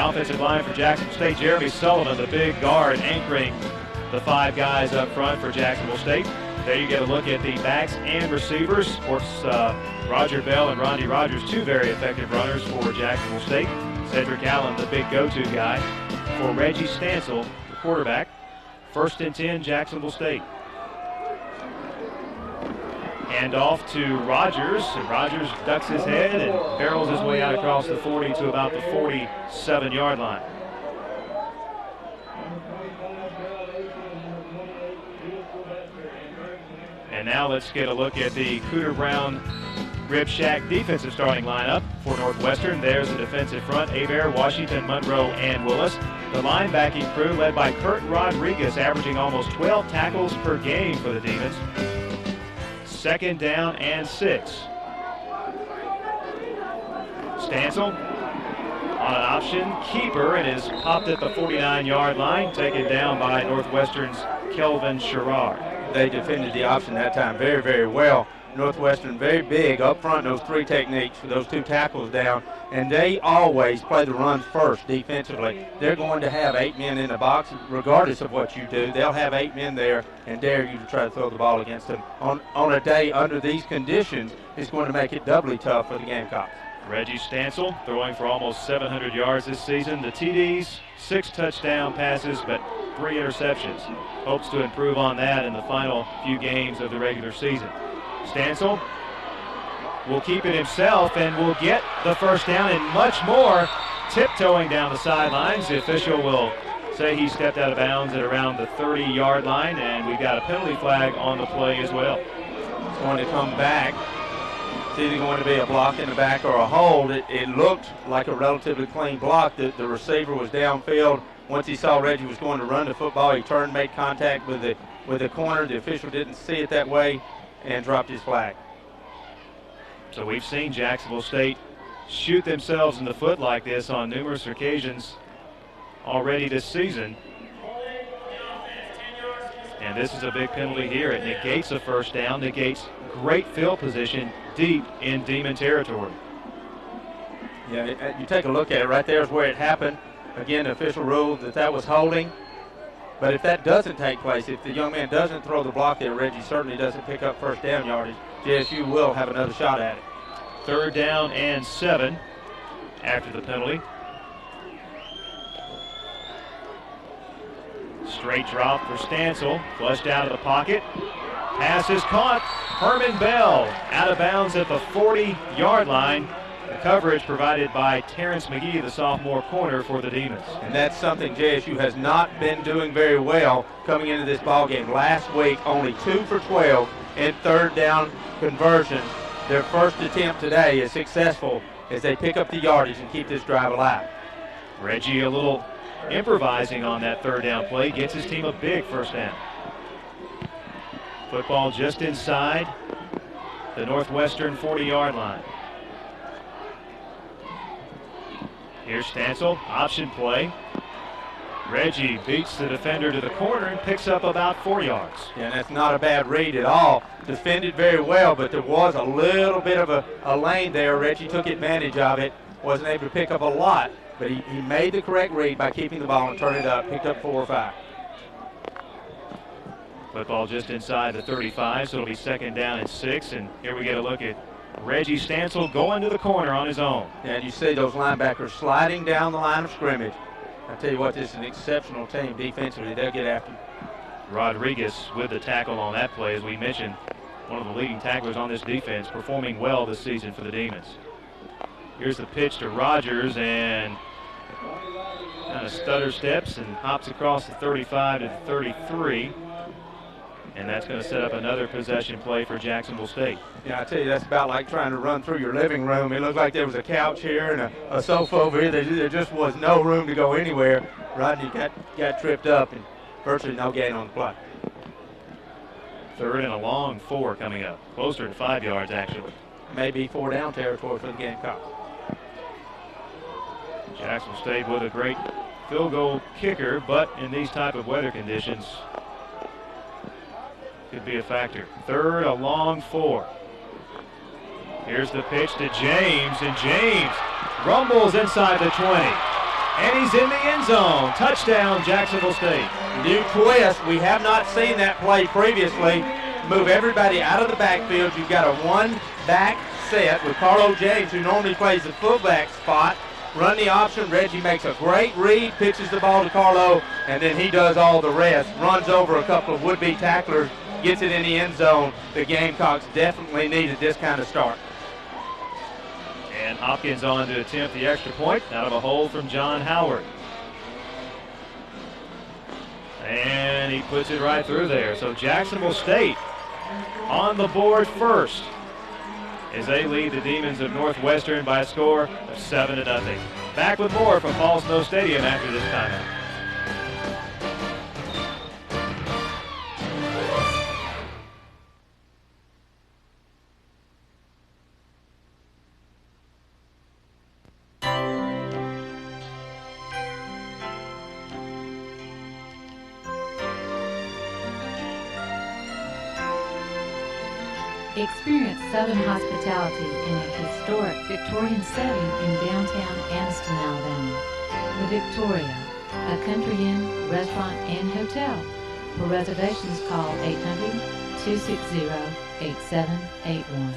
offensive line for Jacksonville State, Jeremy Sullivan, the big guard, anchoring the 5 guys up front for Jacksonville State. There you get a look at the backs and receivers. Of course, Roger Bell and Rondy Rogers, 2 very effective runners for Jacksonville State. Cedric Allen, the big go-to guy. For Reggie Stansel, the quarterback. 1st and 10, Jacksonville State. Hand off to Rogers, and Rogers ducks his head and barrels his way out across the 40 to about the 47-yard line. And now let's get a look at the Cooter Brown Rib Shack defensive starting lineup for Northwestern. There's the defensive front: Hebert, Washington, Monroe, and Willis. The linebacking crew led by Kurt Rodriguez, averaging almost 12 tackles per game for the Demons. 2nd down and 6. Stansel on an option keeper and is popped at the 49-yard line, taken down by Northwestern's Kelvin Sherrard. They defended the option that time very, very well. Northwestern very big up front, those 3 techniques for those 2 tackles down, and they always play the run first defensively. They're going to have 8 men in the box regardless of what you do. They'll have 8 men there and dare you to try to throw the ball against them. On a day under these conditions, it's going to make it doubly tough for the Gamecocks. Reggie Stansel throwing for almost 700 yards this season. The TDs, 6 touchdown passes, but 3 interceptions. Hopes to improve on that in the final few games of the regular season. Stansel will keep it himself and will get the 1st down and much more, tiptoeing down the sidelines. The official will say he stepped out of bounds at around the 30-yard line, and we've got a penalty flag on the play as well. It's going to come back. It's either going to be a block in the back or a hold. It looked like a relatively clean block. The receiver was downfield. Once he saw Reggie was going to run the football, he turned, made contact with the corner. The official didn't see it that way and dropped his flag. So we've seen Jacksonville State shoot themselves in the foot like this on numerous occasions already this season. And this is a big penalty here. It negates a 1st down, negates great field position deep in Demon territory. Yeah, you take a look at it. Right there is where it happened. Again, the official ruled that was holding. But if that doesn't take place, if the young man doesn't throw the block there, Reggie certainly doesn't pick up 1st down yardage, JSU will have another shot at it. 3rd down and 7 after the penalty. Straight drop for Stansel, flushed out of the pocket. Pass is caught. Herman Bell out of bounds at the 40-yard line. The coverage provided by Terrence McGee, the sophomore corner for the Demons. And that's something JSU has not been doing very well coming into this ball game. Last week, only 2 for 12 in 3rd down conversions. Their 1st attempt today is successful as they pick up the yardage and keep this drive alive. Reggie a little improvising on that 3rd down play, gets his team a big 1st down. Football just inside the Northwestern 40-yard line. Here's Stansel, option play. Reggie beats the defender to the corner and picks up about 4 yards. Yeah, and that's not a bad read at all. Defended very well, but there was a little bit of a lane there. Reggie took advantage of it. Wasn't able to pick up a lot, but he made the correct read by keeping the ball and turning it up. Picked up 4 or 5. Football just inside the 35, so it'll be 2nd down and 6. And here we get a look at Reggie Stansel going to the corner on his own. Yeah, and you see those linebackers sliding down the line of scrimmage. I tell you what, this is an exceptional team defensively. They'll get after you. Rodriguez with the tackle on that play, as we mentioned, one of the leading tacklers on this defense, performing well this season for the Demons. Here's the pitch to Rogers, and kind of stutter steps and hops across the 35 to the 33. And that's going to set up another possession play for Jacksonville State. Yeah, I tell you, that's about like trying to run through your living room. It looked like there was a couch here and a sofa over here. There just was no room to go anywhere. Rodney got tripped up and virtually no gain on the play. 3rd and a long 4 coming up. Closer to 5 yards, actually. Maybe 4 down territory for the Gamecocks. Jacksonville State with a great field goal kicker, but in these type of weather conditions, could be a factor. 3rd, a long 4. Here's the pitch to James, and James rumbles inside the 20. And he's in the end zone. Touchdown, Jacksonville State. New twist. We have not seen that play previously. Move everybody out of the backfield. You've got a one-back set with Carlo James, who normally plays the fullback spot. Run the option. Reggie makes a great read, pitches the ball to Carlo, and then he does all the rest. Runs over a couple of would-be tacklers, gets it in the end zone. The Gamecocks definitely needed this kind of start. And Hopkins on to attempt the extra point out of a hole from John Howard. And he puts it right through there. So Jacksonville State on the board first as they lead the Demons of Northwestern by a score of 7-0. Back with more from Paul Snow Stadium after this timeout. Experience Southern hospitality in a historic Victorian setting in downtown Anniston, Alabama. The Victoria, a country inn, restaurant, and hotel. For reservations, call 800-260-8781.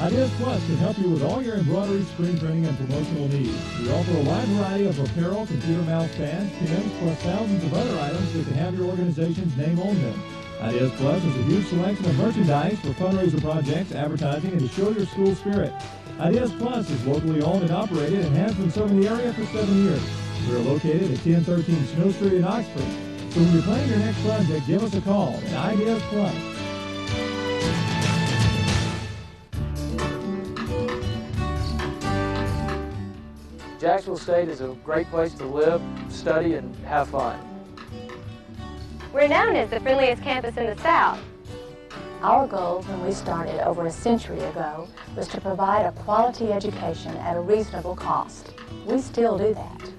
Ideas Plus can help you with all your embroidery, screen printing, and promotional needs. We offer a wide variety of apparel, computer mouse stands, pins, plus thousands of other items that can have your organization's name on them. Ideas Plus is a huge selection of merchandise for fundraiser projects, advertising, and to show your school spirit. Ideas Plus is locally owned and operated and has been serving the area for 7 years. We are located at 1013 Snow Street in Oxford. So when you're planning your next project, give us a call at Ideas Plus. Jacksonville State is a great place to live, study, and have fun. We're known as the friendliest campus in the South. Our goal when we started over a century ago was to provide a quality education at a reasonable cost. We still do that.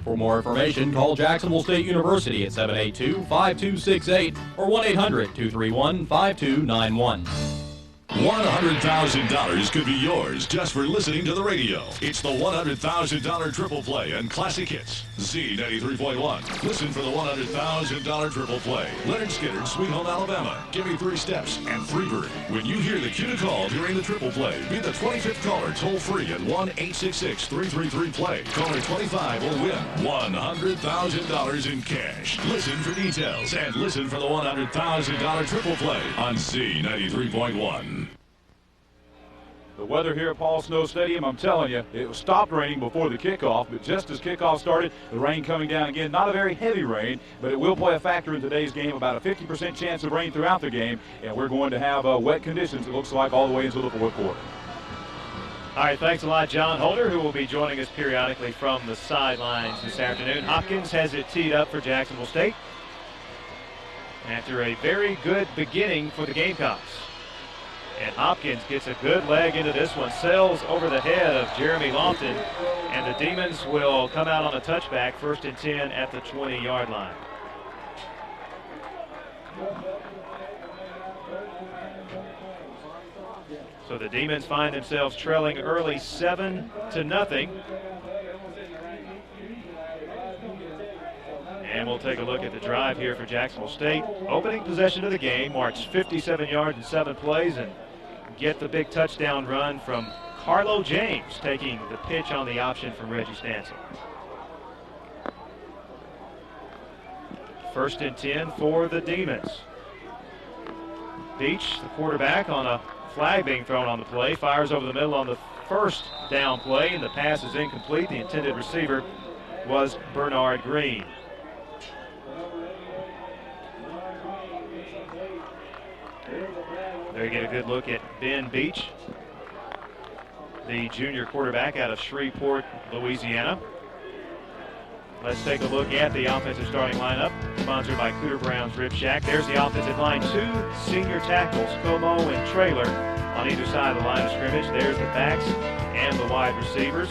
For more information, call Jacksonville State University at 782-5268 or 1-800-231-5291. $100,000 could be yours just for listening to the radio. It's the $100,000 Triple Play and Classic Hits. Z93.1. Listen for the $100,000 Triple Play. Leonard Skinner, Sweet Home, Alabama. Give Me 3 Steps and Freebird. When you hear the cue to call during the Triple Play, be the 25th caller toll free at 1-866-333-PLAY. Caller 25 will win $100,000 in cash. Listen for details and listen for the $100,000 Triple Play on Z93.1. The weather here at Paul Snow Stadium, I'm telling you, it stopped raining before the kickoff, but just as kickoff started, the rain coming down again. Not a very heavy rain, but it will play a factor in today's game. About a 50% chance of rain throughout the game, and we're going to have wet conditions, it looks like, all the way into the fourth quarter. All right, thanks a lot, John Holder, who will be joining us periodically from the sidelines this afternoon. Hopkins has it teed up for Jacksonville State after a very good beginning for the Gamecocks. And Hopkins gets a good leg into this one, sails over the head of Jeremy Lofton, and the Demons will come out on a touchback, 1st and 10 at the 20-yard line. So the Demons find themselves trailing early 7-0. And we'll take a look at the drive here for Jacksonville State. Opening possession of the game, marks 57 yards in 7 plays, and get the big touchdown run from Carlo James, taking the pitch on the option from Reggie Stanson. 1st and 10 for the Demons. Beach, the quarterback, on a flag being thrown on the play, fires over the middle on the first down play, and the pass is incomplete. The intended receiver was Bernard Green. There you get a good look at Ben Beach, the junior quarterback out of Shreveport, Louisiana. Let's take a look at the offensive starting lineup, sponsored by Cooter Brown's Rib Shack. There's the offensive line, 2 senior tackles, Como and Traylor, on either side of the line of scrimmage. There's the backs and the wide receivers.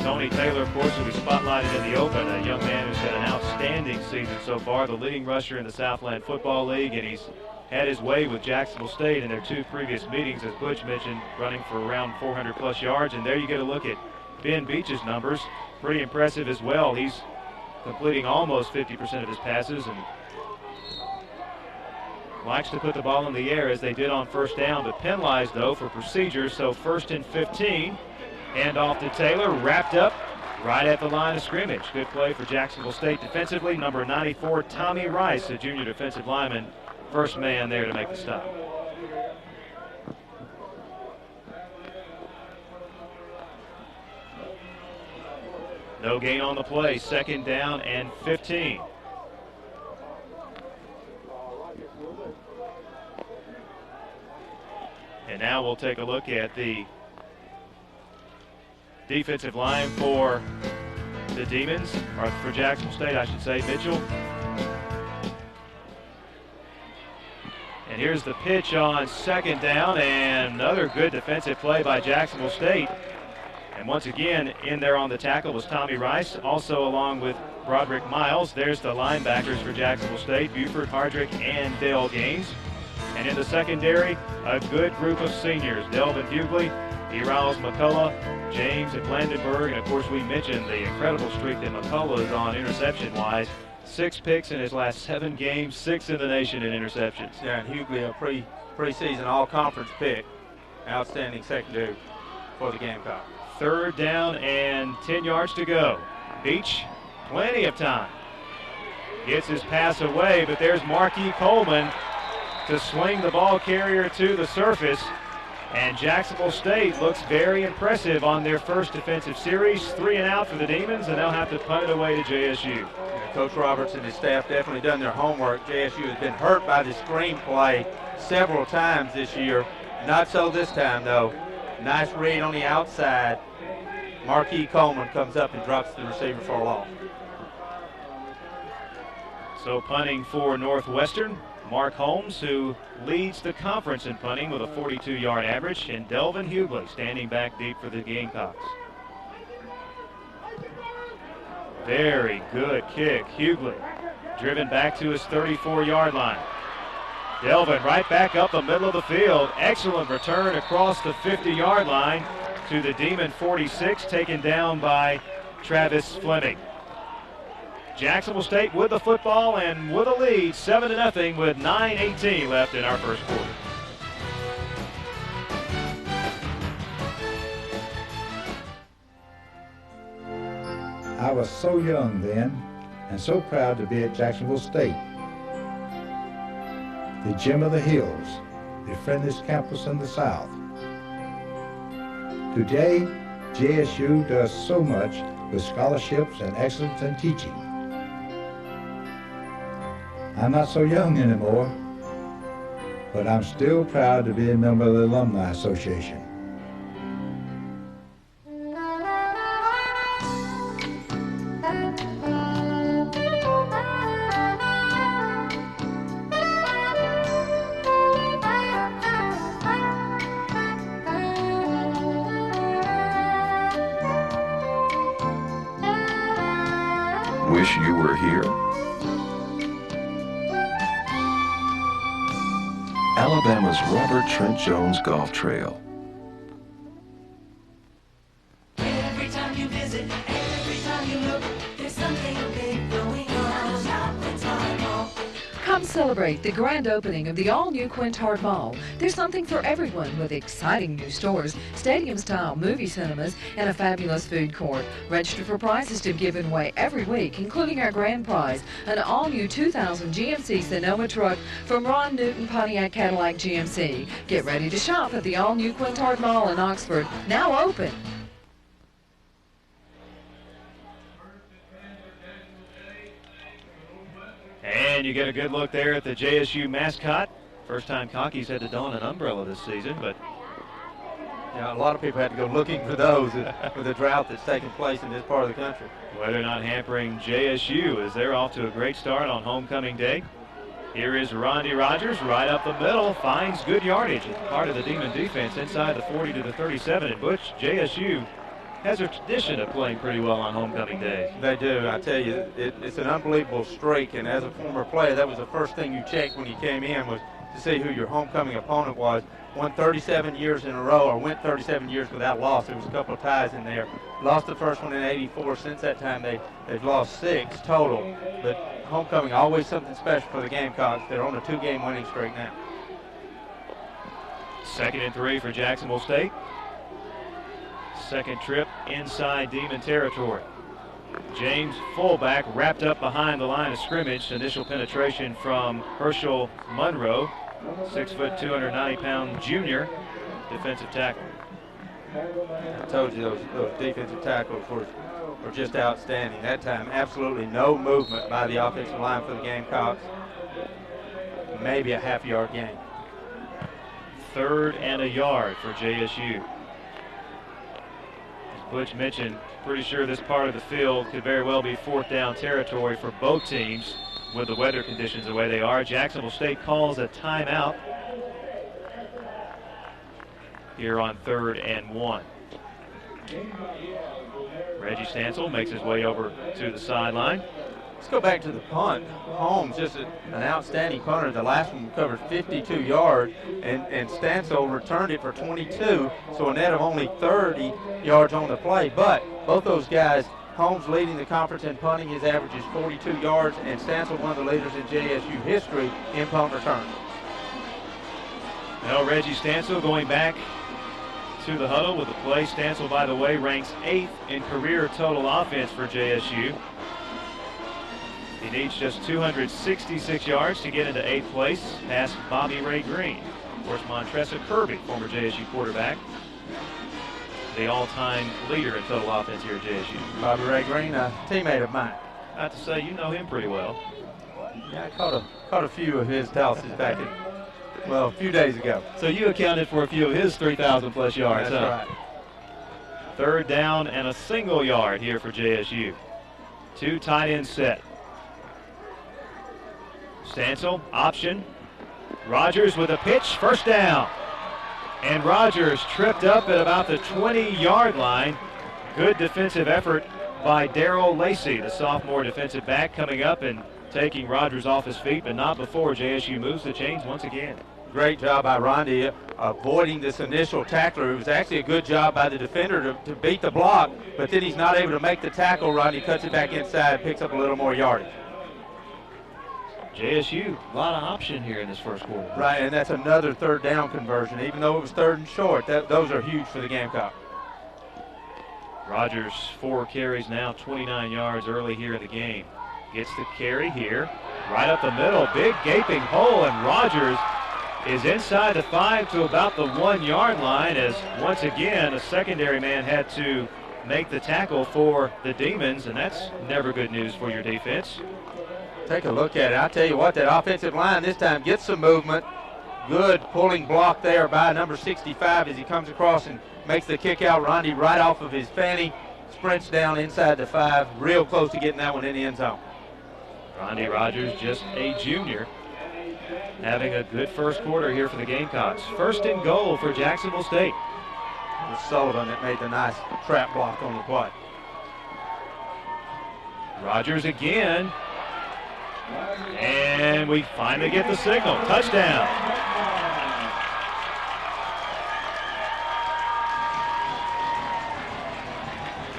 Tony Taylor, of course, will be spotlighted in the open, a young man who's had an outstanding season so far, the leading rusher in the Southland Football League, and he's had his way with Jacksonville State in their 2 previous meetings, as Butch mentioned, running for around 400-plus yards. And there you get a look at Ben Beach's numbers. Pretty impressive as well. He's completing almost 50% of his passes and likes to put the ball in the air as they did on first down, but penalized, though, for procedures. So 1st and 15. Hand off to Taylor, wrapped up right at the line of scrimmage. Good play for Jacksonville State defensively. Number 94, Tommy Rice, a junior defensive lineman, first man there to make the stop. No gain on the play. 2nd down and 15. And now we'll take a look at the defensive line for the Demons, or for Jacksonville State, I should say. Mitchell. And here's the pitch on 2nd down, and another good defensive play by Jacksonville State. And once again, in there on the tackle was Tommy Rice, also along with Broderick Miles. There's the linebackers for Jacksonville State, Buford, Hardrick, and Dale Gaines. And in the secondary, a good group of seniors, Delvin Hughley, Erals McCullough, James at Blandenburg, and of course we mentioned the incredible streak that McCullough is on interception-wise. 6 picks in his last 7 games, 6th in the nation in interceptions. Yeah, and Hughley, a preseason all-conference pick. Outstanding secondary for the Gamecocks. 3rd down and 10 yards to go. Beach, plenty of time. Gets his pass away, but there's Marquis Coleman to swing the ball carrier to the surface. And Jacksonville State looks very impressive on their first defensive series. 3 and out for the Demons, and they'll have to punt it away to JSU. Yeah, Coach Roberts and his staff definitely done their homework. JSU has been hurt by the screen play several times this year. Not so this time, though. Nice read on the outside. Marquis Coleman comes up and drops the receiver for a loss. So punting for Northwestern, Mark Holmes, who leads the conference in punting with a 42-yard average, and Delvin Hughley standing back deep for the Gamecocks. Very good kick. Hughley driven back to his 34-yard line. Delvin right back up the middle of the field. Excellent return across the 50-yard line to the Demon 46, taken down by Travis Fleming. Jacksonville State with the football and with a lead, 7-0, with 9:18 left in our first quarter. I was so young then and so proud to be at Jacksonville State, the gem of the hills, the friendliest campus in the South. Today, JSU does so much with scholarships and excellence in teaching. I'm not so young anymore, but I'm still proud to be a member of the Alumni Association. Wish you were here? Alabama's Robert Trent Jones Golf Trail. Every time you visit, every time you look, there's something big going on. Shop the time off. Come celebrate the grand opening of the all-new Quintard Mall. There's something for everyone with exciting new stores, stadium-style movie cinemas, and a fabulous food court. Register for prizes to be given away every week, including our grand prize, an all-new 2000 GMC Sonoma truck from Ron Newton Pontiac Cadillac GMC. Get ready to shop at the all-new Quintard Mall in Oxford, now open. And you get a good look there at the JSU mascot. First time Cockies had to don an umbrella this season, but yeah, a lot of people had to go looking for those with the drought that's taking place in this part of the country. Whether or not hampering JSU, as they're off to a great start on homecoming day. Here is Rondi Rogers right up the middle, finds good yardage as part of the Demon defense inside the 40 to the 37. And Butch, JSU has a tradition of playing pretty well on homecoming day. They do. I tell you, it's an unbelievable streak, and as a former player, that was the first thing you checked when you came in, was to to see who your homecoming opponent was. Won 37 years in a row, or went 37 years without loss. There was a couple of ties in there. Lost the first one in '84. Since that time, they've lost 6 total. But homecoming, always something special for the Gamecocks. They're on a 2-game winning streak now. 2nd and 3 for Jacksonville State. Second trip inside Demon territory. James, fullback, wrapped up behind the line of scrimmage. Initial penetration from Herschel Monroe, 6 foot, 290-pound junior defensive tackle. I told you those defensive tackles were just outstanding. That time, absolutely no movement by the offensive line for the Gamecocks. Maybe a half-yard gain. 3rd and a yard for JSU. As Butch mentioned, pretty sure this part of the field could very well be 4th down territory for both teams with the weather conditions the way they are. Jacksonville State calls a timeout here on 3rd and 1. Reggie Stansel makes his way over to the sideline. Let's go back to the punt. Holmes, just an outstanding punter. The last one covered 52 yards, and Stansel returned it for 22, so a net of only 30 yards on the play. But both those guys, Holmes leading the conference in punting. His average is 42 yards, and Stansel one of the leaders in JSU history in punt return. Now Reggie Stansel going back to the huddle with the play. Stansel, by the way, ranks 8th in career total offense for JSU. He needs just 266 yards to get into 8th place, past Bobby Ray Green. Of course, Montressa Kirby, former JSU quarterback, the all-time leader in total offense here at JSU. Bobby Ray Green, a teammate of mine. I have to say, you know him pretty well. Yeah, I caught a few of his tosses back a few days ago. So you accounted for a few of his 3,000-plus yards, That's right. 3rd down and a single yard here for JSU. 2 tight end set. Stansel, option. Rogers with a pitch, 1st down. And Rogers tripped up at about the 20-yard line. Good defensive effort by Darrell Lacey, the sophomore defensive back, coming up and taking Rogers off his feet, but not before JSU moves the chains once again. Great job by Rondi avoiding this initial tackler. It was actually a good job by the defender to beat the block, but then he's not able to make the tackle. Rondi cuts it back inside, picks up a little more yardage. JSU, a lot of option here in this first quarter. Right, and that's another 3rd down conversion. Even though it was 3rd and short, those are huge for the Gamecock. Rogers, 4 carries now, 29 yards early here in the game. Gets the carry here, right up the middle, big gaping hole, and Rogers is inside the 5 to about the 1-yard line, as once again a secondary man had to make the tackle for the Demons, and that's never good news for your defense. Take a look at it. I'll tell you what, that offensive line this time gets some movement. Good pulling block there by number 65 as he comes across and makes the kick out. Rondi right off of his fanny, sprints down inside the 5, real close to getting that one in the end zone. Rondi Rogers, just a junior, having a good first quarter here for the Gamecocks. 1st and goal for Jacksonville State. It was Sullivan that made the nice trap block on the play. Rogers again. And we finally get the signal. Touchdown.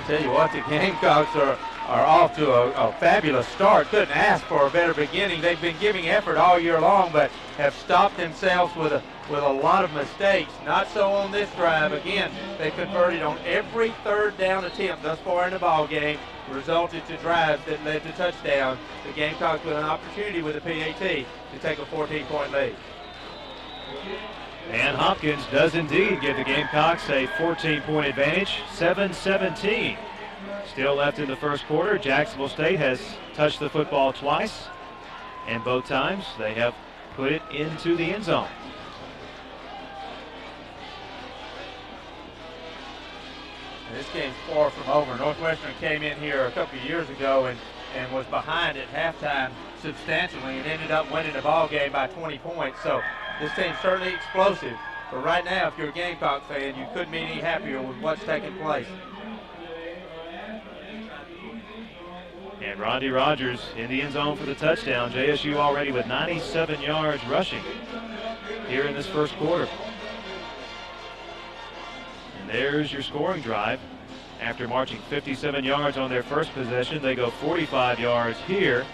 Tell you what, the Gamecocks are off to a fabulous start. Couldn't ask for a better beginning. They've been giving effort all year long, but have stopped themselves with a lot of mistakes. Not so on this drive. Again, they converted on every 3rd down attempt thus far in the ball game. Resulted to drives that led to touchdowns. The Gamecocks with an opportunity with a PAT to take a 14-point lead. And Hopkins does indeed give the Gamecocks a 14-point advantage, 7-17. Still left in the first quarter. Jacksonville State has touched the football twice, and both times they have put it into the end zone. This game's far from over. Northwestern came in here a couple of years ago and was behind at halftime substantially and ended up winning the ball game by 20 points. So this team's certainly explosive. But right now, if you're a Gamecock fan, you couldn't be any happier with what's taking place. And Rondi Rogers in the end zone for the touchdown. JSU already with 97 yards rushing. here in this first quarter. And there's your scoring drive. After marching 57 yards on their first possession, they go 45 yards here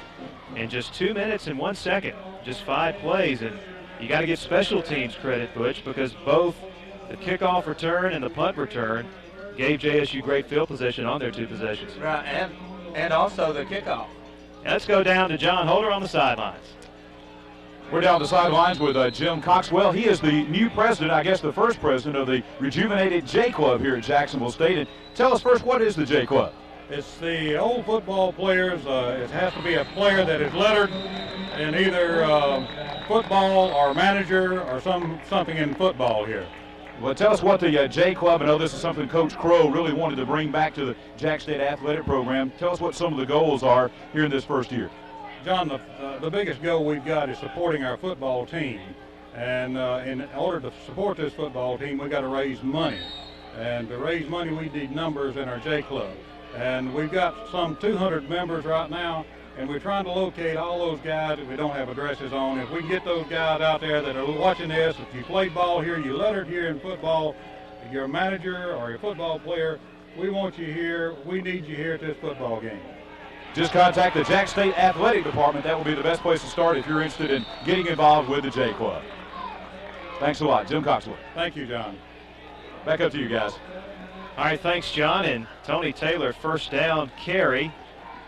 in just 2 minutes and 1 second. Just 5 plays, and you got to give special teams credit, Butch, because both the kickoff return and the punt return gave JSU great field position on their 2 possessions. Right, and also the kickoff. Let's go down to John Holder on the sidelines. We're down the sidelines with Jim Coxwell. He is the new president, I guess the first president of the rejuvenated J Club here at Jacksonville State. And tell us first, what is the J Club? It's the old football players. It has to be a player that is lettered in either football or manager or something in football here. Well, tell us what the J Club, I know this is something Coach Crow really wanted to bring back to the Jack State athletic program. Tell us what some of the goals are here in this first year. John, the biggest goal we've got is supporting our football team. And in order to support this football team, we've got to raise money. And to raise money, we need numbers in our J Club. And we've got some 200 members right now, and we're trying to locate all those guys that we don't have addresses on. If we can get those guys out there that are watching this, if you played ball here, you lettered here in football, if you're a manager or a football player, we want you here. We need you here at this football game. Just contact the Jack State Athletic Department. That will be the best place to start if you're interested in getting involved with the J Club. Thanks a lot. Jim Coxwell. Thank you, John. Back up to you guys. All right, thanks, John. And Tony Taylor, first down carry.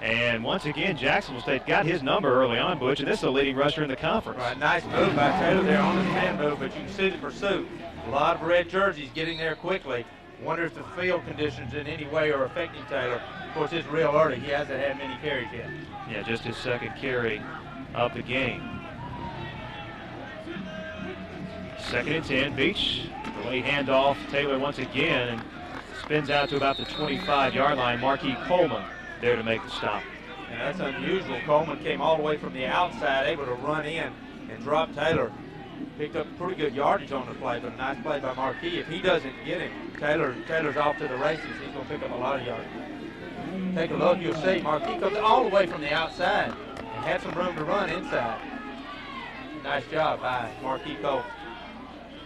And once again, Jacksonville State got his number early on, Butch, and this is a leading rusher in the conference. Right, nice move by Taylor there on the man move, but you can see the pursuit. A lot of red jerseys getting there quickly. Wonder if the field conditions in any way are affecting Taylor. Of course, it's real early. He hasn't had many carries yet. Yeah, just his second carry of the game. 2nd and 10, Beach. The late handoff, Taylor once again, and spins out to about the 25-yard line. Marquis Coleman there to make the stop. And that's unusual. Coleman came all the way from the outside, able to run in and drop Taylor. Picked up pretty good yardage on the play, but a nice play by Marquis. If he doesn't get him, Taylor's off to the races. He's going to pick up a lot of yardage. Take a look, you'll see Marquis comes all the way from the outside and had some room to run inside. Nice job by Marquis Coleman.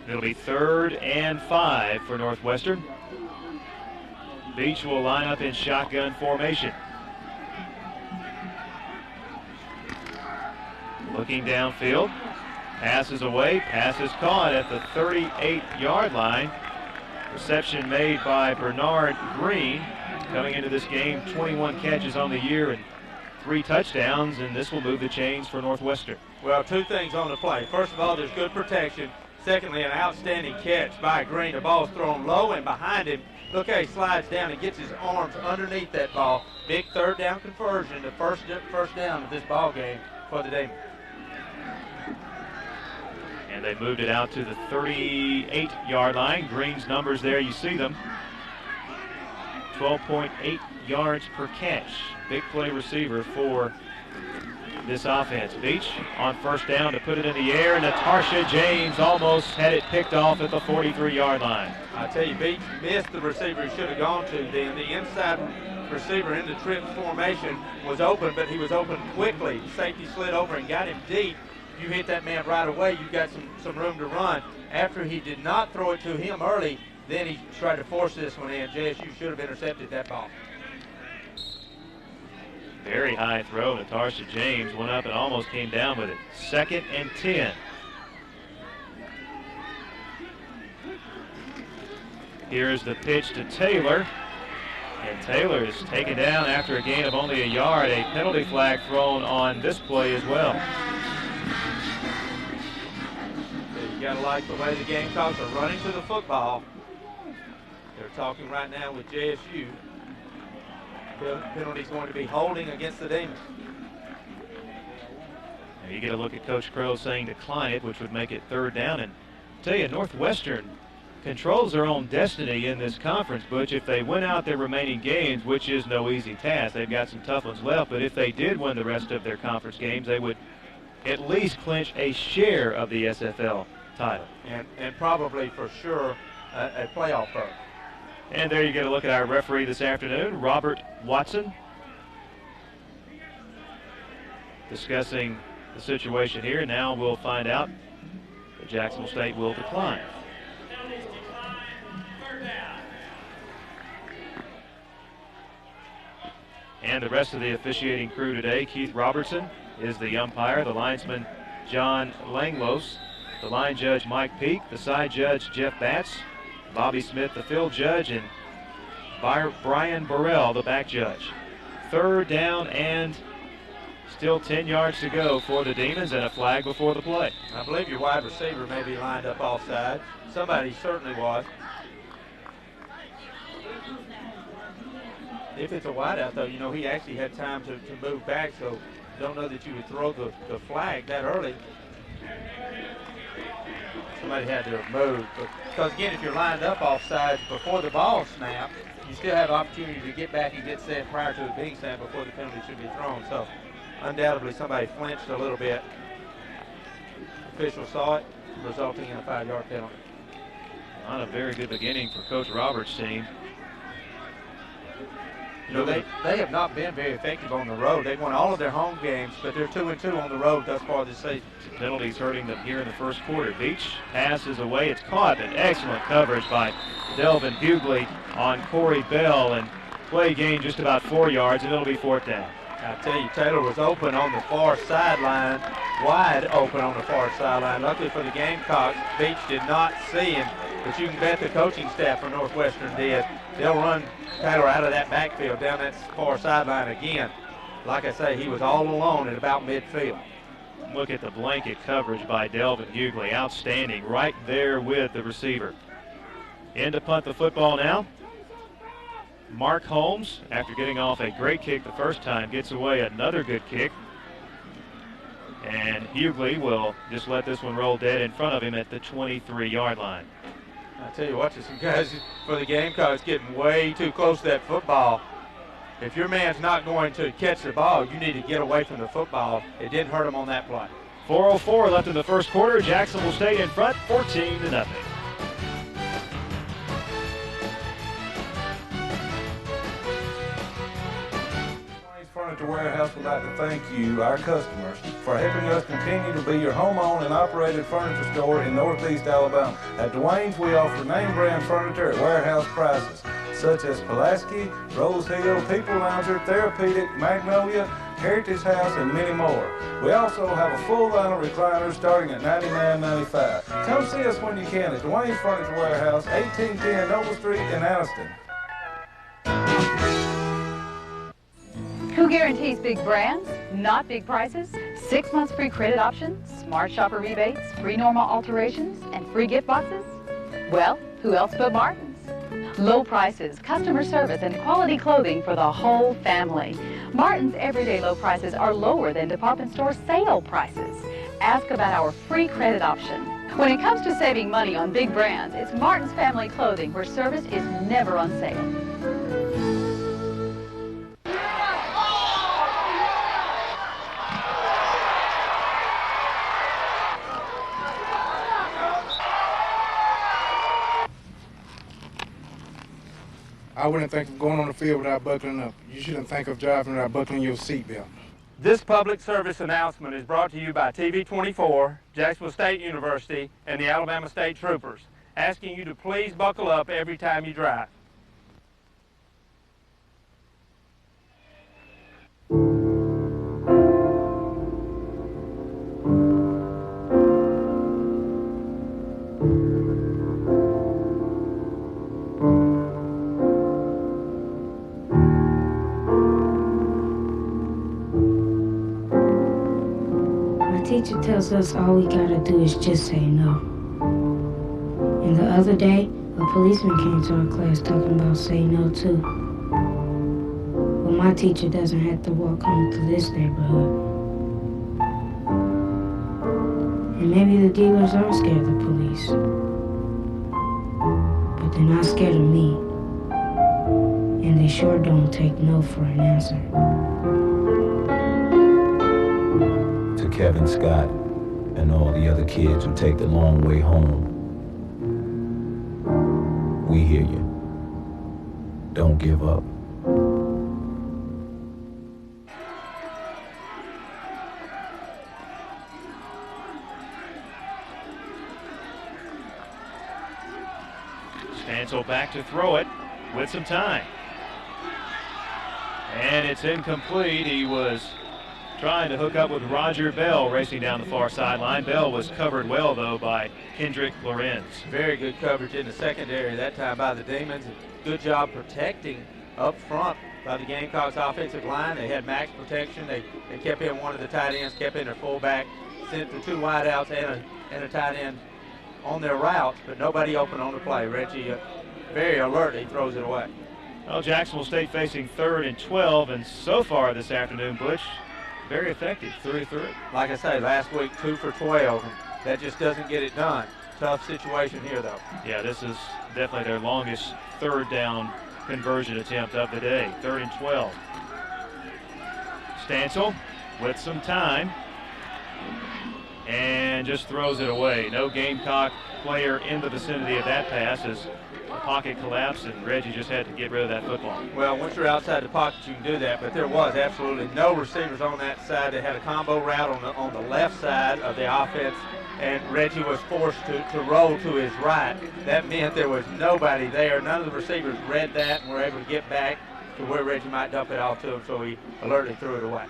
It'll be 3rd and 5 for Northwestern. Beach will line up in shotgun formation. Looking downfield. Passes away. Pass is caught at the 38-yard line. Reception made by Bernard Green. Coming into this game, 21 catches on the year and 3 touchdowns, and this will move the chains for Northwestern. Well, 2 things on the play. First of all, there's good protection. Secondly, an outstanding catch by Green. The ball's thrown low and behind him. Look how he slides down and gets his arms underneath that ball. Big 3rd down conversion, the first down of this ball game for the Demons. And they moved it out to the 38-yard line. Green's numbers there, you see them. 12.8 yards per catch. Big play receiver for this offense. Beach on first down to put it in the air, and Natasha James almost had it picked off at the 43-yard line. I tell you, Beach missed the receiver he should have gone to. The inside receiver in the trip formation was open, but he was open quickly. Safety slid over and got him deep. You hit that man right away, you've got some room to run. After he did not throw it to him early, then he tried to force this one in. JSU should have intercepted that ball. Very high throw. Natasha James went up and almost came down with it. 2nd and 10. Here's the pitch to Taylor. And Taylor is taken down after a gain of only a yard. A penalty flag thrown on this play as well. You got to like the way the Gamecocks are running to the football. They're talking right now with JSU. The penalty's going to be holding against the Demons. Now you get a look at Coach Crow saying decline it, which would make it 3rd down. And I'll tell you, Northwestern controls their own destiny in this conference, Butch. If they win out their remaining games, which is no easy task, they've got some tough ones left, but if they did win the rest of their conference games, they would at least clinch a share of the SFL title. And probably for sure a playoff berth. And there you get a look at our referee this afternoon, Robert Watson, discussing the situation here. Now we'll find out the Jacksonville State will decline. And the rest of the officiating crew today: Keith Robertson is the umpire, the linesman John Langlos, the line judge Mike Peak, the side judge Jeff Batts, Bobby Smith the field judge, and Brian Burrell the back judge. Third down and still 10 yards to go for the Demons, and a flag before the play. I believe your wide receiver may be lined up offside. Somebody certainly was. If it's a wideout, though, you know, he actually had time to move back, so don't know that you would throw the flag that early. Somebody had to move. Because, again, if you're lined up offside before the ball snap, you still have opportunity to get back and get set prior to it being snapped before the penalty should be thrown. So, undoubtedly, somebody flinched a little bit. Official saw it, resulting in a 5-yard penalty. Not a very good beginning for Coach Roberts' team. You know, they have not been very effective on the road. They've won all of their home games, but they're 2-2 on the road thus far this season. Penalties hurting them here in the first quarter. Beach passes away. It's caught, and excellent coverage by Delvin Hughley on Corey Bell, and play gain just about 4 yards, and it'll be 4th down. I tell you, Taylor was open on the far sideline, wide open on the far sideline. Luckily for the Gamecocks, Beach did not see him, but you can bet the coaching staff for Northwestern did. They'll run Taylor out of that backfield down that far sideline again. Like I say, he was all alone at about midfield. Look at the blanket coverage by Delvin Hughley. Outstanding, right there with the receiver. In to punt the football now. Mark Holmes, after getting off a great kick the first time, gets away another good kick. And Hughley will just let this one roll dead in front of him at the 23-yard line. I tell you what, there's some guys for the Gamecocks getting way too close to that football. If your man's not going to catch the ball, you need to get away from the football. It didn't hurt him on that play. 4:04 left in the first quarter. Jacksonville State in front, 14-0. Furniture Warehouse would like to thank you, our customers, for helping us continue to be your home-owned and operated furniture store in Northeast Alabama. At Dwayne's, we offer name-brand furniture at warehouse prices, such as Pulaski, Rose Hill, People Lounger, Therapeutic, Magnolia, Heritage House, and many more. We also have a full line of recliners starting at $99.95. Come see us when you can at Dwayne's Furniture Warehouse, 1810 Noble Street in Anniston. Who guarantees big brands, not big prices? 6 months free credit options, smart shopper rebates, free normal alterations, and free gift boxes? Well, who else but Martin's? Low prices, customer service, and quality clothing for the whole family. Martin's everyday low prices are lower than department store sale prices. Ask about our free credit option. When it comes to saving money on big brands, it's Martin's Family Clothing, where service is never on sale. I wouldn't think of going on the field without buckling up. You shouldn't think of driving without buckling your seatbelt. This public service announcement is brought to you by TV24, Jacksonville State University, and the Alabama State Troopers, asking you to please buckle up every time you drive. Teacher tells us all we gotta do is just say no. And the other day, a policeman came to our class talking about say no too. Well, my teacher doesn't have to walk home through this neighborhood. And maybe the dealers aren't scared of the police. But they're not scared of me. And they sure don't take no for an answer. To Kevin Scott and all the other kids who take the long way home, we hear you. Don't give up. Stancil back to throw it with some time. And it's incomplete. He was trying to hook up with Roger Bell racing down the far sideline. Bell was covered well, though, by Kendrick Lorenz. Very good coverage in the secondary that time by the Demons. Good job protecting up front by the Gamecocks offensive line. They had max protection. They kept in one of the tight ends, kept in their fullback, sent the two wideouts and a tight end on their routes, but nobody open on the play. Reggie, very alert, he throws it away. Well, Jacksonville State facing 3rd and 12, and so far this afternoon, Butch, very effective, 3-3. Like I say, last week 2 for 12. That just doesn't get it done. Tough situation here, though. Yeah, this is definitely their longest 3rd down conversion attempt of the day, 3rd and 12. Stancil with some time and just throws it away. No Gamecock player in the vicinity of that pass as the pocket collapsed and Reggie just had to get rid of that football. Well, once you're outside the pocket, you can do that, but there was absolutely no receivers on that side. They had a combo route on the left side of the offense, and Reggie was forced to roll to his right. That meant there was nobody there. None of the receivers read that and were able to get back to where Reggie might dump it off to him, so he alertly threw it away.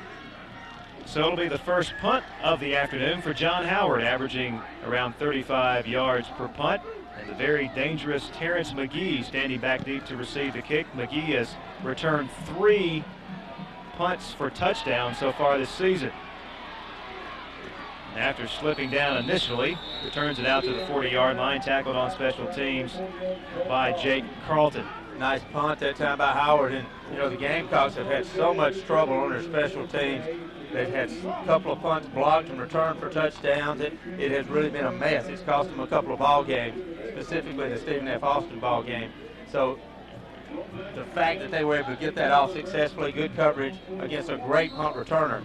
So it'll be the first punt of the afternoon for John Howard, averaging around 35 yards per punt. And the very dangerous Terrence McGee standing back deep to receive the kick. McGee has returned 3 punts for touchdowns so far this season. And after slipping down initially, returns it out to the 40-yard line, tackled on special teams by Jake Carlton. Nice punt that time by Howard. And, you know, the Gamecocks have had so much trouble on their special teams. They've had a couple of punts blocked and returned for touchdowns. It has really been a mess. It's cost them a couple of ball games, specifically the Stephen F. Austin ball game. So the fact that they were able to get that off successfully, good coverage against a great punt returner,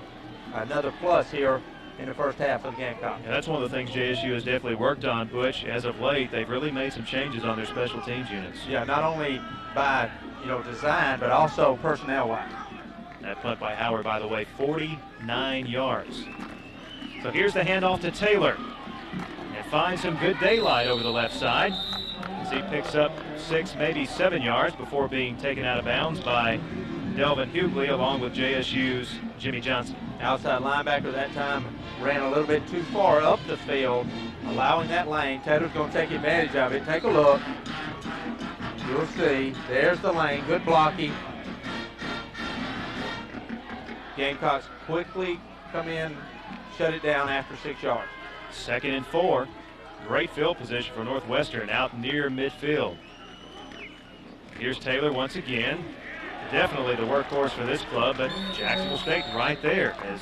another plus here in the first half of the Gamecock. Yeah, that's one of the things JSU has definitely worked on, Butch. As of late, they've really made some changes on their special teams units. Yeah, not only by, you know, design, but also personnel-wise. That punt by Howard, by the way, 49 yards. So here's the handoff to Taylor. And finds some good daylight over the left side as he picks up 6, maybe 7 yards before being taken out of bounds by Delvin Hughley along with JSU's Jimmy Johnson. Outside linebacker that time ran a little bit too far up the field, allowing that lane. Taylor's going to take advantage of it. Take a look. You'll see. There's the lane. Good blocking. Gamecocks quickly come in, shut it down after 6 yards. 2nd and 4. Great field position for Northwestern out near midfield. Here's Taylor once again. Definitely the workhorse for this club, but Jacksonville State right there as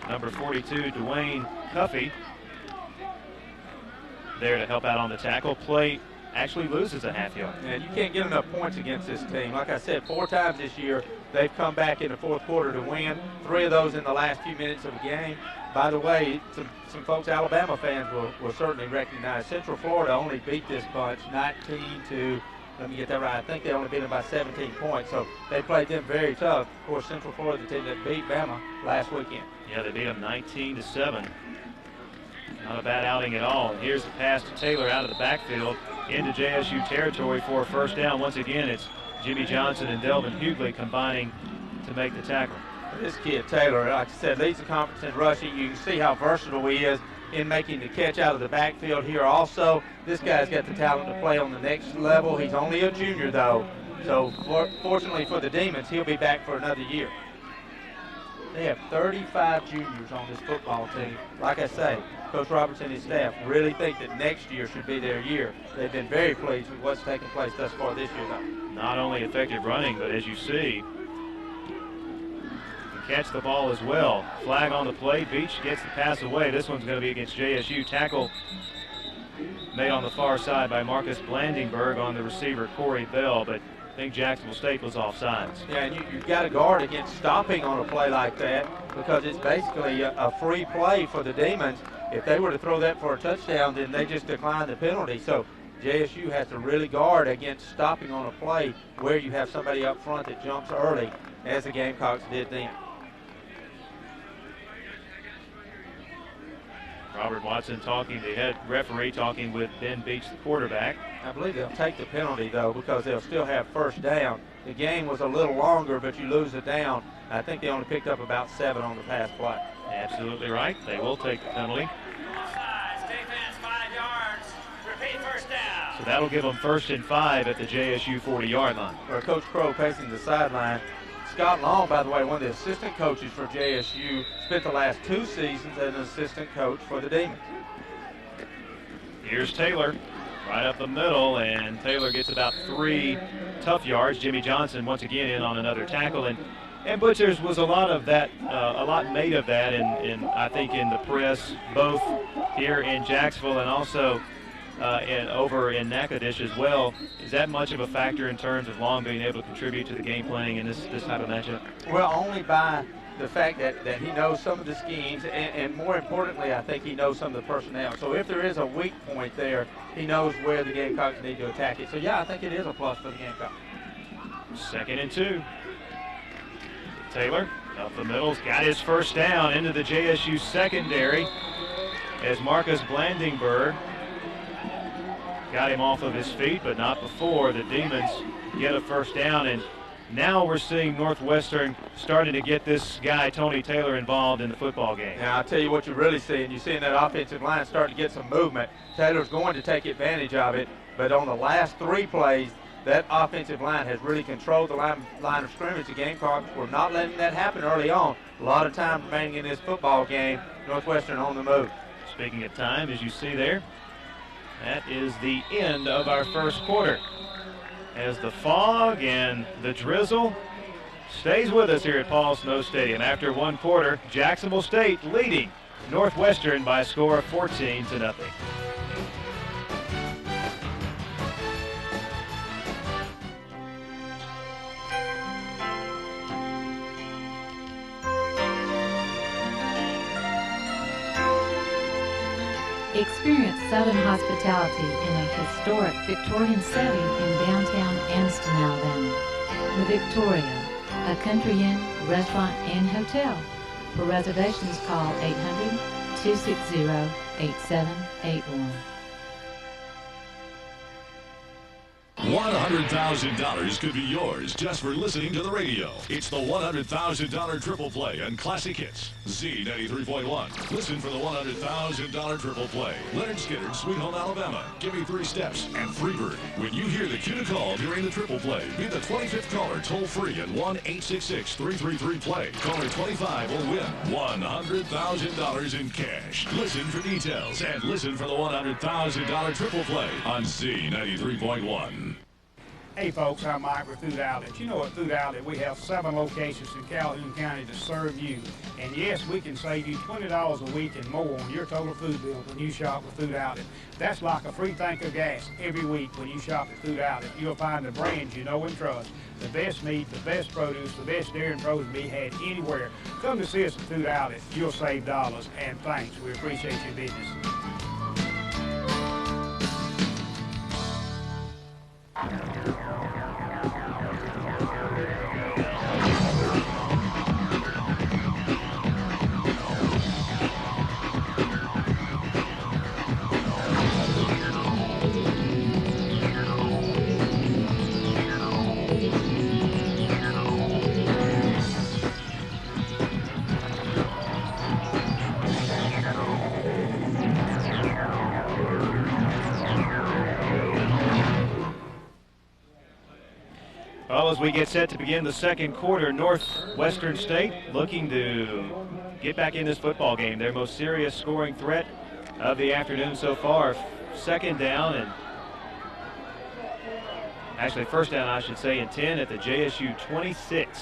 number 42, Dwayne Cuffey, there to help out on the tackle. Play actually loses a half yard. And you can't get enough points against this team. Like I said, 4 times this year, they've come back in the 4th quarter to win. 3 of those in the last few minutes of the game. By the way, some folks, Alabama fans, will certainly recognize Central Florida only beat this bunch 19 to, let me get that right, I think they only beat them by 17 points. So they played them very tough. Of course, Central Florida, the team that beat Bama last weekend. Yeah, they beat them 19-7. Not a bad outing at all. And here's the pass to Taylor out of the backfield into JSU territory for a first down. Once again, it's Jimmy Johnson and Delvin Hughley combining to make the tackle. This kid, Taylor, like I said, leads the conference in rushing. You can see how versatile he is in making the catch out of the backfield here. Also, this guy's got the talent to play on the next level. He's only a junior, though. So, fortunately for the Demons, he'll be back for another year. They have 35 juniors on this football team. Like I say, Coach Roberts and his staff really think that next year should be their year. They've been very pleased with what's taken place thus far this year, though. Not only effective running, but as you see, can catch the ball as well. Flag on the play. Beach gets the pass away. This one's going to be against JSU. Tackle made on the far side by Marcus Blandingberg on the receiver, Corey Bell, but I think Jacksonville State was offsides. Yeah, and you've got to guard against stopping on a play like that because it's basically a free play for the Demons. If they were to throw that for a touchdown, then they just decline the penalty. So JSU has to really guard against stopping on a play where you have somebody up front that jumps early, as the Gamecocks did then. Robert Watson talking, the head referee talking with Ben Beach, the quarterback. I believe they'll take the penalty, though, because they'll still have first down. The game was a little longer, but you lose it down. I think they only picked up about 7 on the pass play. Absolutely right. They will take the penalty. Defense 5 yards. Repeat first down. So that'll give them 1st and 5 at the JSU 40-yard line. Where Coach Crow pacing the sideline. Scott Long, by the way, one of the assistant coaches for JSU, spent the last 2 seasons as an assistant coach for the Demons. Here's Taylor right up the middle, and Taylor gets about 3 tough yards. Jimmy Johnson once again in on another tackle, and Butchers was a lot of that, a lot made of that, I think in the press, both here in Jacksonville and also over in Natchitoches as well. Is that much of a factor in terms of Long being able to contribute to the game planning in this type of matchup? Well, only by the fact that he knows some of the schemes, and more importantly, I think he knows some of the personnel. So if there is a weak point there, he knows where the Gamecocks need to attack it. So yeah, I think it is a plus for the Gamecocks. 2nd and 2. Taylor up the middle's got his first down into the JSU secondary as Marcus Blandingberg got him off of his feet, but not before the Demons get a first down. And now we're seeing Northwestern starting to get this guy, Tony Taylor, involved in the football game. Now, I'll tell you what you're really seeing. You're seeing that offensive line starting to get some movement. Taylor's going to take advantage of it, but on the last 3 plays, that offensive line has really controlled the line of scrimmage. The Gamecocks were not letting that happen early on. A lot of time remaining in this football game. Northwestern on the move. Speaking of time, as you see there, that is the end of our first quarter. As the fog and the drizzle stays with us here at Paul Snow Stadium. After 1 quarter, Jacksonville State leading Northwestern by a score of 14-0. Experience Southern hospitality in a historic Victorian setting in downtown Anniston, Alabama. The Victoria, a country inn, restaurant, and hotel. For reservations, call 800-260-8781. $100,000 could be yours just for listening to the radio. It's the $100,000 triple play and classic hits. Z93.1. Listen for the $100,000 triple play. Leonard Skinner, Sweet Home, Alabama. Give me 3 steps and Freebird. When you hear the cue to call during the triple play, be the 25th caller toll free at 1-866-333-PLAY. Caller 25 will win $100,000 in cash. Listen for details and listen for the $100,000 triple play on Z93.1. Hey folks, I'm Mike with Food Outlet. You know at Food Outlet we have 7 locations in Calhoun County to serve you. And yes, we can save you $20 a week and more on your total food bill when you shop with Food Outlet. That's like a free tank of gas every week when you shop at Food Outlet. You'll find the brands you know and trust. The best meat, the best produce, the best dairy and frozen to be had anywhere. Come to see us at Food Outlet. You'll save dollars. And thanks. We appreciate your business. Well, as we get set to begin the second quarter, Northwestern State looking to get back in this football game. Their most serious scoring threat of the afternoon so far. 2nd down and actually 1st down, I should say, and 10 at the JSU 26.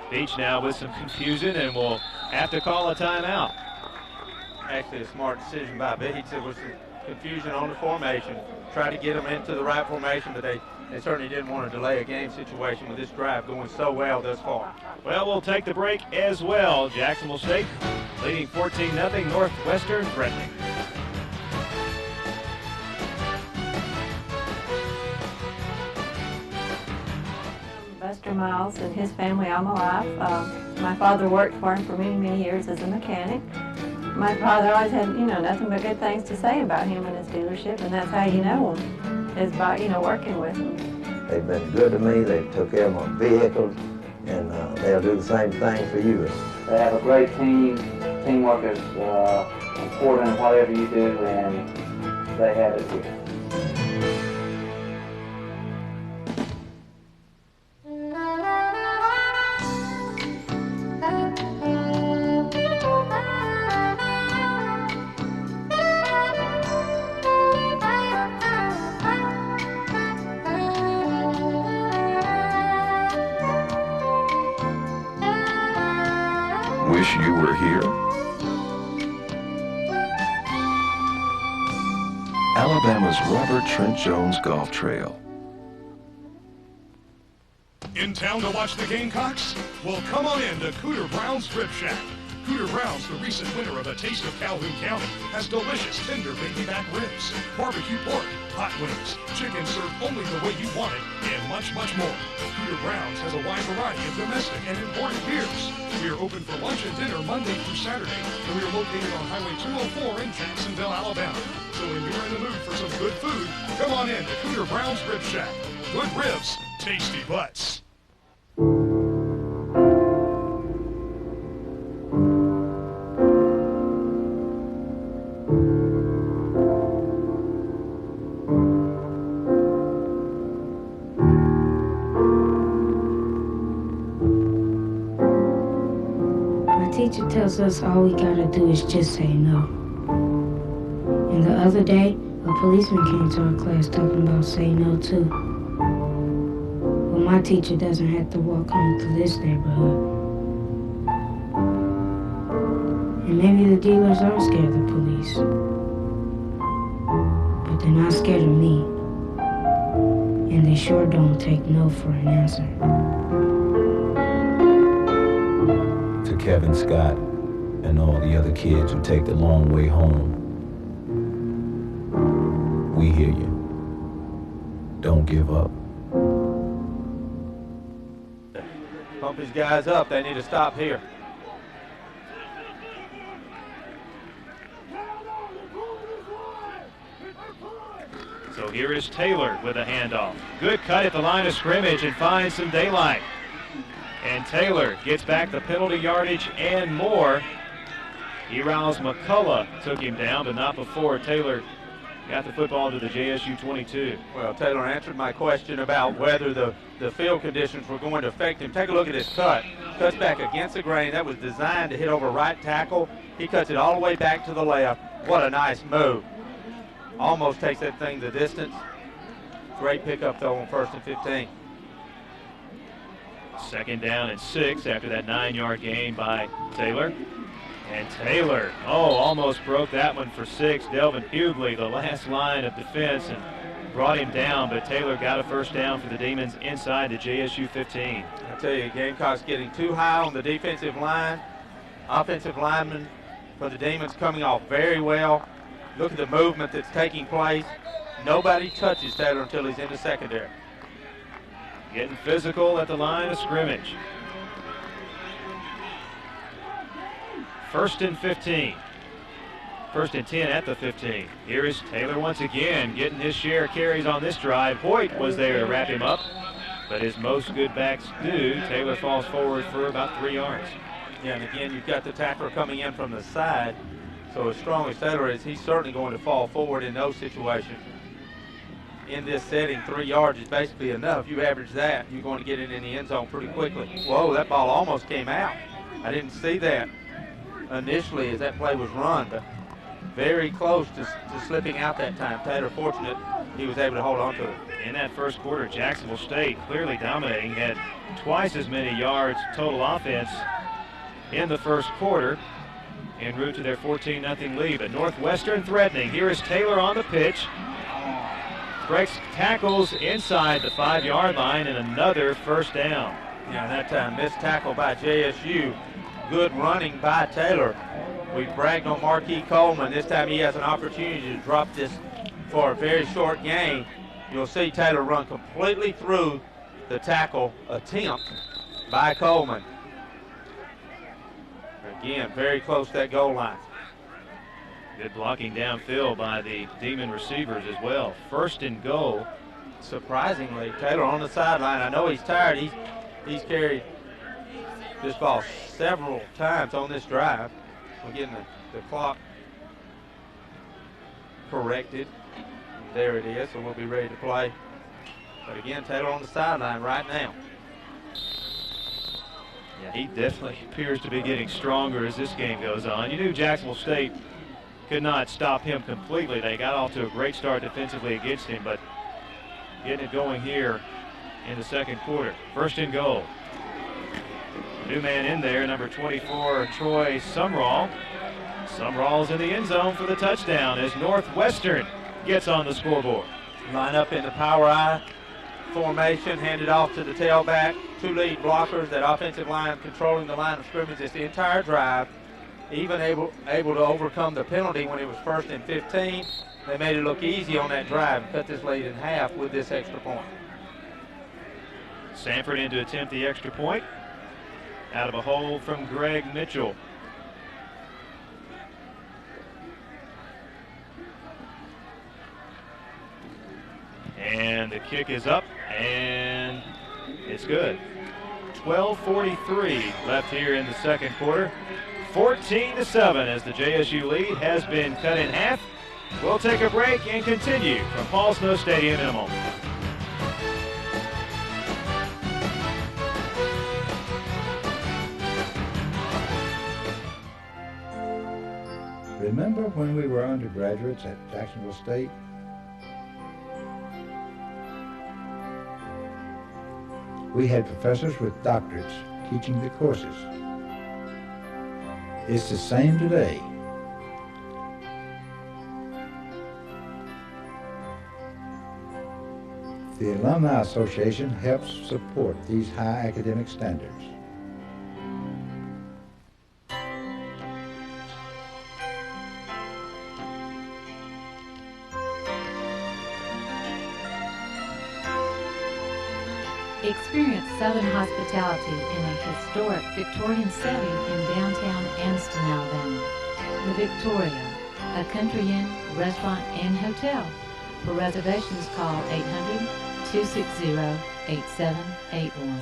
Beach now with some confusion and will have to call a timeout. Actually, a smart decision by Beach. There was some confusion on the formation. Tried to get them into the right formation, but they certainly didn't want to delay a game situation with this drive going so well thus far. Well, we'll take the break as well. Jacksonville State leading 14-0, Northwestern threatening. Bus extra miles in his family all my life. My father worked for him for many, many years as a mechanic. My father always had, nothing but good things to say about him and his dealership, and that's how you know him, is by, working with him. They've been good to me. They took care of my vehicles, and they'll do the same thing for you. They have a great team. Teamwork is important in whatever you do, and they have it here. Wish you were here? Alabama's Robert Trent Jones Golf Trail. In town to watch the Gamecocks? Well, come on in to Cooter Brown's Rib Shack. Cooter Brown's, the recent winner of a Taste of Calhoun County, has delicious, tender baby back ribs, barbecue pork, hot wings, chicken served only the way you want it, and much, much more. Cooter Brown's has a wide variety of domestic and imported beers. We are open for lunch and dinner Monday through Saturday, and we are located on Highway 204 in Jacksonville, Alabama. So when you're in the mood for some good food, come on in to Cooter Brown's Rib Shack. Good ribs, tasty butts. Teacher tells us all we gotta do is just say no. And the other day, a policeman came to our class talking about say no too. Well, my teacher doesn't have to walk home through this neighborhood. And maybe the dealers are scared of the police. But they're not scared of me. And they sure don't take no for an answer. To Kevin Scott and all the other kids who take the long way home, we hear you. Don't give up. Pump these guys up. They need to stop here. So here is Taylor with a handoff. Good cut at the line of scrimmage and finds some daylight. And Taylor gets back the penalty yardage and more. Erouse McCullough took him down, but not before Taylor got the football to the JSU 22. Well, Taylor answered my question about whether the field conditions were going to affect him. Take a look at his cut. Cuts back against the grain. That was designed to hit over right tackle. He cuts it all the way back to the left. What a nice move. Almost takes that thing the distance. Great pickup, though, on 1st and 15. 2nd down and 6 after that 9-yard gain by Taylor. And Taylor, almost broke that one for 6. Delvin Hughley, the last line of defense, and brought him down, but Taylor got a first down for the Demons inside the JSU 15. I tell you, Gamecocks getting too high on the defensive line. Offensive linemen for the Demons coming off very well. Look at the movement that's taking place. Nobody touches Taylor until he's in the secondary. Getting physical at the line of scrimmage. 1st and 15. 1st and 10 at the 15. Here is Taylor once again getting his share of carries on this drive. Hoyt was there to wrap him up, but as most good backs do, Taylor falls forward for about 3 yards. Yeah, and again, you've got the tackler coming in from the side. So as strong as Taylor is, he's certainly going to fall forward in those situations. In this setting, 3 yards is basically enough. You average that, you're going to get it in the end zone pretty quickly. Whoa, that ball almost came out. I didn't see that initially as that play was run, but very close to slipping out that time. Taylor, fortunate, he was able to hold on to it. In that first quarter, Jacksonville State clearly dominating, had twice as many yards total offense in the first quarter, en route to their 14-0 lead. But Northwestern threatening. Here is Taylor on the pitch. Breaks tackles inside the 5-yard line, and another first down. Yeah, that time missed tackle by JSU. Good running by Taylor. We bragged on Marquis Coleman. This time he has an opportunity to drop this for a very short gain. You'll see Taylor run completely through the tackle attempt by Coleman. Again, very close to that goal line. Good blocking downfield by the Demon receivers as well. 1st and goal. Surprisingly, Taylor on the sideline. I know he's tired. He's carried this ball several times on this drive. We're getting the clock corrected. There it is, so we'll be ready to play. But again, Taylor on the sideline right now. Yeah, he definitely appears to be getting stronger as this game goes on. You knew Jacksonville State could not stop him completely. They got off to a great start defensively against him, but getting it going here in the second quarter. 1st and goal. New man in there, number 24, Troy Sumrall. Sumrall's in the end zone for the touchdown as Northwestern gets on the scoreboard. Line up in the power I formation, handed off to the tailback. 2 lead blockers, that offensive line controlling the line of scrimmage this entire drive. Even able to overcome the penalty when it was 1st and 15. They made it look easy on that drive and cut this lead in half with this extra point. Sanford in to attempt the extra point. Out of a hole from Greg Mitchell. And the kick is up, and it's good. 12:43 left here in the second quarter. 14-7 as the JSU lead has been cut in half. We'll take a break and continue from Paul Snow Stadium in a moment. Remember when we were undergraduates at Jacksonville State? We had professors with doctorates teaching the courses. It's the same today. The Alumni Association helps support these high academic standards. Experience Southern hospitality in a historic Victorian setting in downtown Anniston, Alabama. The Victoria, a country inn, restaurant, and hotel. For reservations, call 800-260-8781.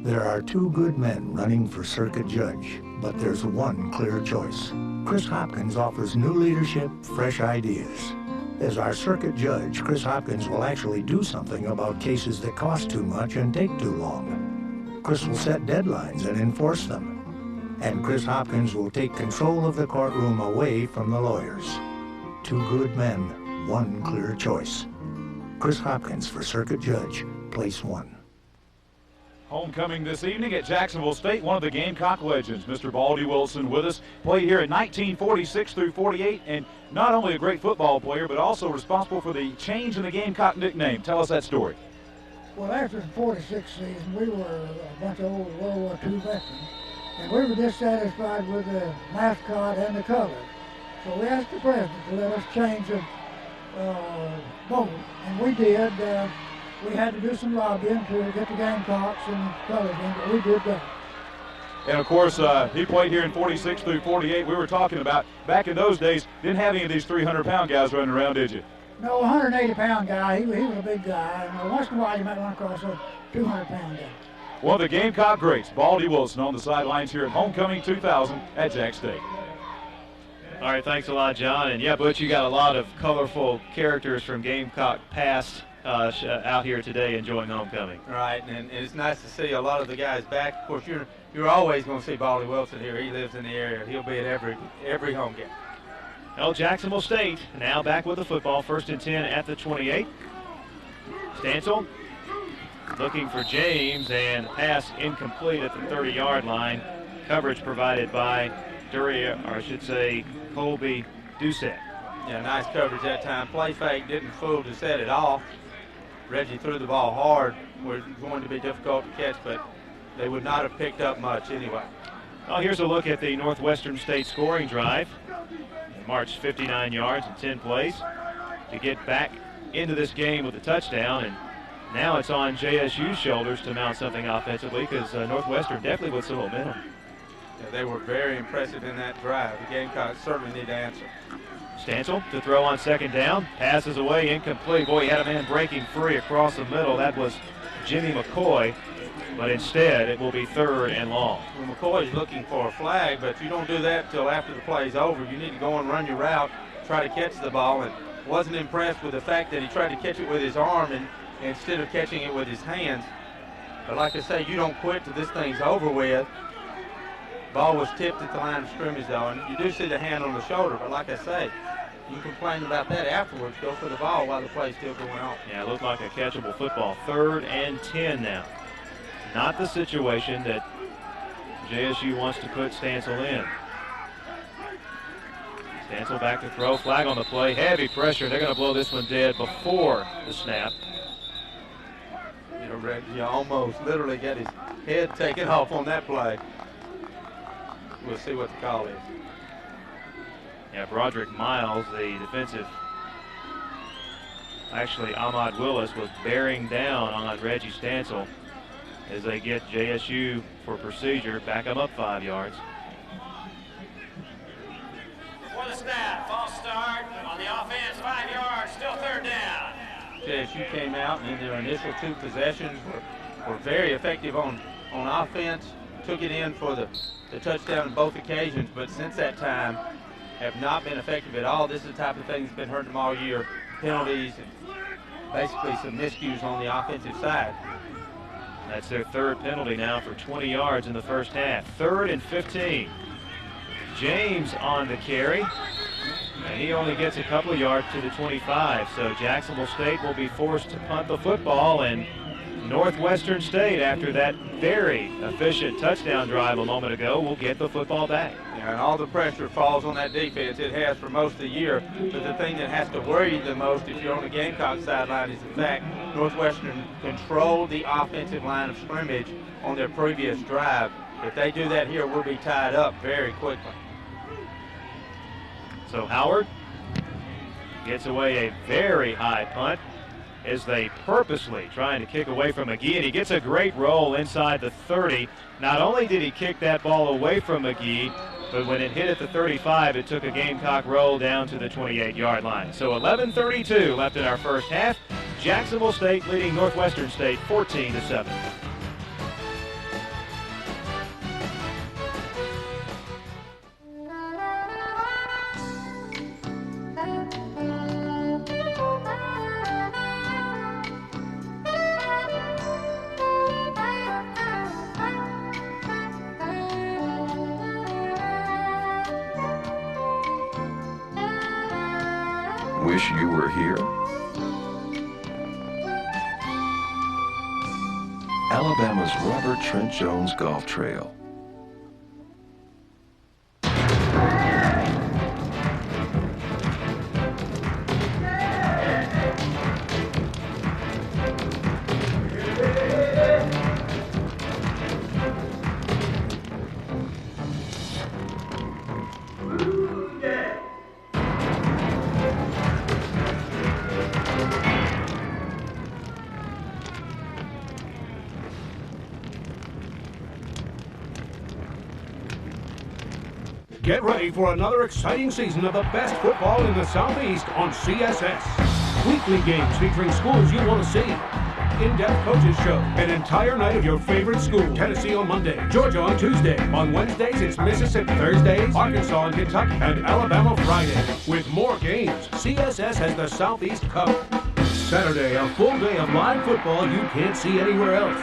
There are 2 good men running for circuit judge, but there's one clear choice. Chris Hopkins offers new leadership, fresh ideas. As our circuit judge, Chris Hopkins will actually do something about cases that cost too much and take too long. Chris will set deadlines and enforce them. And Chris Hopkins will take control of the courtroom away from the lawyers. 2 good men, one clear choice. Chris Hopkins for circuit judge, place 1. Homecoming this evening at Jacksonville State, one of the Gamecock legends, Mr. Baldy Wilson, with us. Played here in 1946 through 48, and not only a great football player, but also responsible for the change in the Gamecock nickname. Tell us that story. Well, after the 46 season, we were a bunch of old World War II veterans, and we were dissatisfied with the mascot and the colors. So we asked the president to let us change the boat, and we did. We had to do some lobbying to get the Gamecocks and colors in, but we did that. And of course, he played here in 46 through 48. We were talking about back in those days, didn't have any of these 300-pound guys running around, did you? No, 180-pound guy. He was a big guy. And once in a while, you might run across a 200-pound guy. One of the Gamecock greats, Baldy Wilson, on the sidelines here at Homecoming 2000 at Jack State. All right, thanks a lot, John. And yeah, Butch, you got a lot of colorful characters from Gamecock past out here today enjoying homecoming. Right, and it's nice to see a lot of the guys back. Of course, you're always going to see Baldy Wilson here. He lives in the area. He'll be at every home game. Well, Jacksonville State now back with the football, 1st and 10 at the 28. Stancil looking for James, and pass incomplete at the 30-yard line. Coverage provided by Colby Doucette. Yeah, nice coverage that time. Play fake didn't fool Doucette at all. Reggie threw the ball hard. Was going to be difficult to catch, but they would not have picked up much anyway. Well, here's a look at the Northwestern State scoring drive. They marched 59 yards in 10 plays to get back into this game with a touchdown, and now it's on JSU's shoulders to mount something offensively because Northwestern definitely with some momentum. Yeah, they were very impressive in that drive. The Gamecocks certainly need to answer. Stancil to throw on second down. Passes away, incomplete. Boy, he had a man breaking free across the middle. That was Jimmy McCoy. But instead, it will be 3rd and long. Well, McCoy's looking for a flag, but you don't do that until after the play's over. You need to go and run your route, try to catch the ball, and wasn't impressed with the fact that he tried to catch it with his arm and instead of catching it with his hands. But like I say, you don't quit till this thing's over with. Ball was tipped at the line of scrimmage, though, and you do see the hand on the shoulder, but like I say, you complain about that afterwards. Go for the ball while the play's still going on. Yeah, it looked like a catchable football. 3rd and 10 now. Not the situation that JSU wants to put Stancil in. Stancil back to throw, flag on the play, heavy pressure. They're going to blow this one dead before the snap. You know, Reggie almost literally got his head taken off on that play. We'll see what the call is. Yeah, Broderick Miles, the defensive, actually Ahmad Willis was bearing down on Reggie Stancil as they get JSU for procedure, back them up 5 yards. For the snap, false start on the offense, 5 yards, still 3rd down. JSU came out and in their initial 2 possessions were very effective on offense, took it in for the touchdown on both occasions, but since that time have not been effective at all. This is the type of thing that's been hurting them all year. Penalties and basically some miscues on the offensive side. That's their 3rd penalty now for 20 yards in the first half. 3rd and 15. James on the carry. And he only gets a couple of yards to the 25. So Jacksonville State will be forced to punt the football, and Northwestern State, after that very efficient touchdown drive a moment ago, will get the football back. Yeah, and all the pressure falls on that defense. It has for most of the year. But the thing that has to worry you the most if you're on the Gamecock sideline is the fact Northwestern controlled the offensive line of scrimmage on their previous drive. If they do that here, we'll be tied up very quickly. So Howard gets away a very high punt as they purposely trying to kick away from McGee, and he gets a great roll inside the 30. Not only did he kick that ball away from McGee, but when it hit at the 35, it took a Gamecock roll down to the 28-yard line. So 11:32 left in our first half. Jacksonville State leading Northwestern State 14-7. Wish you were here? Alabama's Robert Trent Jones Golf Trail. Get ready for another exciting season of the best football in the Southeast on CSS. Weekly games featuring schools you want to see. In-depth coaches show. An entire night of your favorite school. Tennessee on Monday, Georgia on Tuesday. On Wednesdays, it's Mississippi. Thursdays, Arkansas and Kentucky. And Alabama Friday. With more games, CSS has the Southeast Cup. Saturday, a full day of live football you can't see anywhere else.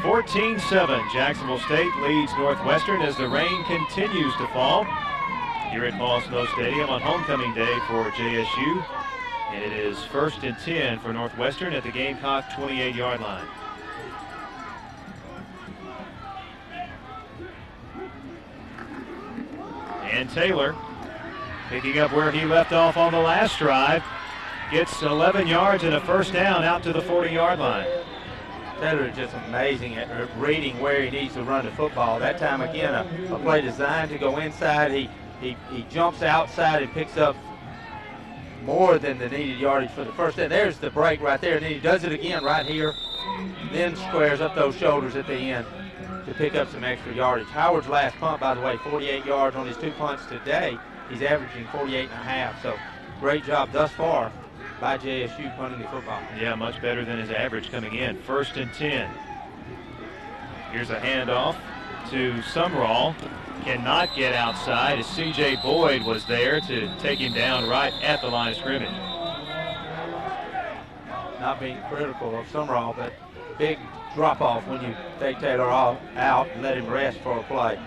14-7, Jacksonville State leads Northwestern as the rain continues to fall here at Paul Snow Stadium on homecoming day for JSU. And it is 1st and 10 for Northwestern at the Gamecock 28-yard line. And Taylor, picking up where he left off on the last drive, gets 11 yards and a first down out to the 40-yard line. Taylor is just amazing at reading where he needs to run the football. That time, again, a play designed to go inside. He jumps outside and picks up more than the needed yardage for the first down. There's the break right there, and then he does it again right here, then squares up those shoulders at the end to pick up some extra yardage. Howard's last punt, by the way, 48 yards on his 2 punts today. He's averaging 48 and a half, so great job thus far by JSU punting the football. Yeah, much better than his average coming in. 1st and 10. Here's a handoff to Sumrall. Cannot get outside as C.J. Boyd was there to take him down right at the line of scrimmage. Not being critical of Sumrall, but big drop-off when you take Taylor out and let him rest for a play.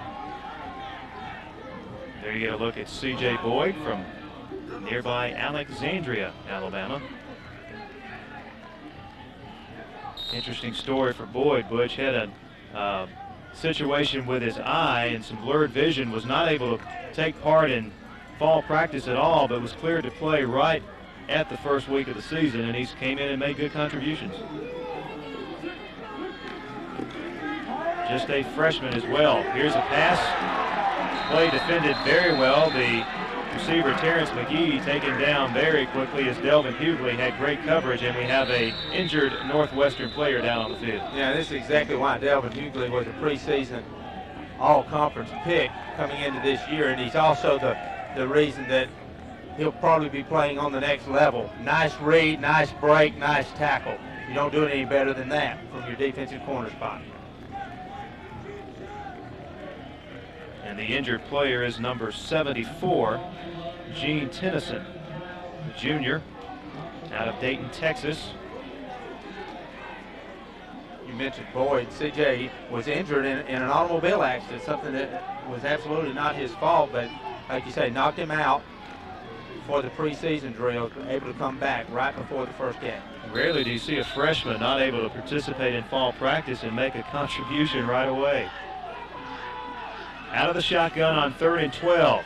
There you get a look at C.J. Boyd from nearby Alexandria, Alabama. Interesting story for Boyd. Butch had a situation with his eye and some blurred vision, was not able to take part in fall practice at all, but was cleared to play right at the first week of the season, and he's came in and made good contributions. Just a freshman as well. Here's a pass. Play defended very well. The receiver Terrence McGee taken down very quickly as Delvin Hughley had great coverage, and we have a injured Northwestern player down on the field. Yeah, this is exactly why Delvin Hughley was a preseason all-conference pick coming into this year, and he's also the reason that he'll probably be playing on the next level. Nice read, nice break, nice tackle. You don't do it any better than that from your defensive corner spot. And the injured player is number 74, Gene Tennyson, junior, out of Dayton, Texas. You mentioned Boyd. CJ was injured in an automobile accident, something that was absolutely not his fault, but like you say, knocked him out for the preseason drill, able to come back right before the first game. Rarely do you see a freshman not able to participate in fall practice and make a contribution right away. Out of the shotgun on 3rd and 12.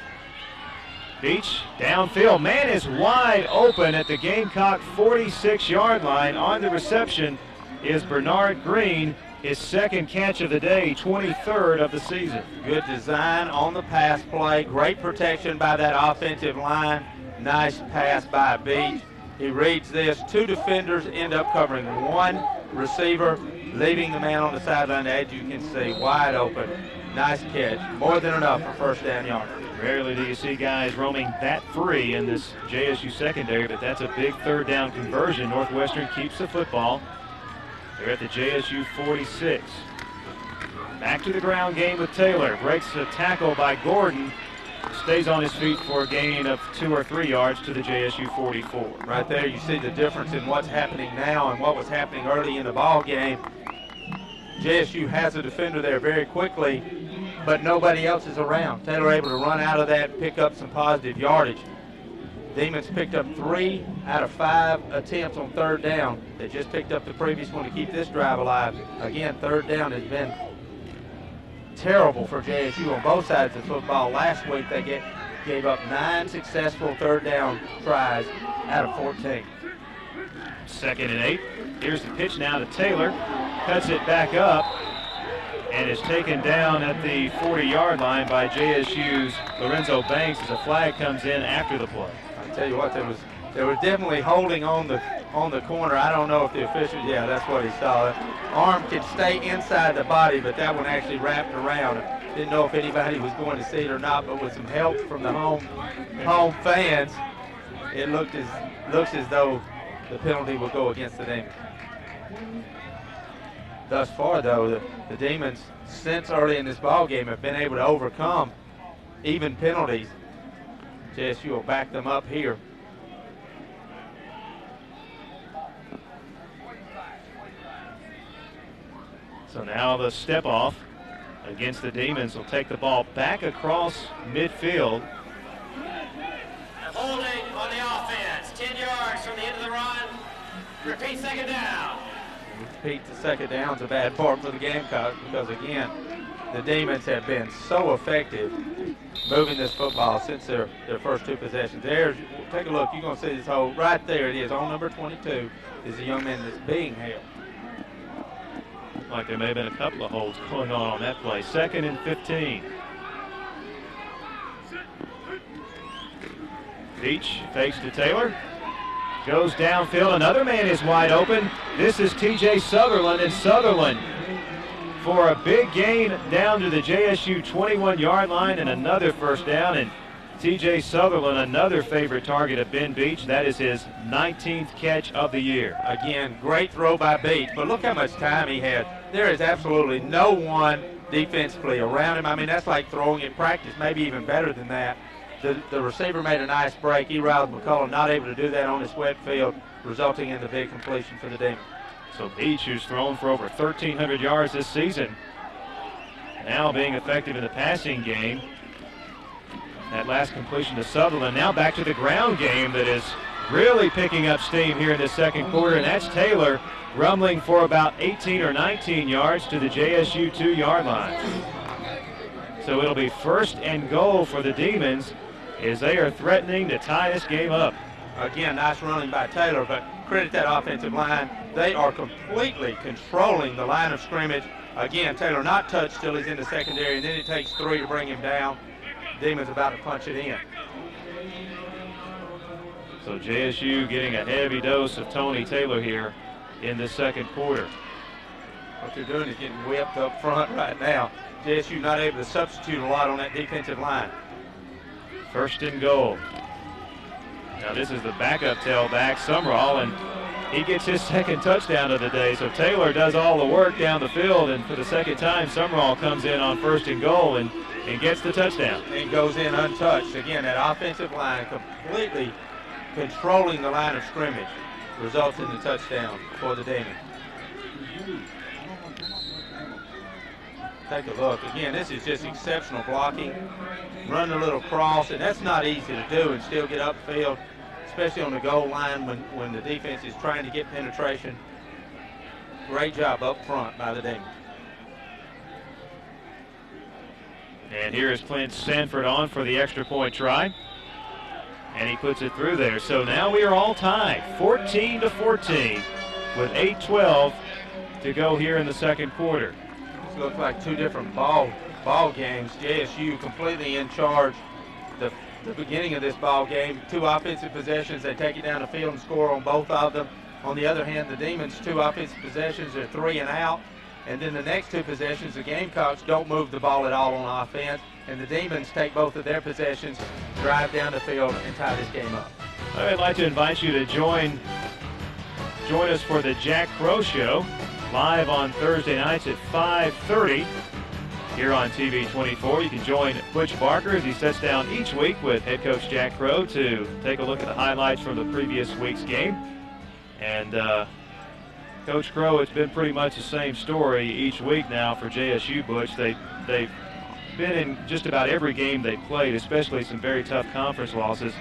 Beach downfield. Man is wide open at the Gamecock 46-yard line. On the reception is Bernard Green, his 2nd catch of the day, 23rd of the season. Good design on the pass play. Great protection by that offensive line. Nice pass by Beach. He reads this. 2 defenders end up covering 1 receiver, leaving the man on the sideline, as you can see, wide open. Nice catch. More than enough for 1st down yard. Rarely do you see guys roaming that free in this JSU secondary, but that's a big 3rd down conversion. Northwestern keeps the football. They're at the JSU 46. Back to the ground game with Taylor. Breaks a tackle by Gordon. Stays on his feet for a gain of 2 or 3 yards to the JSU 44. Right there you see the difference in what's happening now and what was happening early in the ball game. JSU has a defender there very quickly, but nobody else is around. Taylor able to run out of that and pick up some positive yardage. Demons picked up 3 out of 5 attempts on 3rd down. They just picked up the previous one to keep this drive alive. Again, 3rd down has been terrible for JSU on both sides of the football. Last week they gave up 9 successful 3rd down tries out of 14. 2nd and 8. Here's the pitch now to Taylor. Cuts it back up and is taken down at the 40-yard line by JSU's Lorenzo Banks as a flag comes in after the play. I tell you what, they were definitely holding on the corner. I don't know if the official, yeah, that's what he saw. Arm can stay inside the body, but that one actually wrapped around. Didn't know if anybody was going to see it or not, but with some help from the home fans, it looks as though the penalty will go against the Demons. Thus far, though, the Demons, since early in this ball game, have been able to overcome even penalties. JSU will back them up here. So now the step off against the Demons will take the ball back across midfield. Holding on the offense, 10 yards from the end of the run. Repeat 2nd down. Repeat the 2nd down's a bad part for the Gamecocks because, again, the Demons have been so effective moving this football since their first 2 possessions. Take a look. You're going to see this hole right there. It is on number 22 is the young man that's being held. like there may have been a couple of holds going on that play. 2nd and 15. Beach fakes to Taylor. Goes downfield. Another man is wide open. This is TJ Sutherland, and Sutherland for a big gain down to the JSU 21-yard line and another first down. And TJ Sutherland, another favorite target of Ben Beach. That is his 19th catch of the year. Again, great throw by Beach, but look how much time he had. There is absolutely no one defensively around him. I mean, that's like throwing in practice, maybe even better than that. The receiver made a nice break. Riley McCullough not able to do that on this wet field, resulting in the big completion for the Demons. So Beach, who's thrown for over 1,300 yards this season, now being effective in the passing game. That last completion to Sutherland. Now back to the ground game that is really picking up steam here in the second quarter, and that's Taylor rumbling for about 18 or 19 yards to the JSU 2-yard line. So it'll be 1st and goal for the Demons as they are threatening to tie this game up. Again, nice running by Taylor, but credit that offensive line. They are completely controlling the line of scrimmage. Again, Taylor not touched till he's in the secondary, and then it takes 3 to bring him down. Demons about to punch it in. So JSU getting a heavy dose of Tony Taylor here in the second quarter. What they're doing is getting whipped up front right now. JSU not able to substitute a lot on that defensive line. 1st and goal. Now this is the backup tailback, Sumrall, and he gets his 2nd touchdown of the day. So Taylor does all the work down the field, and for the 2nd time, Sumrall comes in on 1st and goal and gets the touchdown. And goes in untouched. Again, that offensive line completely controlling the line of scrimmage results in the touchdown for the Demons. Take a look. Again, this is just exceptional blocking. Run a little cross, and that's not easy to do and still get upfield, especially on the goal line when the defense is trying to get penetration. Great job up front by the Demons. And here is Clint Sanford on for the extra point try. And he puts it through there. So now we are all tied, 14-14, with 8:12 to go here in the second quarter. This looks like 2 different ball games. JSU completely in charge. The beginning of this ball game, 2 offensive possessions. They take it down the field and score on both of them. On the other hand, the Demons, 2 offensive possessions. They're 3 and out. And then the next 2 possessions, the Gamecocks don't move the ball at all on offense. And the Demons take both of their possessions, drive down the field, and tie this game up. I'd like to invite you to join us for the Jack Crow Show, live on Thursday nights at 5:30 here on TV 24. You can join Butch Barker as he sits down each week with head coach Jack Crow to take a look at the highlights from the previous week's game. And Coach Crow, it's been pretty much the same story each week now for JSU, Butch. They've been in just about every game they played, especially some very tough conference losses.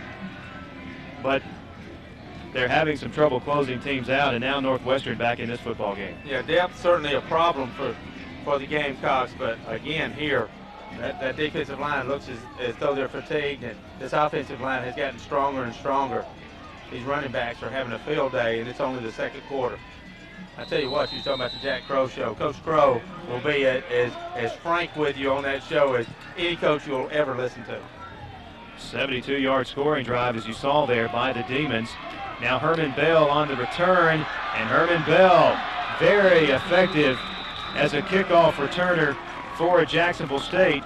But they're having some trouble closing teams out, and now Northwestern back in this football game. Yeah, depth certainly a problem for the Gamecocks, but again here, that defensive line looks as though they're fatigued, and this offensive line has gotten stronger and stronger. These running backs are having a field day, and it's only the second quarter. I tell you what, you're talking about the Jack Crow Show. Coach Crow will be as frank with you on that show as any coach you'll ever listen to. 72-yard scoring drive, as you saw there, by the Demons. Now Herman Bell on the return, and Herman Bell very effective as a kickoff returner for Jacksonville State.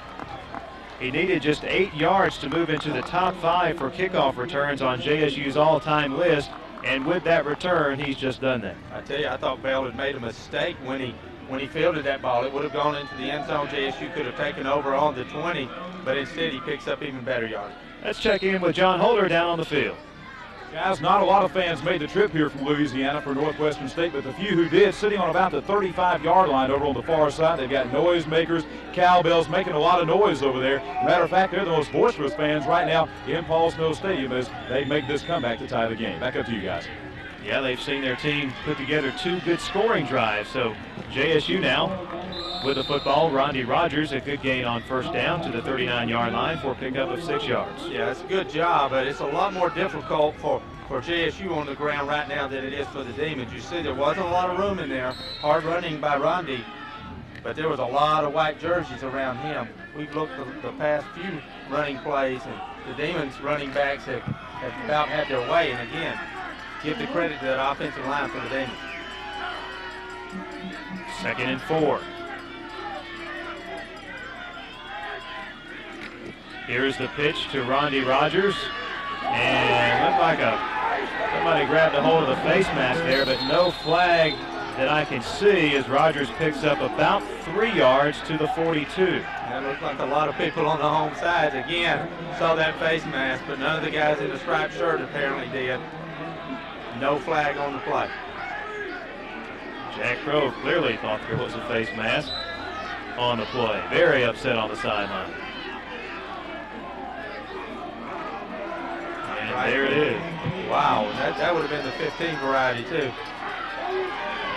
He needed just 8 yards to move into the top 5 for kickoff returns on JSU's all-time list. And with that return, he's just done that. I tell you, I thought Bell had made a mistake when he fielded that ball. It would have gone into the end zone. JSU could have taken over on the 20, but instead he picks up even better yards. Let's check in with John Holder down on the field. Guys, not a lot of fans made the trip here from Louisiana for Northwestern State, but the few who did, sitting on about the 35-yard line over on the far side. They've got noisemakers, cowbells, making a lot of noise over there. Matter of fact, they're the most boisterous fans right now in Paul Snow Stadium as they make this comeback to tie the game. Back up to you guys. Yeah, they've seen their team put together 2 good scoring drives. So JSU now with the football. Rondy Rogers, a good gain on first down to the 39-yard line for a pickup of 6 yards. Yeah, it's a good job, but it's a lot more difficult for for JSU on the ground right now than it is for the Demons. You see there wasn't a lot of room in there. Hard running by Rondi, but there was a lot of white jerseys around him. We've looked at the past few running plays, and the Demons running backs have about had their way. And again, give the credit to that offensive line for the Demons. 2nd and 4. Here's the pitch to Rondi Rogers, and looked like somebody grabbed a hold of the face mask there, but no flag that I can see as Rogers picks up about 3 yards to the 42. That looked like a lot of people on the home side again saw that face mask, but none of the guys in the striped shirt apparently did. No flag on the play. Jack Crow clearly thought there was a face mask on the play. Very upset on the sideline. And right there it is. Wow, that would have been the 15 variety too.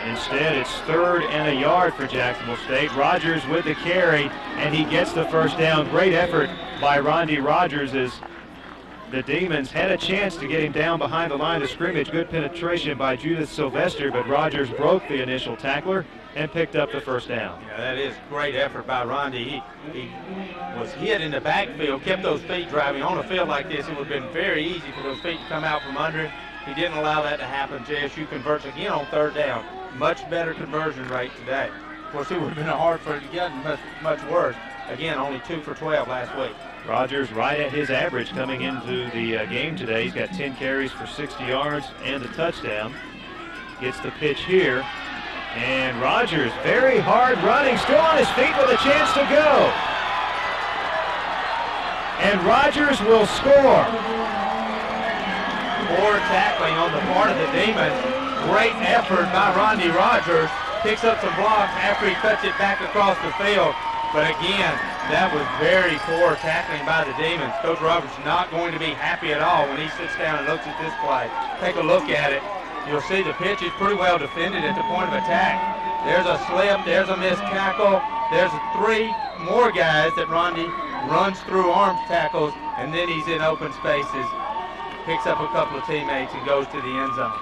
Instead, it's 3rd and a yard for Jacksonville State. Rogers with the carry, and he gets the first down. Great effort by Rondi Rogers as the Demons had a chance to get him down behind the line of scrimmage. Good penetration by Judith Sylvester, but Rogers broke the initial tackler and picked up the first down. Yeah, that is great effort by Rondi. He was hit in the backfield, kept those feet driving. On a field like this, it would have been very easy for those feet to come out from under him. He didn't allow that to happen. JSU converts again on 3rd down. Much better conversion rate today. Of course, it would have been hard for it to get much worse. Again, only 2 for 12 last week. Rogers right at his average coming into the game today. He's got 10 carries for 60 yards and a touchdown. Gets the pitch here. And Rogers, very hard running, still on his feet with a chance to go. And Rogers will score. Poor tackling on the part of the Demons. Great effort by Rondi Rogers. Picks up some blocks after he cuts it back across the field. But again, that was very poor tackling by the Demons. Coach Roberts not going to be happy at all when he sits down and looks at this play. Take a look at it. You'll see the pitch is pretty well defended at the point of attack. There's a slip, there's a missed tackle. There's 3 more guys that Rondi runs through arms tackles, and then he's in open spaces. Picks up a couple of teammates and goes to the end zone.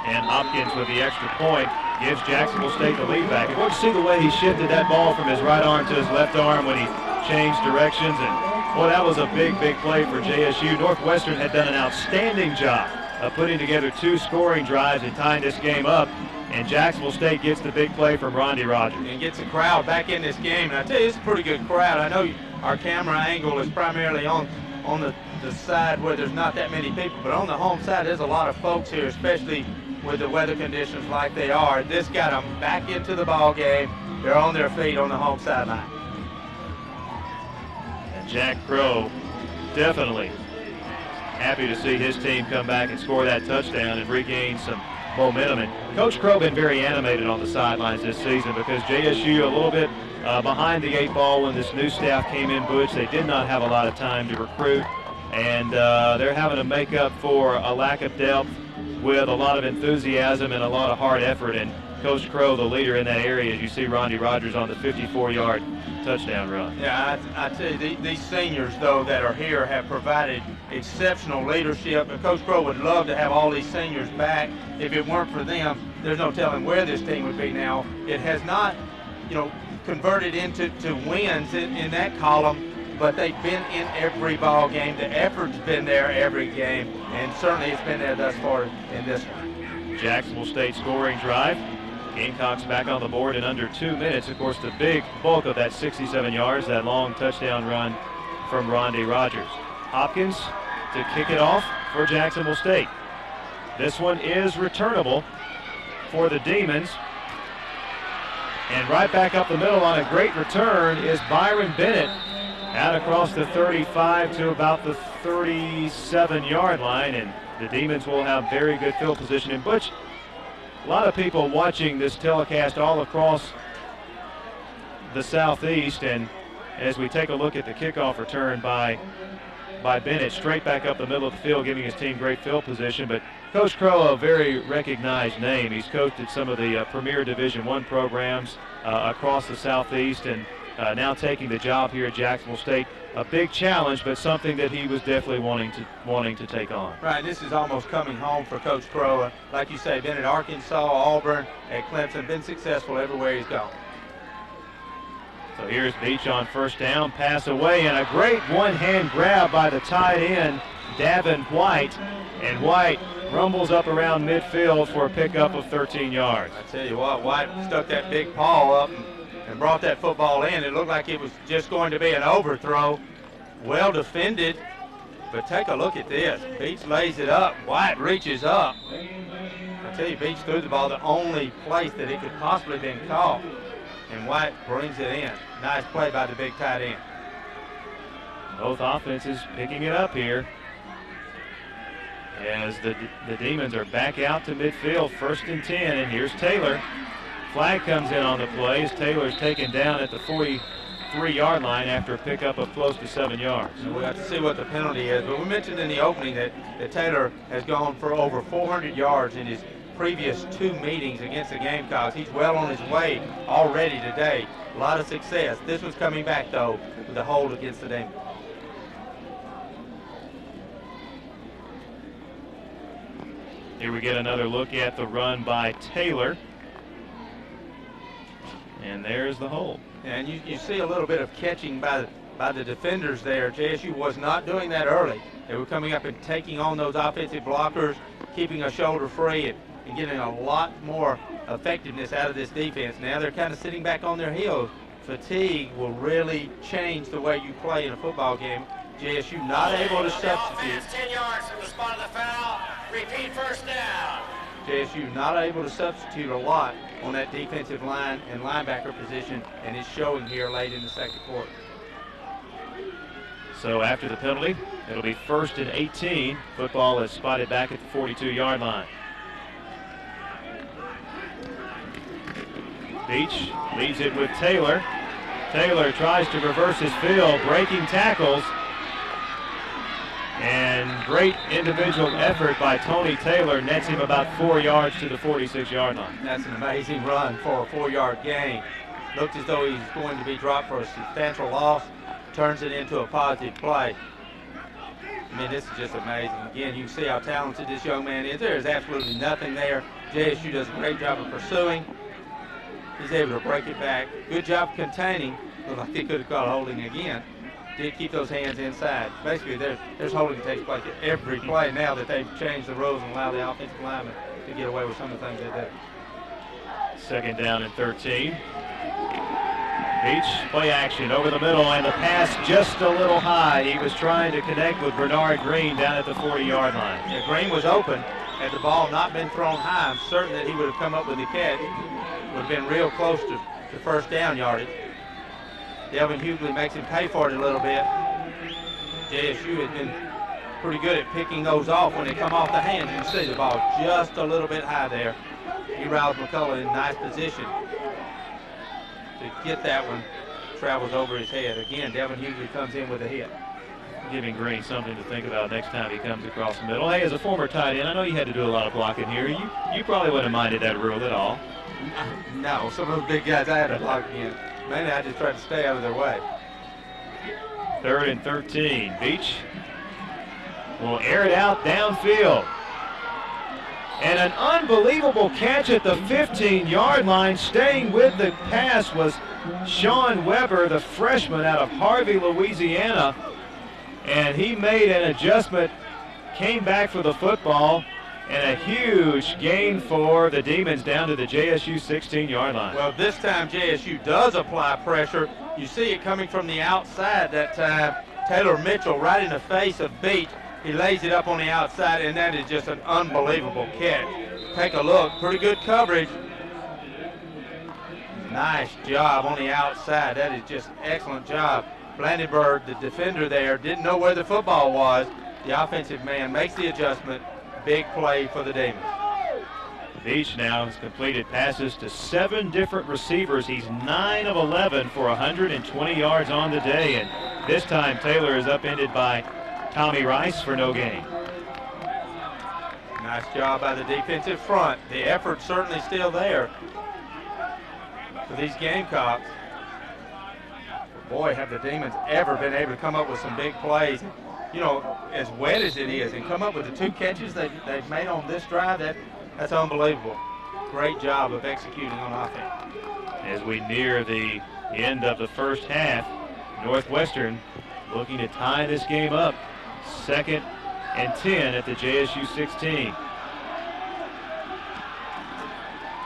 And Hopkins with the extra point gives Jacksonville State the lead back. And we'll see the way he shifted that ball from his right arm to his left arm when he changed directions. And boy, that was a big play for JSU. Northwestern had done an outstanding job of putting together 2 scoring drives and tying this game up. And Jacksonville State gets the big play from Rondi Rogers. And gets the crowd back in this game. And I tell you, it's a pretty good crowd. I know our camera angle is primarily on the side where there's not that many people, but on the home side, there's a lot of folks here, especially with the weather conditions like they are. This got them back into the ball game. They're on their feet on the home sideline. And Jack Crow definitely happy to see his team come back and score that touchdown and regain some momentum. And Coach Crow been very animated on the sidelines this season because JSU a little bit behind the 8 ball when this new staff came in, Butch. They did not have a lot of time to recruit, and they're having to make up for a lack of depth with a lot of enthusiasm and a lot of hard effort. And Coach Crow, the leader in that area, as you see Rondi Rogers on the 54-yard touchdown run. Yeah, I tell you, these seniors, though, that are here have provided exceptional leadership. And Coach Crow would love to have all these seniors back. If it weren't for them, there's no telling where this team would be now. It has not, converted into wins in that column, but they've been in every ball game. The effort's been there every game, and certainly it's been there thus far in this one. Jacksonville State scoring drive. Gamecocks back on the board in under 2 minutes. Of course, the big bulk of that 67 yards, that long touchdown run from Rondi Rogers. Hopkins to kick it off for Jacksonville State. This one is returnable for the Demons. And right back up the middle on a great return is Byron Bennett, out across the 35 to about the 37-yard line, and the Demons will have very good field position. And Butch, a lot of people watching this telecast all across the southeast, and as we take a look at the kickoff return by Bennett, straight back up the middle of the field, giving his team great field position. But Coach Crow, a very recognized name. He's coached at some of the premier Division I programs across the southeast, and now taking the job here at Jacksonville State. A big challenge, but something that he was definitely wanting to take on. Right, this is almost coming home for Coach Crow. Like you say, been at Arkansas, Auburn, at Clemson, been successful everywhere he's gone. So here's Beach on first down, pass away, and a great one-hand grab by the tight end, Davin White. And White rumbles up around midfield for a pickup of 13 yards. I tell you what, White stuck that big paw up and brought that football in. It looked like it was just going to be an overthrow. Well defended, but take a look at this. Beach lays it up, White reaches up. I tell you, Beach threw the ball the only place that it could possibly have been caught, and White brings it in. Nice play by the big tight end. Both offenses picking it up here as the Demons are back out to midfield, 1st and 10, and here's Taylor. Flag comes in on the play as Taylor's taken down at the 43-yard line after a pickup of close to 7 yards. And we'll have to see what the penalty is, but we mentioned in the opening that Taylor has gone for over 400 yards in his previous 2 meetings against the Gamecocks. He's well on his way already today. A lot of success. This one's coming back, though, with the hold against the Demons. Here we get another look at the run by Taylor. And there's the hold. And you see a little bit of catching by the defenders there. JSU was not doing that early. They were coming up and taking on those offensive blockers, keeping a shoulder free, and getting a lot more effectiveness out of this defense. Now they're kind of sitting back on their heels. Fatigue will really change the way you play in a football game. JSU not able to substitute. 10 yards from the spot of the foul. Repeat first down. JSU not able to substitute a lot on that defensive line and linebacker position, and it's showing here late in the second quarter. So after the penalty, it'll be 1st and 18. Football is spotted back at the 42-yard line. Beach leads it with Taylor. Taylor tries to reverse his field, breaking tackles. And great individual effort by Tony Taylor nets him about 4 yards to the 46-yard line. That's an amazing run for a 4-yard gain. Looked as though he's going to be dropped for a substantial loss. Turns it into a positive play. I mean, this is just amazing. Again, you can see how talented this young man is. There is absolutely nothing there. JSU does a great job of pursuing. He's able to break it back. Good job containing. Looked like he could have caught holding again. Did keep those hands inside. Basically, there's holding that takes place at every play now that they've changed the rules and allowed the offensive linemen to get away with some of the things they do. 2nd down and 13. Beach play action over the middle, and the pass just a little high. He was trying to connect with Bernard Green down at the 40-yard line. Yeah, Green was open. Had the ball not been thrown high, I'm certain that he would have come up with the catch. Would have been real close to first down yardage. Delvin Hughley makes him pay for it a little bit. JSU has been pretty good at picking those off when they come off the hands. You see the ball just a little bit high there. He Riles McCullough in nice position to get that one. Travels over his head. Again, Delvin Hughley comes in with a hit. Giving Green something to think about next time he comes across the middle. Hey, as a former tight end, I know you had to do a lot of blocking here. You probably wouldn't have minded that rule at all. No, some of those big guys I had to block against. Mainly I just tried to stay out of their way. 3rd and 13. Beach will air it out downfield. And an unbelievable catch at the 15-yard line. Staying with the pass was Sean Weber, the freshman out of Harvey, Louisiana. And he made an adjustment, came back for the football, and a huge gain for the Demons down to the JSU 16-yard line. Well, this time JSU does apply pressure. You see it coming from the outside that time. Taylor Mitchell right in the face of Beach. He lays it up on the outside, and that is just an unbelievable catch. Take a look. Pretty good coverage. Nice job on the outside. That is just excellent job. Blandenberg, the defender there, didn't know where the football was. The offensive man makes the adjustment. Big play for the Demons. Beach now has completed passes to 7 different receivers. He's 9 of 11 for 120 yards on the day. And this time Taylor is upended by Tommy Rice for no gain. Nice job by the defensive front. The effort certainly still there for these Gamecocks. boy, have the Demons ever been able to come up with some big plays. You know, as wet as it is, and come up with the 2 catches they've made on this drive, that's unbelievable. Great job of executing on offense. As we near the end of the first half, Northwestern looking to tie this game up. 2nd and 10 at the JSU 16.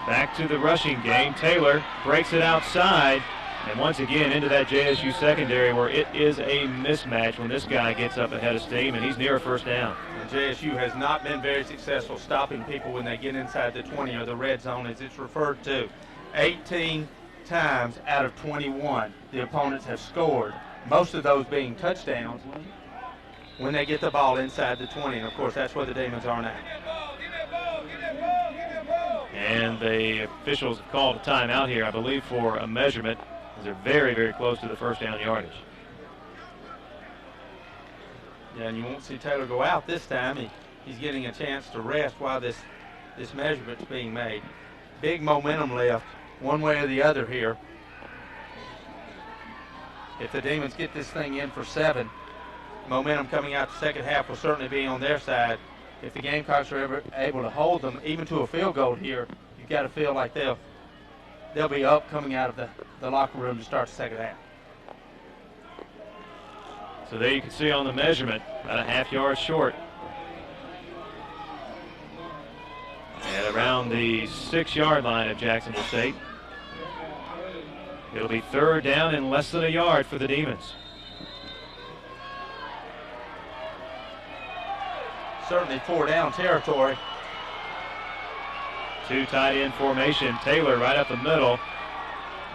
Back to the rushing game. Taylor breaks it outside, and once again into that JSU secondary where it is a mismatch when this guy gets up ahead of steam, and he's near a first down. And JSU has not been very successful stopping people when they get inside the 20 or the red zone, as it's referred to. 18 times out of 21, the opponents have scored, most of those being touchdowns, when they get the ball inside the 20. And, of course, that's where the Demons are now. And the officials have called a timeout here, I believe, for a measurement, as they're very, very close to the first down yardage. Yeah, and you won't see Taylor go out this time. He's getting a chance to rest while this measurement's being made. Big momentum lift, one way or the other here. If the Demons get this thing in for 7, momentum coming out the second half will certainly be on their side. If the Gamecocks are ever able to hold them, even to a field goal here, you've got to feel like they'll be up coming out of the locker room to start the second half. So there you can see on the measurement, about a half yard short. And around the 6-yard line of Jacksonville State. It'll be 3rd down and less than a yard for the Demons. Certainly 4-down territory. 2 tight end formation. Taylor right up the middle.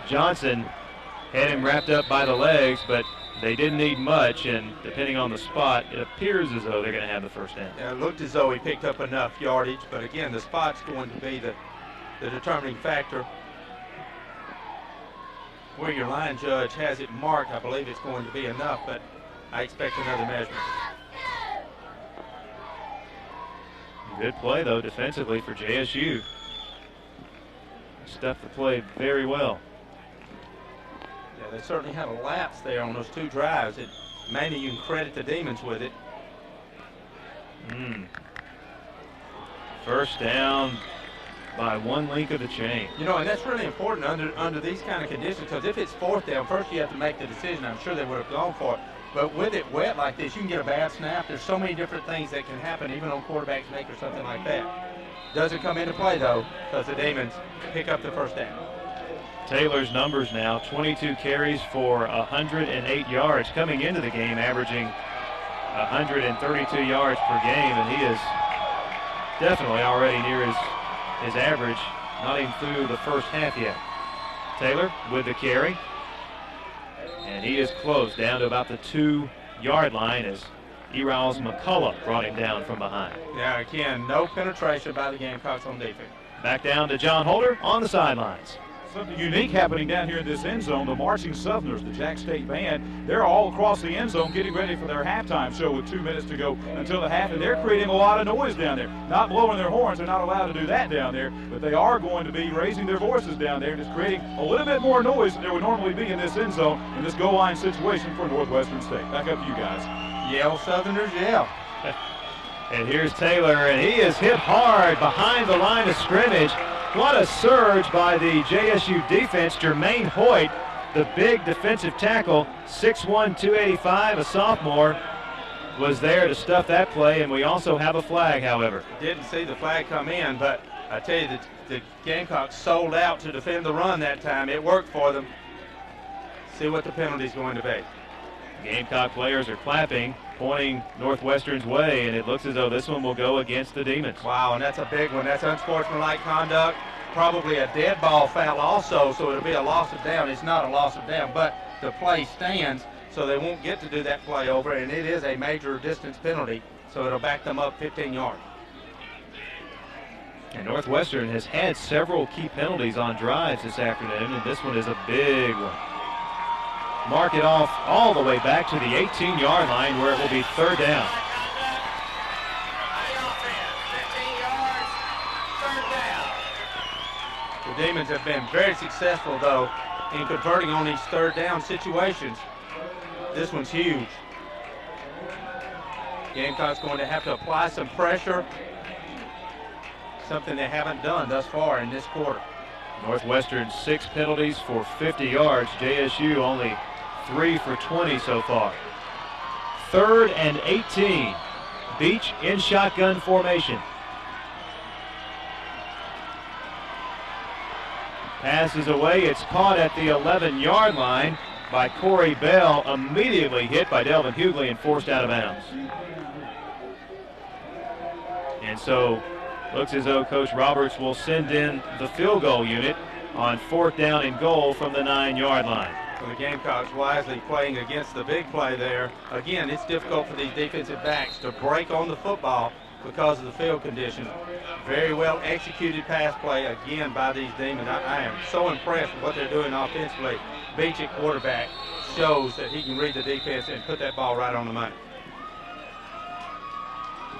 Johnson had him wrapped up by the legs, but they didn't need much, and depending on the spot, it appears as though they're going to have the first down. Yeah, it looked as though he picked up enough yardage, but again, the spot's going to be the determining factor. Where your line judge has it marked, I believe it's going to be enough, but I expect another measurement. Good play, though, defensively for JSU. Stuffed the play very well. Yeah, they certainly had a lapse there on those 2 drives. Mainly you can credit the Demons with it. First down by 1 link of the chain. You know, and that's really important under these kind of conditions, because if it's 4th down, first you have to make the decision. I'm sure they would have gone for it. But with it wet like this, you can get a bad snap. There's so many different things that can happen, even on quarterback sneak or something like that. Doesn't come into play, though, because the Demons pick up the first down. Taylor's numbers now, 22 carries for 108 yards. Coming into the game, averaging 132 yards per game, and he is definitely already near his average, not even through the first half yet. Taylor with the carry. And he is close, down to about the 2-yard line as Erals McCullough brought him down from behind. Yeah, again, no penetration by the Gamecocks on defense. Back down to John Holder on the sidelines. Something unique happening down here in this end zone. The Marching Southerners, the Jack State Band, they're all across the end zone getting ready for their halftime show with 2 minutes to go until the half, and they're creating a lot of noise down there. Not blowing their horns, they're not allowed to do that down there, but they are going to be raising their voices down there, and it's creating a little bit more noise than there would normally be in this end zone in this goal line situation for Northwestern State. Back up to you guys. Yell, Southerners, yell. And here's Taylor, and he is hit hard behind the line of scrimmage. What a surge by the JSU defense. Jermaine Hoyt, the big defensive tackle, 6'1", 285, a sophomore, was there to stuff that play, and we also have a flag, however. Didn't see the flag come in, but I tell you, the Gamecocks sold out to defend the run that time. It worked for them. See what the penalty's going to be. Gamecock players are clapping, pointing Northwestern's way, and it looks as though this one will go against the Demons. Wow, and that's a big one. That's unsportsmanlike conduct. Probably a dead ball foul also, so it'll be a loss of down. It's not a loss of down, but the play stands, so they won't get to do that play over, and it is a major distance penalty, so it'll back them up 15 yards. And Northwestern has had several key penalties on drives this afternoon, and this one is a big one. Mark it off all the way back to the 18-yard line where it will be 3rd down. The Demons have been very successful, though, in converting on these third down situations. This one's huge. Gamecocks going to have to apply some pressure, something they haven't done thus far in this quarter. Northwestern 6 penalties for 50 yards. JSU only 3 for 20 so far. 3rd and 18. Beach in shotgun formation. Pass is away. It's caught at the 11-yard line by Corey Bell. Immediately hit by Delvin Hughley and forced out of bounds. And so looks as though Coach Roberts will send in the field goal unit on 4th down and goal from the 9-yard line. So the Gamecocks wisely playing against the big play there. Again, it's difficult for these defensive backs to break on the football because of the field conditions. Very well executed pass play again by these Demons. I am so impressed with what they're doing offensively. Beach at quarterback shows that he can read the defense and put that ball right on the money.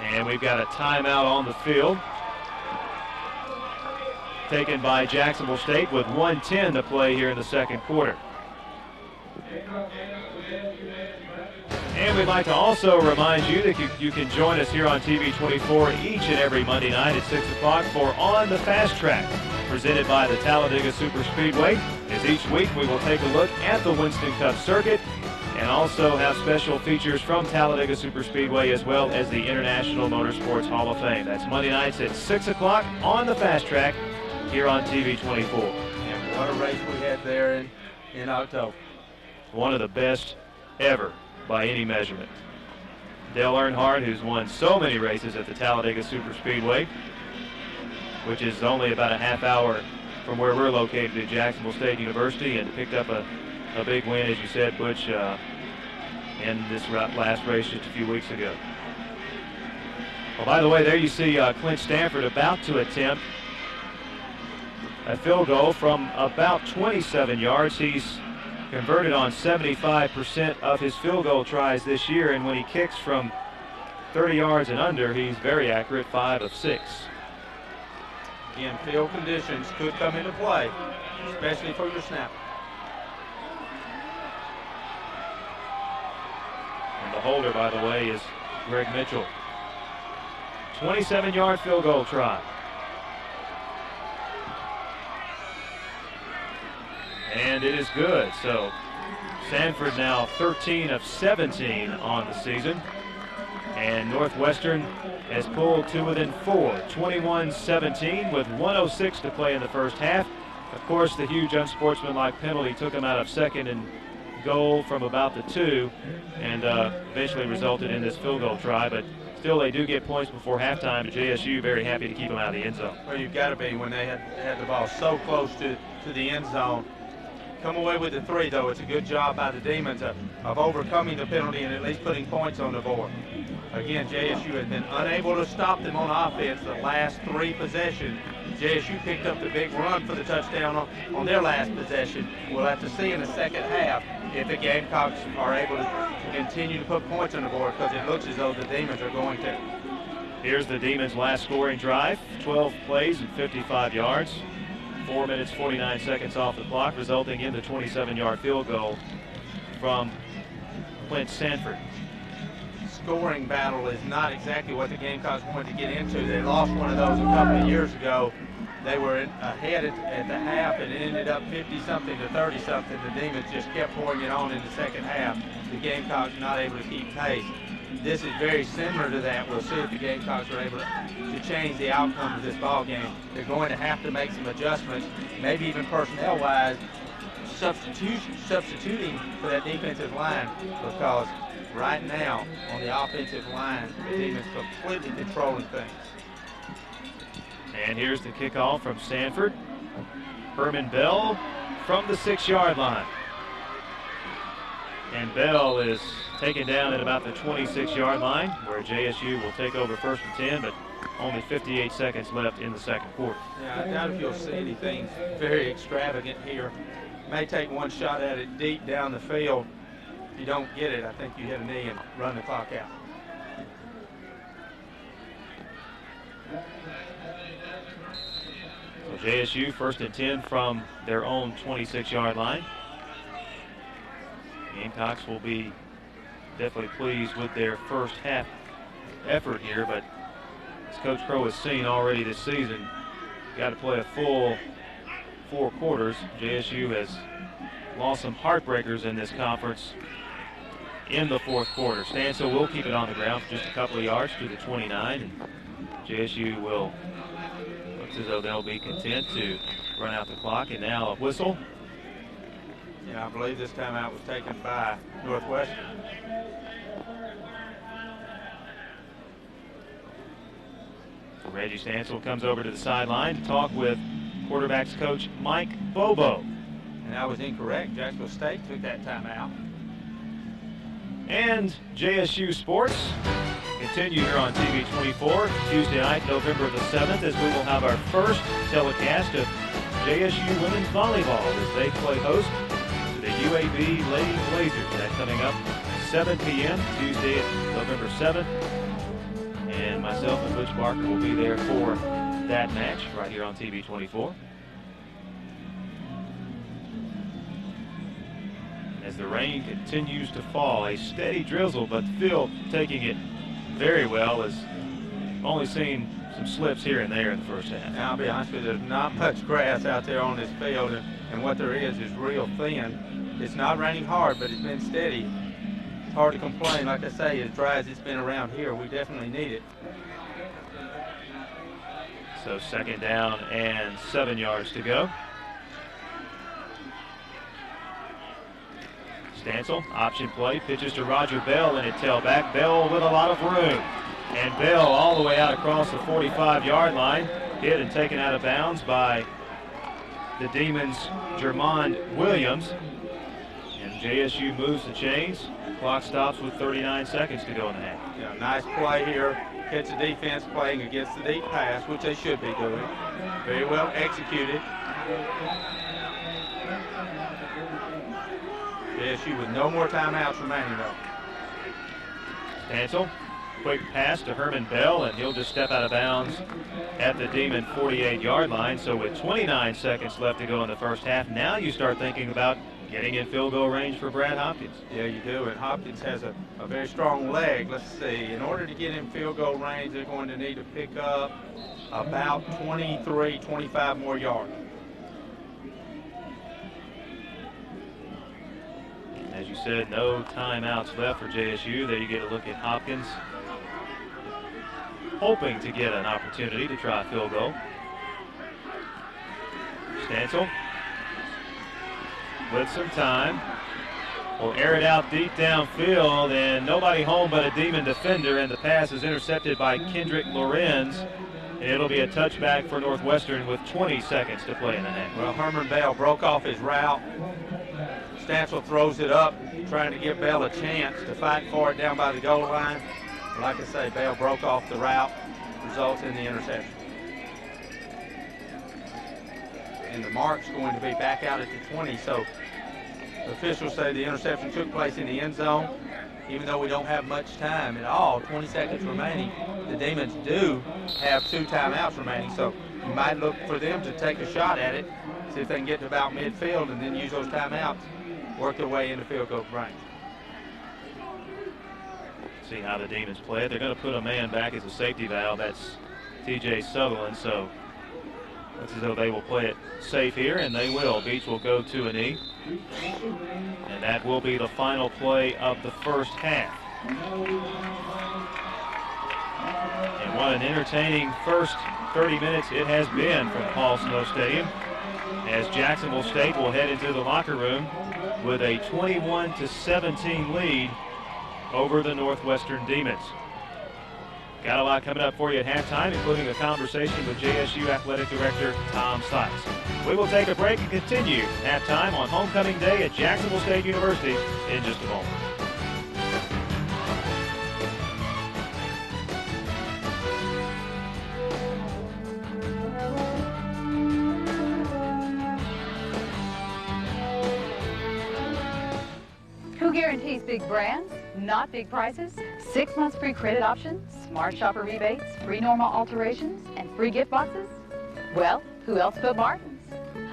And we've got a timeout on the field, taken by Jacksonville State with 1:10 to play here in the second quarter. And we'd like to also remind you that you can join us here on TV 24 each and every Monday night at 6 o'clock for On the Fast Track, presented by the Talladega Superspeedway. As each week we will take a look at the Winston Cup circuit and also have special features from Talladega Superspeedway as well as the International Motorsports Hall of Fame. That's Monday nights at 6 o'clock on the Fast Track here on TV 24. And what a race we had there in October. One of the best ever by any measurement. Dale Earnhardt, who's won so many races at the Talladega Superspeedway, which is only about a half hour from where we're located at Jacksonville State University, and picked up a big win, as you said, Butch, in this last race just a few weeks ago. Well, by the way, there you see Clint Stanford about to attempt a field goal from about 27 yards. He's converted on 75% of his field goal tries this year, and when he kicks from 30 yards and under, he's very accurate, 5 of 6. Again, field conditions could come into play, especially for your snapper. And the holder, by the way, is Greg Mitchell. 27-yard field goal try. And it is good. So Sanford now 13 of 17 on the season. And Northwestern has pulled to within 4, 21-17 with 1:06 to play in the first half. Of course, the huge unsportsmanlike penalty took him out of 2nd and goal from about the 2 and eventually resulted in this field goal try. But still, they do get points before halftime. And JSU very happy to keep them out of the end zone. Well, you've got to be when they had the ball so close to the end zone. Come away with the 3, though. It's a good job by the Demons of overcoming the penalty and at least putting points on the board. Again, JSU has been unable to stop them on offense the last 3 possessions. JSU picked up the big run for the touchdown on their last possession. We'll have to see in the second half if the Gamecocks are able to continue to put points on the board, because it looks as though the Demons are going to. Here's the Demons' last scoring drive, 12 plays and 55 yards. 4 minutes, 49 seconds off the clock, resulting in the 27-yard field goal from Clint Sanford. Scoring battle is not exactly what the Gamecocks wanted to get into. They lost one of those a couple of years ago. They were ahead at the half, and it ended up 50-something to 30-something. The Demons just kept pouring it on in the second half. The Gamecocks not able to keep pace. This is very similar to that. We'll see if the Gamecocks are able to change the outcome of this ball game. They're going to have to make some adjustments, maybe even personnel-wise, substituting for that defensive line, because right now on the offensive line, the team is completely controlling things. And here's the kickoff from Sanford. Herman Bell from the 6-yard line. And Bell is taken down at about the 26-yard line, where JSU will take over 1st and 10, but only 58 seconds left in the second quarter. Yeah, I doubt if you'll see anything very extravagant here. May take one shot at it deep down the field. If you don't get it, I think you hit a knee and run the clock out. So JSU 1st and 10 from their own 26-yard line. Gamecocks will be definitely pleased with their first half effort here, but as Coach Crow has seen already this season, got to play a full 4 quarters. JSU has lost some heartbreakers in this conference in the 4th quarter. Stansel will keep it on the ground for just a couple of yards to the 29, and JSU will, looks as though they'll be content to run out the clock. And now a whistle. Yeah, I believe this timeout was taken by Northwestern. Reggie Stansel comes over to the sideline to talk with quarterbacks coach Mike Bobo. And that was incorrect. Jacksonville State took that timeout. And JSU Sports continue here on TV 24 Tuesday night, November the 7th, as we will have our first telecast of JSU women's volleyball as they play host to the UAB Lady Blazers. That coming up 7 p.m. Tuesday, November 7th. And myself and Butch Barker will be there for that match right here on TV 24. As the rain continues to fall, a steady drizzle, but the field taking it very well, as only seen some slips here and there in the first half. Now, I'll be honest with you, there's not much grass out there on this field, and what there is real thin. It's not raining hard, but it's been steady. It's hard to complain. Like I say, as dry as it's been around here, we definitely need it. So 2nd down and 7 yards to go. Stansel, option play, pitches to Roger Bell and a tailback. Bell with a lot of room. And Bell all the way out across the 45-yard line. Hit and taken out of bounds by the Demons' Jermond Williams. And JSU moves the chains. Clock stops with 39 seconds to go in the half. Yeah, nice play here. Catch the defense playing against the deep pass, which they should be doing. Very well executed. JSU with no more timeouts remaining, though. Stansel, quick pass to Herman Bell, and he'll just step out of bounds at the Demon 48-yard line. So with 29 seconds left to go in the first half, now you start thinking about getting in field goal range for Brad Hopkins. Yeah, you do, and Hopkins has a very strong leg. Let's see, in order to get in field goal range, they're going to need to pick up about 23, 25 more yards. As you said, no timeouts left for JSU. There you get a look at Hopkins, hoping to get an opportunity to try a field goal. Stansel with some time will air it out deep downfield, and nobody home but a Demon defender, and the pass is intercepted by Kendrick Lorenz. And it'll be a touchback for Northwestern with 20 seconds to play in the half. Well, Herman Bell broke off his route. Stansel throws it up, trying to give Bell a chance to fight for it down by the goal line. Like I say, Bell broke off the route, results in the interception. And the mark's going to be back out at the 20, so the officials say the interception took place in the end zone. Even though we don't have much time at all, 20 seconds remaining, the Demons do have 2 timeouts remaining, so you might look for them to take a shot at it, see if they can get to about midfield and then use those timeouts, work their way into field goal range. See how the Demons play it. They're going to put a man back as a safety valve. That's TJ Sutherland, so looks as though they will play it safe here, and they will. Beach will go to a knee. And that will be the final play of the first half. And what an entertaining first 30 minutes it has been from Paul Snow Stadium, as Jacksonville State will head into the locker room with a 21-17 lead over the Northwestern Demons. Got a lot coming up for you at halftime, including a conversation with JSU Athletic Director Tom Sykes. We will take a break and continue halftime on homecoming day at Jacksonville State University in just a moment. Who guarantees big brands, not big prices, 6 months free credit options, smart shopper rebates, free normal alterations, and free gift boxes? Well, Who else but Martin's?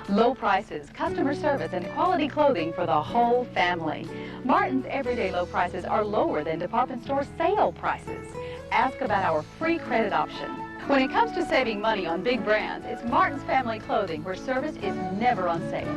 Low prices, customer service, and quality clothing for the whole family. Martin's everyday low prices are lower than department store sale prices. Ask about our free credit option. When it comes to saving money on big brands, it's Martin's Family Clothing, where service is never on sale.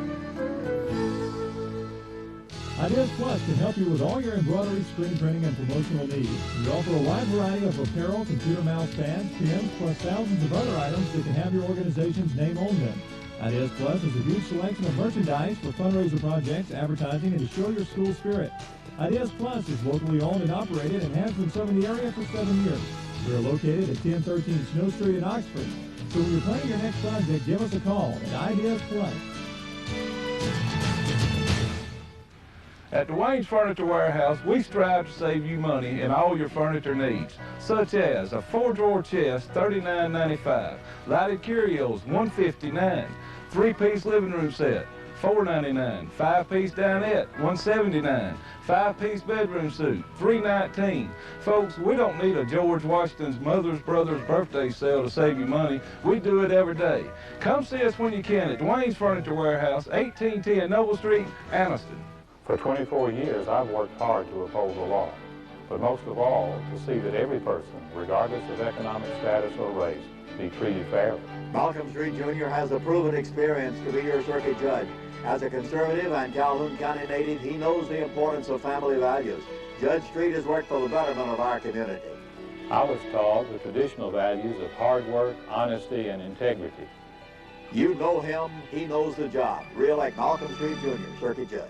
Ideas Plus can help you with all your embroidery, screen printing, and promotional needs. We offer a wide variety of apparel, computer mouse pads, pins, plus thousands of other items that can have your organization's name on them. Ideas Plus is a huge selection of merchandise for fundraiser projects, advertising, and to show your school spirit. Ideas Plus is locally owned and operated and has been serving the area for 7 years. We are located at 1013 Snow Street in Oxford. So when you're planning your next project, give us a call at Ideas Plus. At Dwayne's Furniture Warehouse, we strive to save you money in all your furniture needs, such as a 4-drawer chest, $39.95, lighted curios, $159, 3-piece living room set, $4.99, 5-piece dinette, $179, 5-piece bedroom suite, $3.19. Folks, we don't need a George Washington's Mother's Brothers birthday sale to save you money. We do it every day. Come see us when you can at Dwayne's Furniture Warehouse, 1810 Noble Street, Anniston. For 24 years, I've worked hard to uphold the law, but most of all, to see that every person, regardless of economic status or race, be treated fairly. Malcolm Street Jr. has a proven experience to be your circuit judge. As a conservative and Calhoun County native, he knows the importance of family values. Judge Street has worked for the betterment of our community. I was taught the traditional values of hard work, honesty, and integrity. You know him, he knows the job. Re-elect Malcolm Street Jr., circuit judge.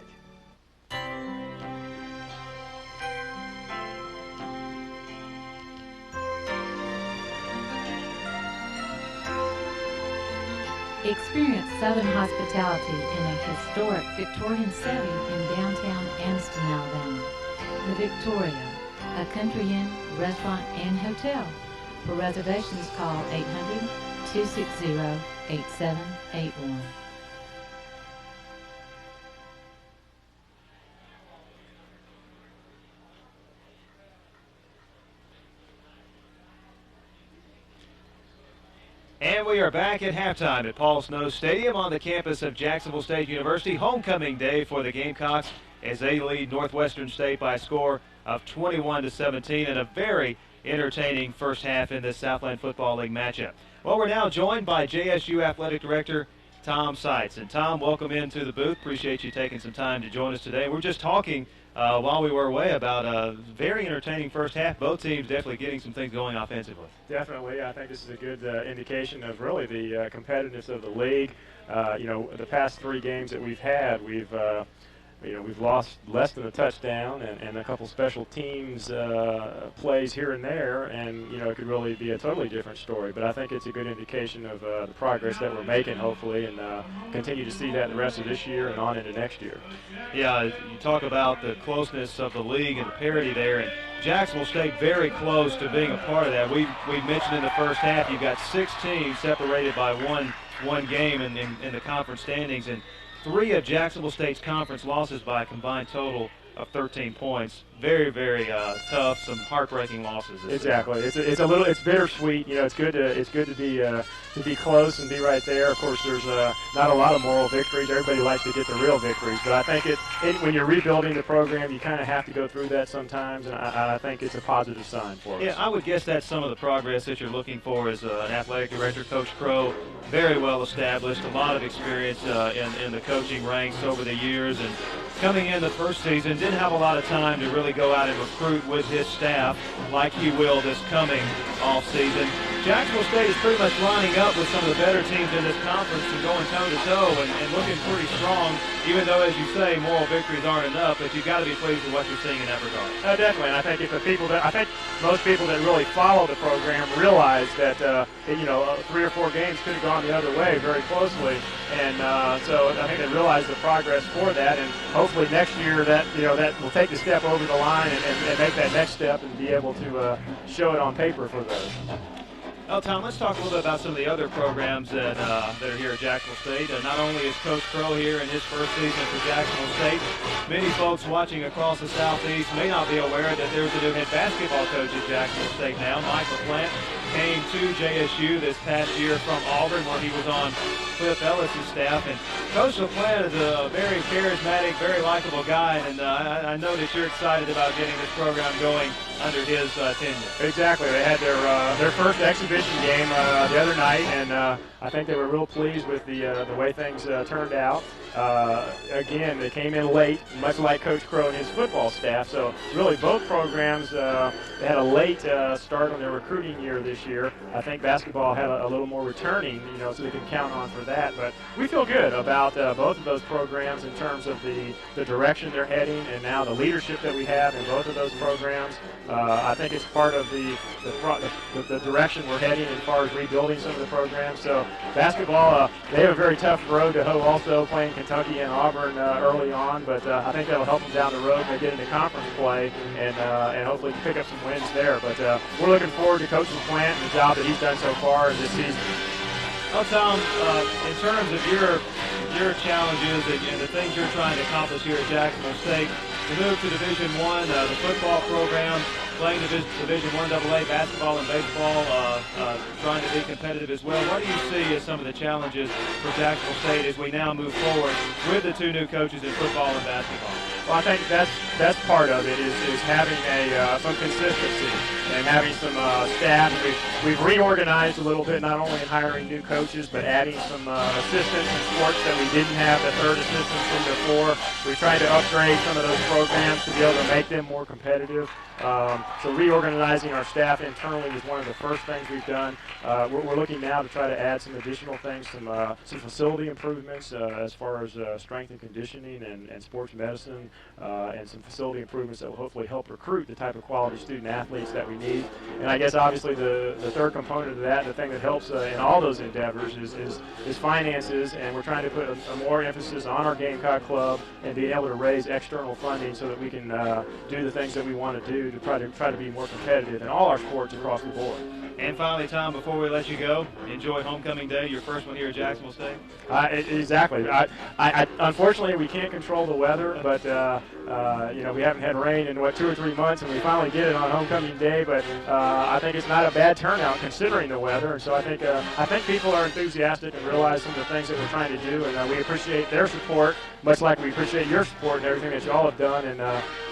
Experience Southern hospitality in a historic Victorian setting in downtown Anniston, Alabama. The Victoria, a country inn, restaurant, and hotel. For reservations, call 800-260-8781. And we are back at halftime at Paul Snow Stadium on the campus of Jacksonville State University. Homecoming day for the Gamecocks as they lead Northwestern State by a score of 21-17 in a very entertaining first half in this Southland Football League matchup. Well, we're now joined by JSU Athletic Director Tom Seitz. And Tom, welcome into the booth. Appreciate you taking some time to join us today. We're just talking while we were away about a very entertaining first half. Both teams definitely getting some things going offensively. Definitely. I think this is a good indication of really the competitiveness of the league. You know, the past 3 games that we've had, we've lost less than a touchdown and a couple special teams plays here and there, and, you know, it could really be a totally different story. But I think it's a good indication of the progress that we're making, hopefully, and continue to see that the rest of this year and on into next year. Yeah, you talk about the closeness of the league and the parity there, and Jacksonville State very close to being a part of that. We mentioned in the first half you've got 6 teams separated by one game in the conference standings, and 3 of Jacksonville State's conference losses by a combined total of 13 points. Very, very tough. Some heartbreaking losses. Exactly. It's bittersweet. You know, it's good to be close and be right there. Of course, there's not a lot of moral victories. Everybody likes to get the real victories, but I think when you're rebuilding the program, you kind of have to go through that sometimes, and I think it's a positive sign for us. Yeah, I would guess that's some of the progress that you're looking for as an athletic director. Coach Crow, very well established, a lot of experience in the coaching ranks over the years, and coming in the first season, didn't have a lot of time to really go out and recruit with his staff like he will this coming off season. Jacksonville State is pretty much lining up with some of the better teams in this conference and going toe-to-toe and looking pretty strong, even though, as you say, moral victories aren't enough, but you've got to be pleased with what you're seeing in that regard. Definitely, and I think most people that really follow the program realize that 3 or 4 games could have gone the other way very closely, and so I think they realize the progress for that, and hopefully next year that will take the step over the line and make that next step and be able to show it on paper for those. Well, Tom, let's talk a little bit about some of the other programs that are here at Jacksonville State. Not only is Coach Crow here in his first season for Jacksonville State, many folks watching across the Southeast may not be aware that there's a new head basketball coach at Jacksonville State now. Michael Plant came to JSU this past year from Auburn, where he was on Cliff Ellis's staff. And Coach LaPlante is a very charismatic, very likable guy, and I know that you're excited about getting this program going under his tenure. Exactly. They had their first exhibition game the other night, and I think they were real pleased with the way things turned out. Again, they came in late, much like Coach Crow and his football staff. So really, both programs they had a late start on their recruiting year this year. I think basketball had a little more returning, so they can count on for that. But we feel good about both of those programs in terms of the direction they're heading, and now the leadership that we have in both of those programs. I think it's part of the direction we're heading as far as rebuilding some of the programs. So basketball, they have a very tough road to hoe, also playing Kentucky and Auburn early on, but I think that'll help them down the road when they get into conference play and hopefully pick up some wins there. But we're looking forward to Coach Plant and the job that he's done so far this season. Well, Tom, in terms of your challenges and the things you're trying to accomplish here at Jacksonville State, to move to Division I, the football program, playing Division I AA basketball and baseball, trying to be competitive as well. What do you see as some of the challenges for Jacksonville State as we now move forward with the two new coaches in football and basketball? Well, I think that's part of it is having some consistency and having some staff. We've reorganized a little bit, not only in hiring new coaches, but adding some assistants in sports that we didn't have the third assistants in before. We tried to upgrade some of those programs to be able to make them more competitive. So reorganizing our staff internally is one of the first things we've done. We're looking now to try to add some additional things, some facility improvements as far as strength and conditioning and sports medicine, and some facility improvements that will hopefully help recruit the type of quality student athletes that we need. And I guess obviously the third component of that, the thing that helps in all those endeavors is finances, and we're trying to put a more emphasis on our Gamecock Club and be able to raise external funding so that we can do the things that we want to do to try to be more competitive in all our sports across the board. And finally, Tom, before we let you go, enjoy homecoming day, your first one here at Jacksonville State. Exactly. Unfortunately, we can't control the weather, but we haven't had rain in 2 or 3 months, and we finally get it on homecoming day. But I think it's not a bad turnout considering the weather, and so I think people are enthusiastic and realize some of the things that we're trying to do, and we appreciate their support, much like we appreciate your support and everything that y'all have done in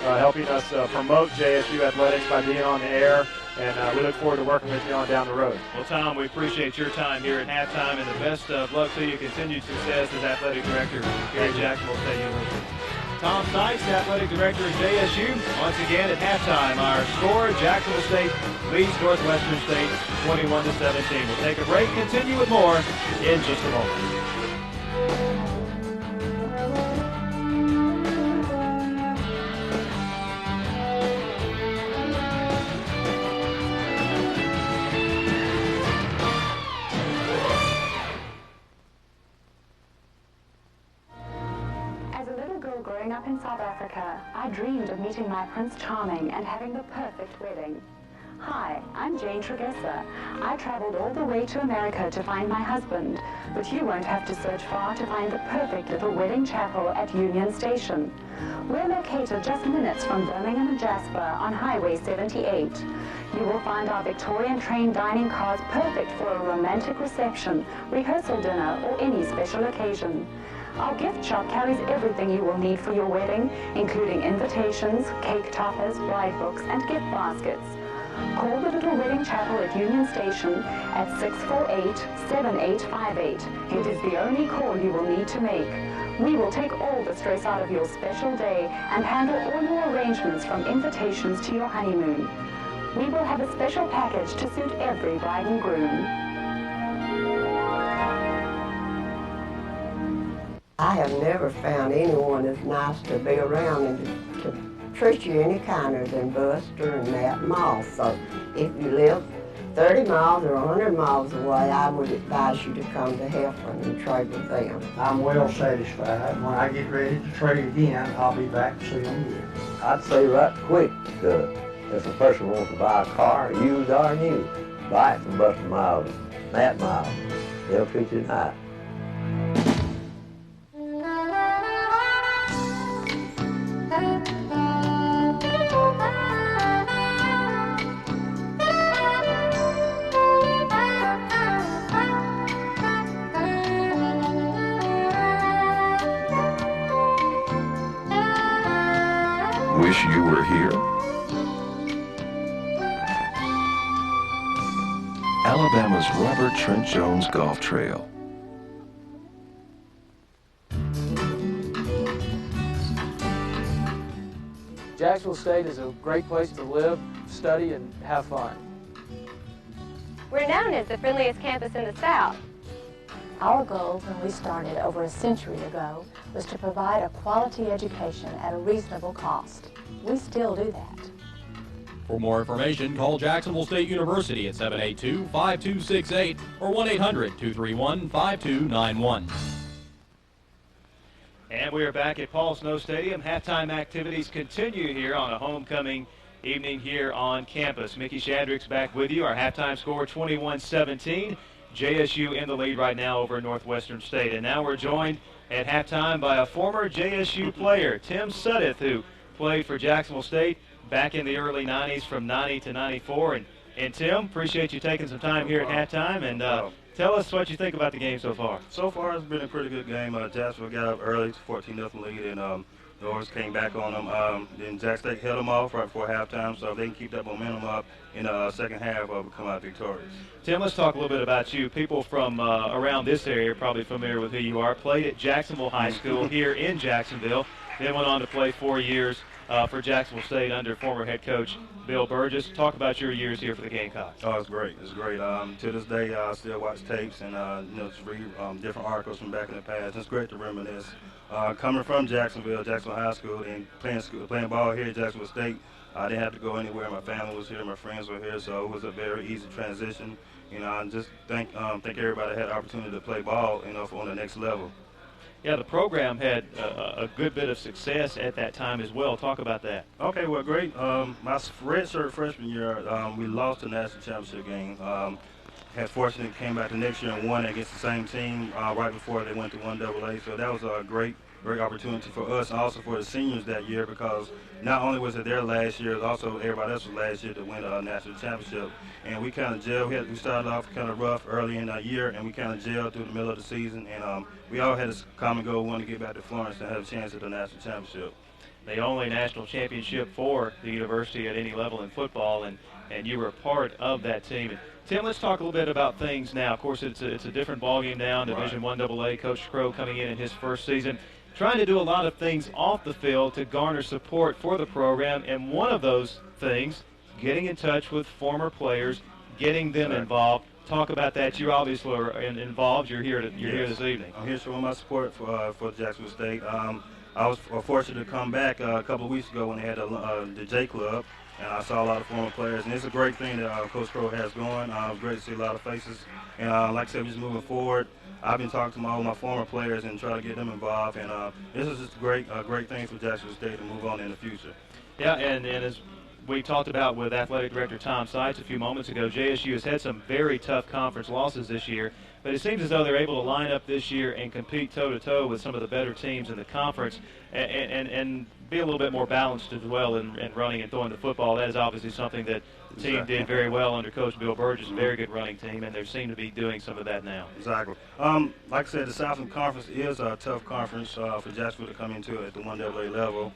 helping us promote JSU athletics by being on the air. And we look forward to working with you on down the road. Well, Tom, we appreciate your time here at halftime, and the best of luck to you. Continued success as athletic director here at Jacksonville State University. Tom Sykes, athletic director at JSU. Once again at halftime, our score: Jacksonville State leads Northwestern State 21-17. We'll take a break, continue with more in just a moment. Growing up in South Africa, I dreamed of meeting my Prince Charming and having the perfect wedding. Hi, I'm Jane Tregessa. I traveled all the way to America to find my husband, but you won't have to search far to find the perfect little wedding chapel at Union Station. We're located just minutes from Birmingham and Jasper on Highway 78. You will find our Victorian-trained dining cars perfect for a romantic reception, rehearsal dinner, or any special occasion. Our gift shop carries everything you will need for your wedding, including invitations, cake toppers, bride books, and gift baskets. Call the Little Wedding Chapel at Union Station at 648-7858. It is the only call you will need to make. We will take all the stress out of your special day and handle all your arrangements from invitations to your honeymoon. We will have a special package to suit every bride and groom. I have never found anyone as nice to be around and to treat you any kinder than Buster and Matt Moss. So if you live 30 miles or 100 miles away, I would advise you to come to Heffron and trade with them. I'm well satisfied. When I get ready to trade again, I'll be back to see them again. I'd say right quick, if a person wants to buy a car, used or new, buy it from Buster Miles, Matt Miles. They'll treat you nice. Wish you were here? Alabama's Robert Trent Jones Golf Trail. Jacksonville State is a great place to live, study, and have fun. We're known as the friendliest campus in the South. Our goal when we started over a century ago was to provide a quality education at a reasonable cost. We still do that. For more information, call Jacksonville State University at 782-5268 or 1-800-231-5291. And we are back at Paul Snow Stadium. Halftime activities continue here on a homecoming evening here on campus. Mickey Shandrick's back with you. Our halftime score 21-17. JSU in the lead right now over Northwestern State. And now we're joined at halftime by a former JSU player, Tim Suddeth, who played for Jacksonville State back in the early 90s from 90 to 94. And Tim, appreciate you taking some time here at halftime. And tell us what you think about the game so far. So far, it's been a pretty good game. Jacksonville got up early, 14-0 lead, and the Oilers came back on them. Then Jack State held them off right before halftime, so if they can keep that momentum up in the second half, we'll come out victorious. Tim, let's talk a little bit about you. People from around this area are probably familiar with who you are. Played at Jacksonville High School here in Jacksonville, then went on to play 4 years for Jacksonville State under former head coach Bill Burgess. Talk about your years here for the Gamecocks. Oh, it's great. It's great. To this day, I still watch tapes and just read different articles from back in the past. It's great to reminisce. Coming from Jacksonville High School, and playing ball here at Jacksonville State, I didn't have to go anywhere. My family was here, my friends were here, so it was a very easy transition. And just thank everybody that had the opportunity to play ball, on the next level. Yeah, the program had a good bit of success at that time as well. Talk about that. Okay, well, great. My redshirt freshman year, we lost the national championship game. Had fortunately came back the next year and won against the same team right before they went to 1AA. So that was a great opportunity for us and also for the seniors that year, because not only was it their last year, it was also everybody else was last year to win a national championship. And we kind of gelled. We started off kind of rough early in the year, and we kind of gelled through the middle of the season. And we all had a common goal, wanting to get back to Florence and have a chance at the national championship. The only national championship for the university at any level in football, and you were a part of that team. And Tim, let's talk a little bit about things now. Of course, it's a different ballgame now in Division I AA. Coach Crow coming in his first season, trying to do a lot of things off the field to garner support for the program, and one of those things, getting in touch with former players, getting them involved. Talk about that. You obviously are involved. You're here this evening. I'm here showing my support for Jacksonville State. I was fortunate to come back a couple of weeks ago when they had the J Club, and I saw a lot of former players. And it's a great thing that Coach Crow has going. It was great to see a lot of faces. And like I said, we're just moving forward. I've been talking to all my former players and trying to get them involved. And this is just great thing for Jacksonville State to move on in the future. Yeah, and as we talked about with Athletic Director Tom Seitz a few moments ago, JSU has had some very tough conference losses this year, but it seems as though they're able to line up this year and compete toe-to-toe with some of the better teams in the conference and be a little bit more balanced as well in running and throwing the football. That is obviously something that the team did very well under Coach Bill Burgess, a very good running team, and they seem to be doing some of that now. Exactly. Like I said, the Southern Conference is a tough conference for Jacksonville to come into at the 1AA level.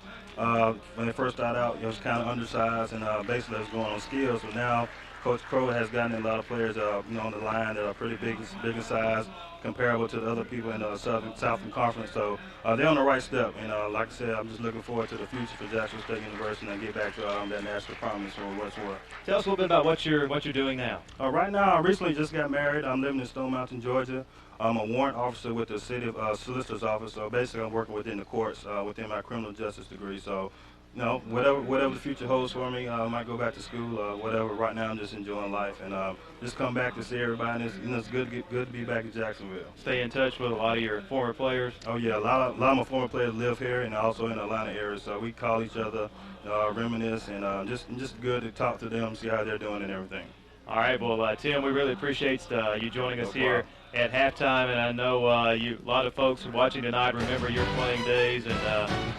When they first started out, it was kind of undersized, and basically it was going on skills. But now Coach Crow has gotten a lot of players on the line that are pretty big in size, comparable to the other people in the Southern Conference. So they're on the right step. And like I said, I'm just looking forward to the future for Jacksonville State University and get back to that national promise for what it's worth. Tell us a little bit about what you're doing now. Right now, I recently just got married. I'm living in Stone Mountain, Georgia. I'm a warrant officer with the city solicitor's office. So basically, I'm working within the courts within my criminal justice degree. So, whatever the future holds for me, I might go back to school or whatever. Right now, I'm just enjoying life and just come back to see everybody. And it's good to be back in Jacksonville. Stay in touch with a lot of your former players. Oh yeah, a lot of my former players live here and also in the Atlanta area. So we call each other, reminisce, and just good to talk to them, see how they're doing and everything. All right, well, Tim, we really appreciate you joining us here at halftime, and I know a lot of folks watching tonight remember your playing days and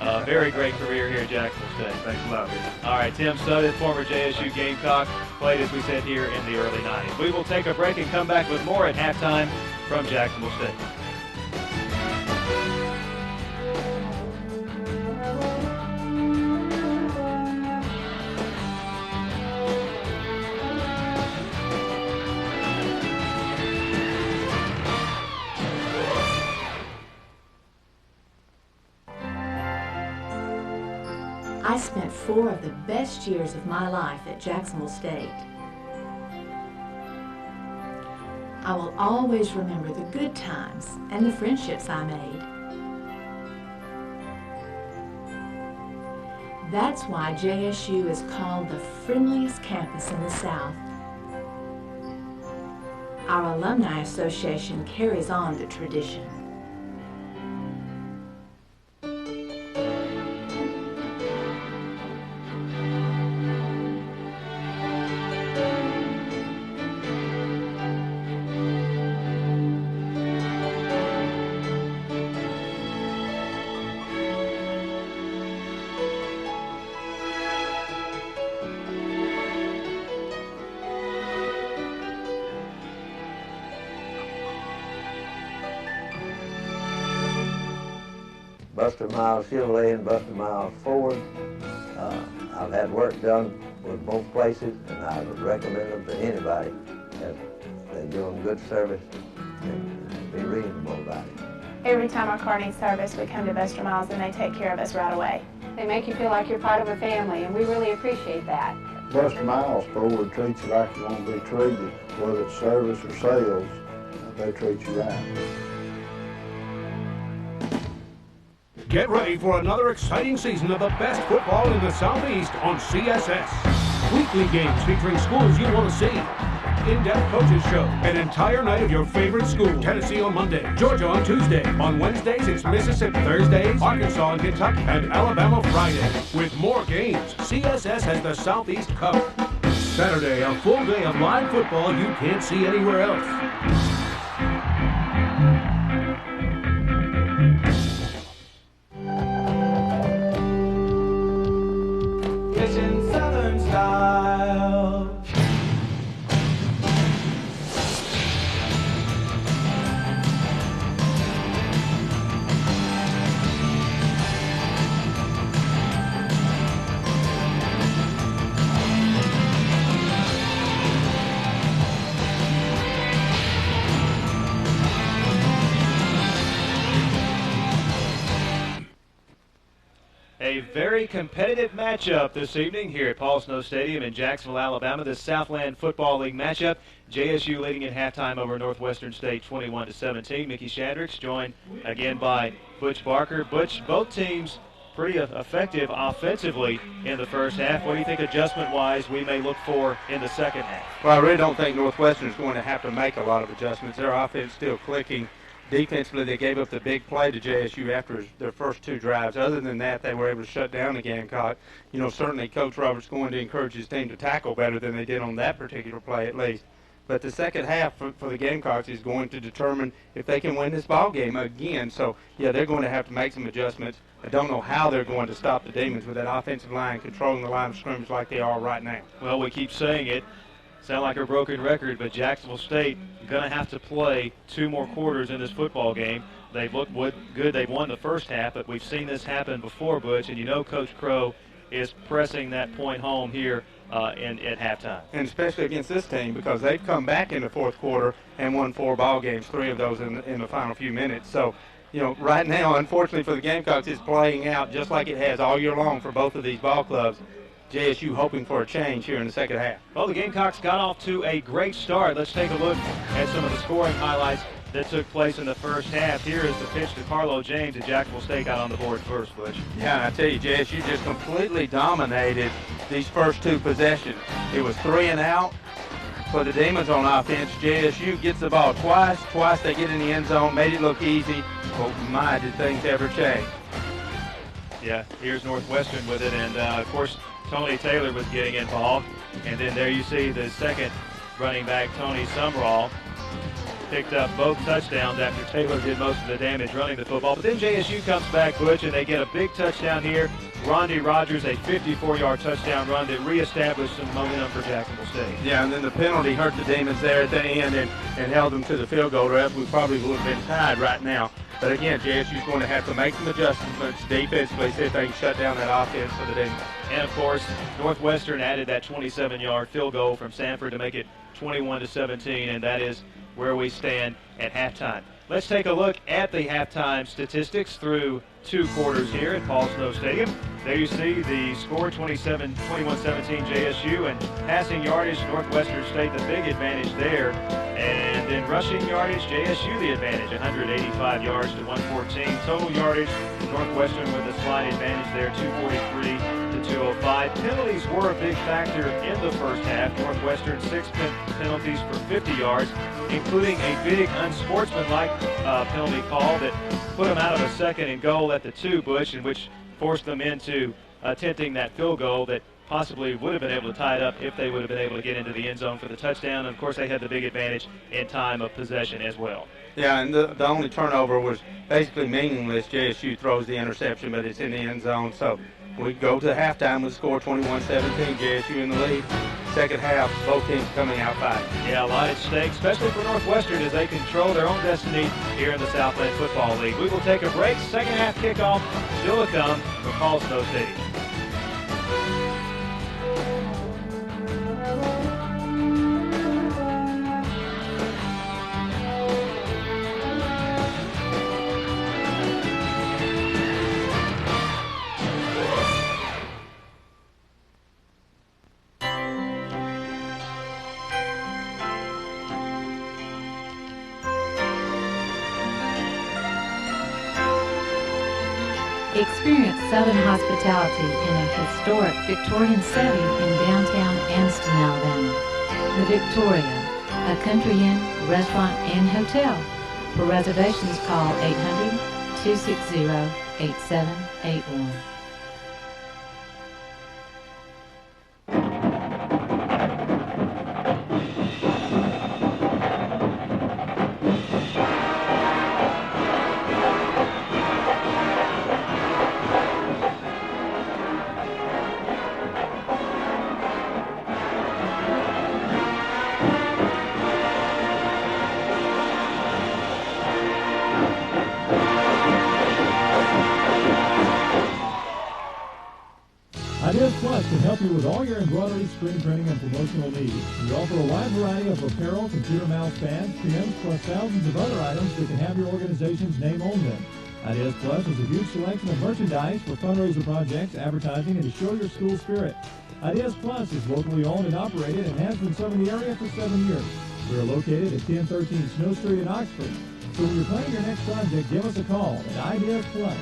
a very great career here at Jacksonville State. Thanks a lot, Rick. All right, Tim Sutton, former JSU Gamecock, played, as we said, here in the early 90s. We will take a break and come back with more at halftime from Jacksonville State. I spent 4 of the best years of my life at Jacksonville State. I will always remember the good times and the friendships I made. That's why JSU is called the friendliest campus in the South. Our Alumni Association carries on the tradition. Buster Miles Chevrolet and Buster Miles Ford. I've had work done with both places, and I would recommend them to anybody. They give them good service and be reasonable about it. Every time our car needs service, we come to Buster Miles and they take care of us right away. They make you feel like you're part of a family, and we really appreciate that. Buster Miles Ford treats you like you want to be treated, whether it's service or sales. They treat you right. Get ready for another exciting season of the best football in the Southeast on CSS. Weekly games featuring schools you want to see. In-depth coaches show. An entire night of your favorite school. Tennessee on Monday, Georgia on Tuesday. On Wednesdays, it's Mississippi. Thursdays, Arkansas and Kentucky. And Alabama Friday. With more games, CSS has the Southeast covered. Saturday, a full day of live football you can't see anywhere else. Kitchen Southern style. A very competitive matchup this evening here at Paul Snow Stadium in Jacksonville, Alabama. The Southland Football League matchup. JSU leading at halftime over Northwestern State 21-17. Mickey Shandricks joined again by Butch Barker. Butch, both teams pretty effective offensively in the first half. What do you think adjustment-wise we may look for in the second half? Well, I really don't think Northwestern is going to have to make a lot of adjustments. Their offense still clicking. Defensively, they gave up the big play to JSU after their first 2 drives. Other than that, they were able to shut down the Gamecock. You know, certainly Coach Roberts going to encourage his team to tackle better than they did on that particular play at least. But the second half for the Gamecocks is going to determine if they can win this ball game again. So, yeah, they're going to have to make some adjustments. I don't know how they're going to stop the Demons with that offensive line controlling the line of scrimmage like they are right now. Well, we keep saying it. Sound like a broken record, but Jacksonville State going to have to play 2 more quarters in this football game. They've looked good. They've won the first half, but we've seen this happen before, Butch, and you know Coach Crow is pressing that point home here at halftime. And especially against this team, because they've come back in the fourth quarter and won 4 ball games, 3 of those in the final few minutes. So, you know, right now, unfortunately for the Gamecocks, it's playing out just like it has all year long for both of these ball clubs. JSU hoping for a change here in the second half. Well, the Gamecocks got off to a great start. Let's take a look at some of the scoring highlights that took place in the first half. Here is the pitch to Carlo James, and Jacksonville State got on the board first, Butch. Yeah, and I tell you, JSU just completely dominated these first 2 possessions. It was 3 and out for the Demons on offense. JSU gets the ball twice. Twice they get in the end zone, made it look easy. But my, did things ever change. Yeah, here's Northwestern with it, and of course, Tony Taylor was getting involved. And then there you see the second running back Tony Sumrall picked up both touchdowns after Taylor did most of the damage running the football. But then JSU comes back, Butch, and they get a big touchdown here. Rondi Rogers, a 54-yard touchdown run that reestablished some momentum for Jacksonville State. Yeah, and then the penalty hurt the Demons there at the end and held them to the field goal. Or else we probably would have been tied right now. But again, JSU's going to have to make some adjustments defensively, see if they can shut down that offense for the Demons. And of course, Northwestern added that 27-yard field goal from Sanford to make it 21-17, and that is where we stand at halftime. Let's take a look at the halftime statistics through 2 quarters here at Paul Snow Stadium. There you see the score, 21-17 JSU, and passing yardage, Northwestern State the big advantage there. And in rushing yardage, JSU the advantage, 185 yards to 114. Total yardage, Northwestern with a slight advantage there, 243 to 205. Penalties were a big factor in the first half. Northwestern 6 penalties for 50 yards, including a big unsportsmanlike penalty call that put them out of a 2nd and goal at the 2, Butch, and which forced them into attempting that field goal that possibly would have been able to tie it up if they would have been able to get into the end zone for the touchdown. And of course, they had the big advantage in time of possession as well. Yeah, and the only turnover was basically meaningless. JSU throws the interception, but it's in the end zone. So we go to halftime with a score 21-17, JSU in the lead. Second half, both teams coming out fighting. Yeah, a lot at stake, especially for Northwestern as they control their own destiny here in the Southland Football League. We will take a break. Second half kickoff still to come from Paul Snow Stadium. Experience Southern hospitality in a historic Victorian setting in downtown Anniston, Alabama. The Victoria, a country inn, restaurant, and hotel. For reservations, call 800-260-8781. Ideas Plus can help you with all your embroidery, screen printing, and promotional needs. We offer a wide variety of apparel, computer mouse pads, pins, plus thousands of other items that can have your organization's name on them. Ideas Plus is a huge selection of merchandise for fundraiser projects, advertising, and to show your school spirit. Ideas Plus is locally owned and operated and has been serving the area for 7 years. We are located at 1013 Snow Street in Oxford. So when you're planning your next project, give us a call at Ideas Plus.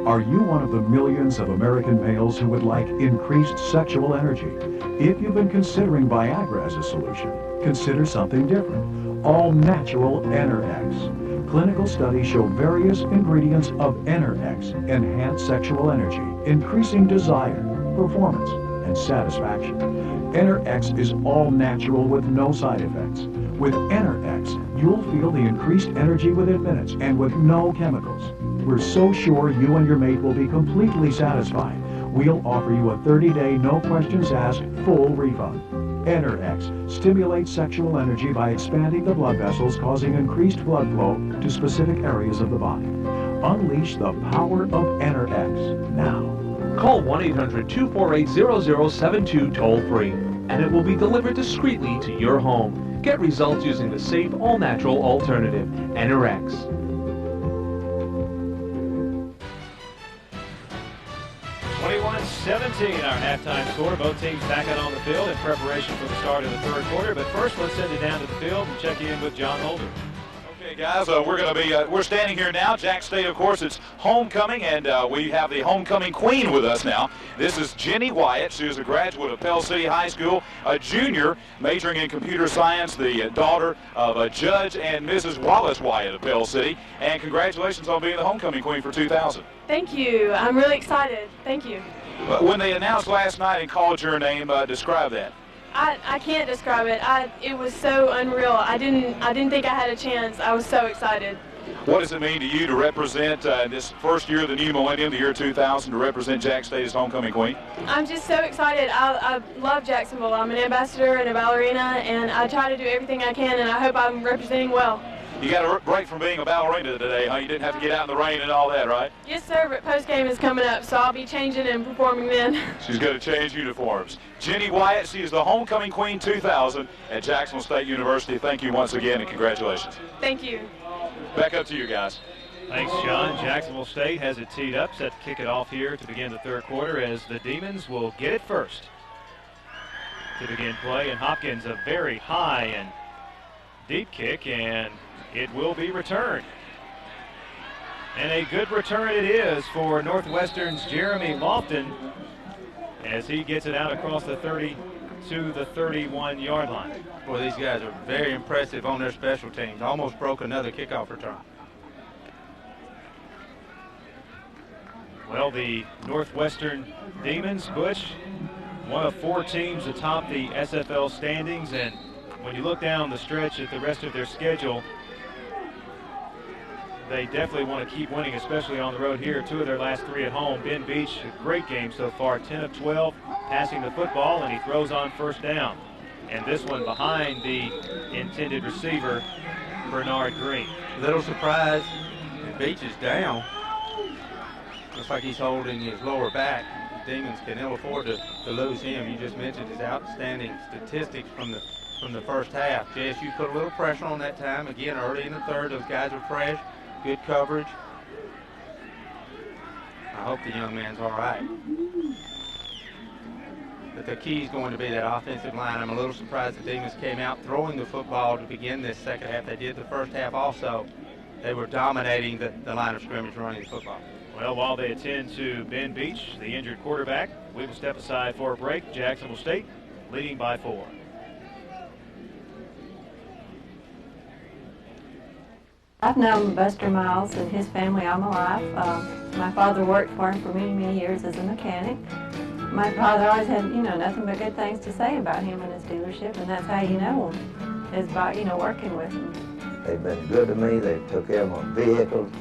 Are you one of the millions of American males who would like increased sexual energy? If you've been considering Viagra as a solution, consider something different. All-natural Enerx. Clinical studies show various ingredients of Enerx enhance sexual energy, increasing desire, performance, and satisfaction. Enerx is all-natural with no side effects. With Enerx, you'll feel the increased energy within minutes and with no chemicals. We're so sure you and your mate will be completely satisfied. We'll offer you a 30-day, no questions asked, full refund. Enerx stimulates sexual energy by expanding the blood vessels, causing increased blood flow to specific areas of the body. Unleash the power of Enerx now. Call 1-800-248-0072 toll-free, and it will be delivered discreetly to your home. Get results using the safe, all-natural alternative, Enerx. 21-17, our halftime score. Both teams back out on the field in preparation for the start of the third quarter. But first, let's send it down to the field and check in with John Holder. Okay, guys, we're standing here now. Jack State, of course, it's homecoming, and we have the homecoming queen with us now. This is Jenny Wyatt. She is a graduate of Pell City High School, a junior majoring in computer science, the daughter of a Judge and Mrs. Wallace Wyatt of Pell City. And congratulations on being the homecoming queen for 2000. Thank you. I'm really excited. Thank you. When they announced last night and called your name, describe that. I can't describe it. It was so unreal. I didn't think I had a chance. I was so excited. What does it mean to you to represent this first year of the new millennium, the year 2000, to represent Jack State as homecoming queen? I'm just so excited. I love Jacksonville. I'm an ambassador and a ballerina, and I try to do everything I can, and I hope I'm representing well. You got a break from being a ballerina today, huh? You didn't have to get out in the rain and all that, right? Yes, sir, but post-game is coming up, so I'll be changing and performing then. She's going to change uniforms. Jenny Wyatt, she is the homecoming queen 2000 at Jacksonville State University. Thank you once again, and congratulations. Thank you. Back up to you guys. Thanks, John. Jacksonville State has it teed up, set to kick it off here to begin the third quarter as the Demons will get it first to begin play. And Hopkins, a very high and deep kick, and it will be returned. And a good return it is for Northwestern's Jeremy Lofton as he gets it out across the 30 to the 31-yard line. Boy, these guys are very impressive on their special teams. Almost broke another kickoff return. Well, the Northwestern Demons, Butch, one of 4 teams atop the SFL standings, and when you look down the stretch at the rest of their schedule, they definitely want to keep winning, especially on the road here. 2 of their last 3 at home. Ben Beach, a great game so far, 10 of 12, passing the football, and he throws on first down. And this one behind the intended receiver, Bernard Green. Little surprise, Beach is down. Looks like he's holding his lower back. The Demons can ill afford to lose him. You just mentioned his outstanding statistics from the first half. JSU put a little pressure on that time. Again, early in the third, those guys are fresh, good coverage. I hope the young man's all right. But the key is going to be that offensive line. I'm a little surprised the Demons came out throwing the football to begin this second half. They did the first half also. They were dominating the line of scrimmage running the football. Well, while they attend to Ben Beach, the injured quarterback, we will step aside for a break. Jacksonville State leading by 4. I've known Buster Miles and his family all my life. My father worked for him for many, many years as a mechanic. My father always had, nothing but good things to say about him and his dealership, and that's how you know him, is by, working with him. They've been good to me. They took care of my vehicles,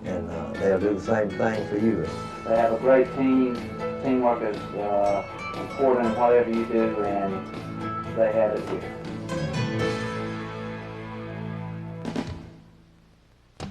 and they'll do the same thing for you. They have a great team. Teamwork is important in whatever you do, and they have it here.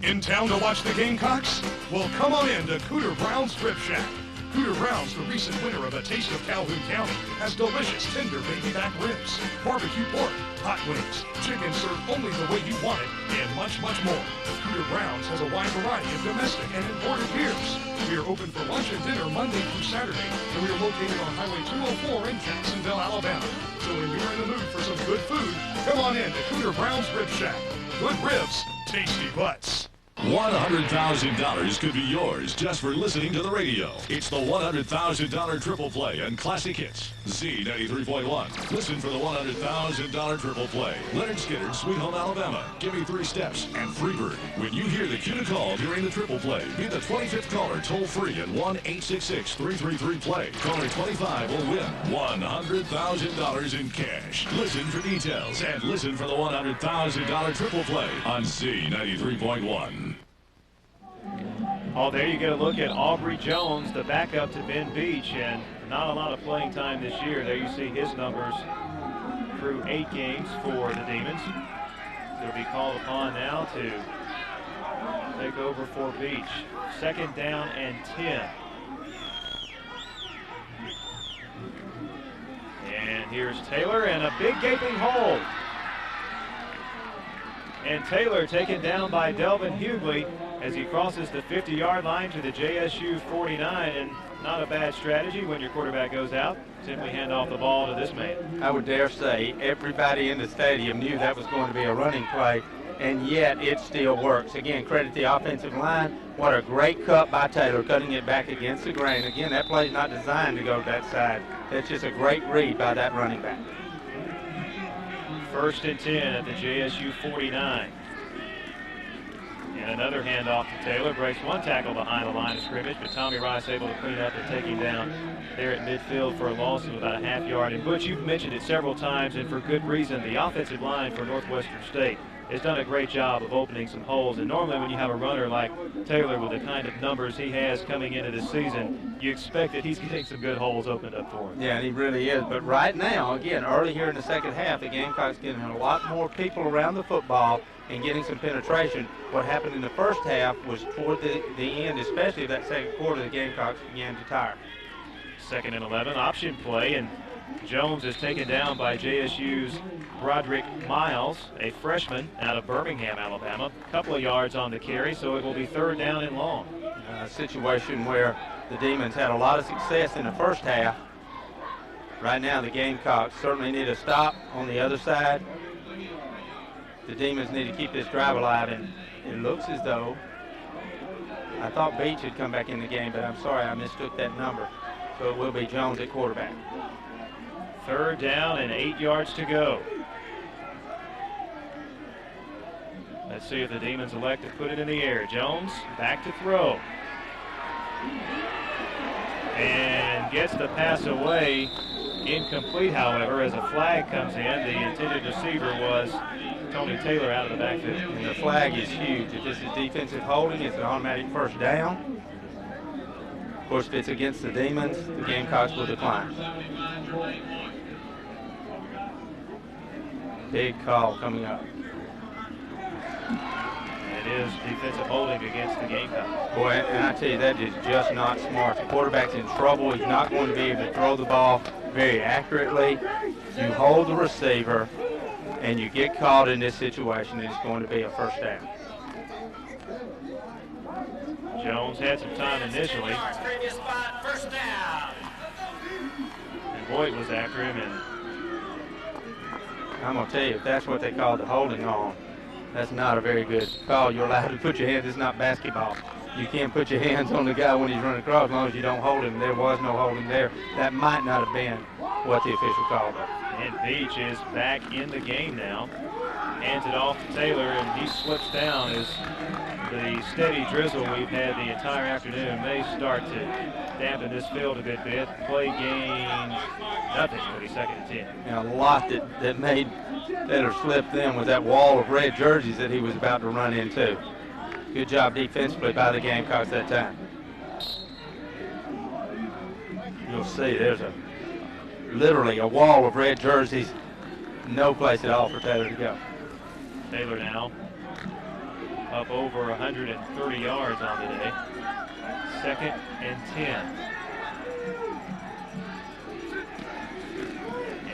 In town to watch the Gamecocks? Well, come on in to Cooter Brown's Rib Shack. Cooter Brown's, the recent winner of a Taste of Calhoun County, has delicious tender baby back ribs, barbecue pork, hot wings, chicken served only the way you want it, and much, much more. Cooter Brown's has a wide variety of domestic and imported beers. We are open for lunch and dinner Monday through Saturday, and we are located on Highway 204 in Jacksonville, Alabama. So when you're in the mood for some good food, come on in to Cooter Brown's Rib Shack. Good ribs, tasty butts. $100,000 could be yours just for listening to the radio. It's the $100,000 Triple Play and Classic Hits. Z93.1. Listen for the $100,000 Triple Play. Leonard Skinner, Sweet Home, Alabama. Give Me 3 Steps and Freebird. When you hear the cue to call during the Triple Play, be the 25th caller toll free at 1-866-333-PLAY. Caller 25 will win $100,000 in cash. Listen for details and listen for the $100,000 Triple Play on Z93.1. Oh, there you get a look at Aubrey Jones, the backup to Ben Beach, and not a lot of playing time this year. There you see his numbers through 8 games for the Demons. He'll be called upon now to take over for Beach. 2nd down and 10. And here's Taylor, and a big gaping hole. And Taylor taken down by Delvin Hughley as he crosses the 50-yard line to the JSU 49, and not a bad strategy when your quarterback goes out. Simply hand off the ball to this man. I would dare say everybody in the stadium knew that was going to be a running play, and yet it still works. Again, credit the offensive line. What a great cut by Taylor, cutting it back against the grain. Again, that play's not designed to go to that side. That's just a great read by that running back. 1st and 10 at the JSU 49. And another handoff to Taylor. Breaks one tackle behind the line of scrimmage, but Tommy Rice able to clean up and take him down there at midfield for a loss of about a half yard. And Butch, you've mentioned it several times, and for good reason. The offensive line for Northwestern State has done a great job of opening some holes. And normally when you have a runner like Taylor with the kind of numbers he has coming into this season, you expect that he's getting some good holes opened up for him. Yeah, and he really is. But right now, again, early here in the second half, the Gamecocks getting a lot more people around the football and getting some penetration. What happened in the first half was toward the end, especially that second quarter, the Gamecocks began to tire. 2nd and 11, option play, and Jones is taken down by JSU's Broderick Miles, a freshman out of Birmingham, Alabama. A couple of yards on the carry, so it will be 3rd down and long. A situation where the Demons had a lot of success in the first half. Right now, the Gamecocks certainly need a stop on the other side. The Demons need to keep this drive alive, and it looks as though, I thought Beach had come back in the game, but I'm sorry, I mistook that number. So it will be Jones at quarterback. 3rd down and 8 yards to go. Let's see if the Demons elect to put it in the air. Jones back to throw. And gets the pass away. Incomplete, however, as a flag comes in. The intended receiver was Tony Taylor out of the backfield. And the flag is huge. If this is defensive holding, it's an automatic 1st down. Of course, if it's against the Demons, the Gamecocks will decline. Big call coming up. It is defensive holding against the Gamecocks. Boy, and I tell you, that is just not smart. The quarterback's in trouble. He's not going to be able to throw the ball very accurately. You hold the receiver, and you get caught in this situation, and it's going to be a 1st down. Jones had some time initially. And Boyd was after him, and I'm going to tell you, if that's what they call the holding on, that's not a very good call. You're allowed to put your hands. It's not basketball. You can't put your hands on the guy when he's running across as long as you don't hold him. There was no holding there. That might not have been what the official called it. And Beach is back in the game now. Hands it off to Taylor, and he slips down as the steady drizzle we've had the entire afternoon may start to dampen this field a good bit. Play gain, nothing, will be 2nd and 10. And a lot that made Taylor slip then was that wall of red jerseys that he was about to run into. Good job defensively by the Gamecocks that time. You'll see there's literally a wall of red jerseys. No place at all for Taylor to go. Taylor now up over 130 yards on the day. 2nd and 10.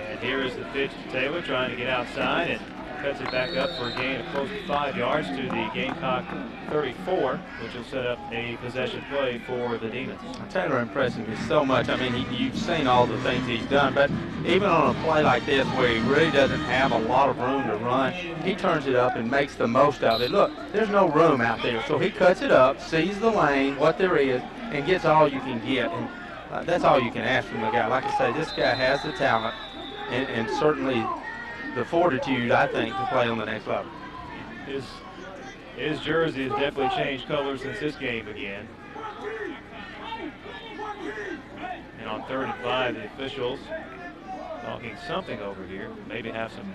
And here is the pitch to Taylor, trying to get outside, and cuts it back up for a gain of close to 5 yards to the Gamecock 34, which will set up a possession play for the Demons. Taylor impresses me so much. I mean, you've seen all the things he's done, but even on a play like this where he really doesn't have a lot of room to run, he turns it up and makes the most of it. Look, there's no room out there, so he cuts it up, sees the lane, what there is, and gets all you can get. And that's all you can ask from the guy. Like I say, this guy has the talent and certainly the fortitude, I think, to play on the next level. His jersey has definitely changed colors since this game began. And on 3rd and 5, the officials talking something over here. Maybe have some.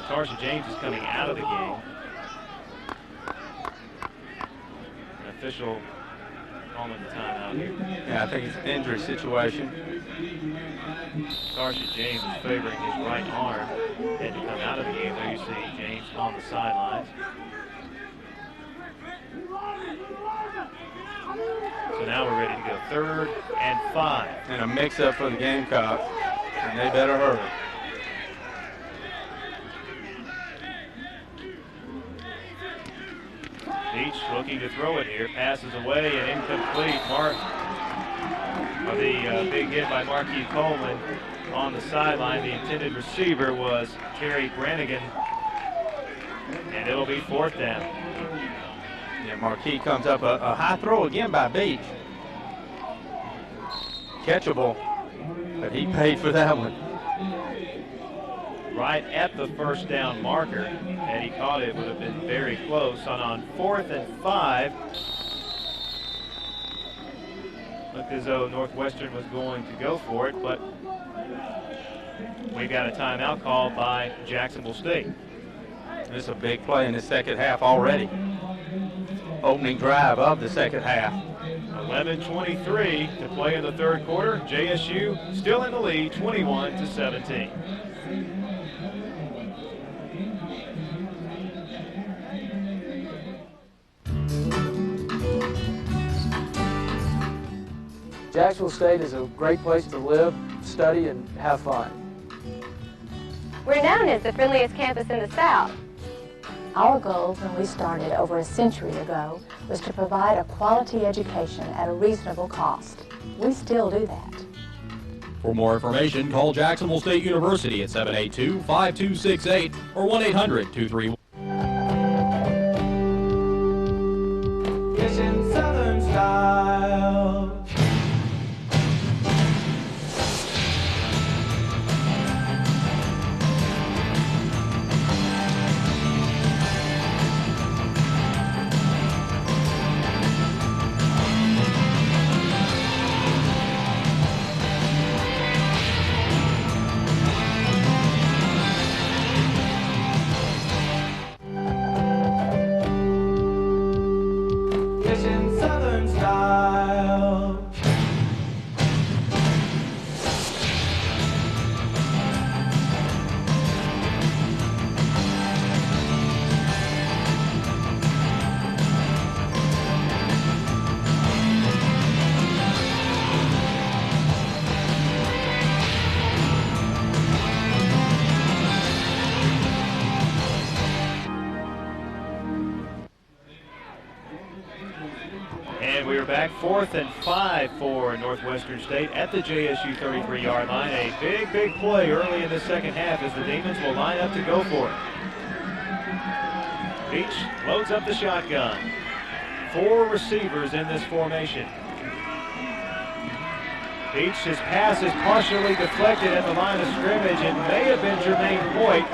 Tarsha James is coming out of the game. An official calling the timeout here. Yeah, I think it's an injury situation. Tarsha James is favoring his right arm and to come out of the game. There you see James on the sidelines. So now we're ready to go. 3rd and 5. And a mix-up for the Gamecocks, and they better hurry. Beach looking to throw it here. Passes away and incomplete. The big hit by Marquis Coleman on the sideline. The intended receiver was Terry Brannigan, and it'll be 4th down. Yeah, Marquis comes up a high throw again by Beach. Catchable, but he paid for that one. right at the first down marker. Had he caught it, it would have been very close. On 4th and 5, looked as though Northwestern was going to go for it, but we got a timeout called by Jacksonville State. This is a big play in the second half already. Opening drive of the second half. 11:23 to play in the third quarter. JSU still in the lead, 21-17. Jacksonville State is a great place to live, study, and have fun. We're known as the friendliest campus in the South. Our goal when we started over a century ago was to provide a quality education at a reasonable cost. We still do that. For more information, call Jacksonville State University at 782-5268 or 1-800-231. Kitchen Southern style. Kitchen Southern style. And we are back 4th and 5 for Northwestern State at the JSU 33-yard line. A big, big play early in the second half as the Demons will line up to go for it. Beach loads up the shotgun. 4 receivers in this formation. Beach, his pass is partially deflected at the line of scrimmage. It may have been Jermaine Hoyt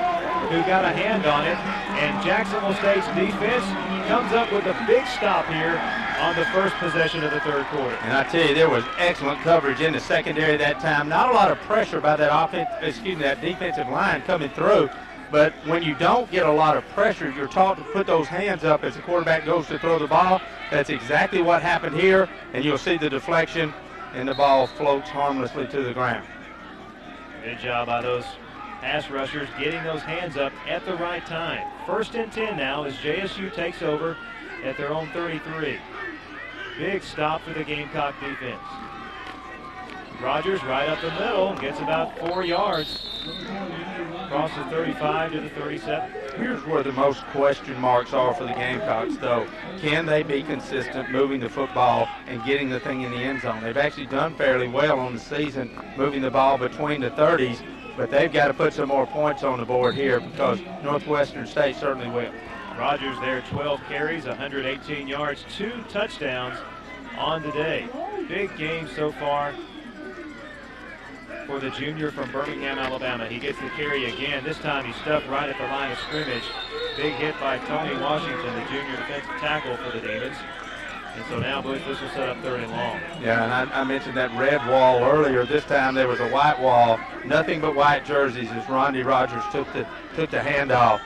who got a hand on it, and Jacksonville State's defense comes up with a big stop here on the first possession of the third quarter. And I tell you, there was excellent coverage in the secondary that time. Not a lot of pressure by that that defensive line coming through. But when you don't get a lot of pressure, you're taught to put those hands up as the quarterback goes to throw the ball. That's exactly what happened here, and you'll see the deflection, and the ball floats harmlessly to the ground. Good job by those pass rushers getting those hands up at the right time. 1st and 10 now as JSU takes over at their own 33. Big stop for the Gamecock defense. Rogers right up the middle, gets about 4 yards. Across the 35 to the 37. Here's where the most question marks are for the Gamecocks, though. Can they be consistent moving the football and getting the thing in the end zone? They've actually done fairly well on the season moving the ball between the 30s, but they've got to put some more points on the board here because Northwestern State certainly will. Rogers there, 12 carries, 118 yards, 2 touchdowns on the day. Big game so far for the junior from Birmingham, Alabama. He gets the carry again. This time he's stuck right at the line of scrimmage. Big hit by Tony Washington, the junior defensive tackle for the Demons. And so now, Bush, this will set up 3rd and long. Yeah, and I mentioned that red wall earlier. This time there was a white wall, nothing but white jerseys as Rondy Rogers took the handoff.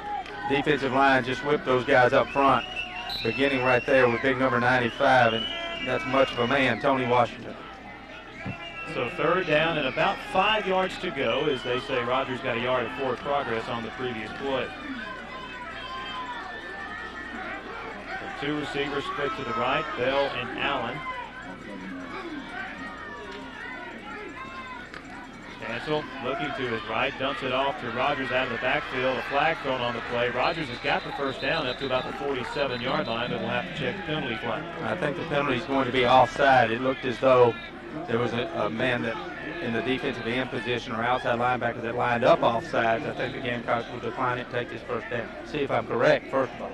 Defensive line just whipped those guys up front, beginning right there with big number 95, and that's much of a man, Tony Washington. So 3rd down and about 5 yards to go, as they say Rogers got a yard of forward progress on the previous play. So 2 receivers split to the right, Bell and Allen. Stancil looking to his right, dumps it off to Rogers out of the backfield. A flag thrown on the play. Rogers has got the first down up to about the 47-yard line, but we'll have to check the penalty flag. I think the penalty is going to be offside. It looked as though there was a man that in the defensive end position or outside linebacker that lined up offsides. I think the Gamecocks will decline it and take this first down. See if I'm correct, first of all.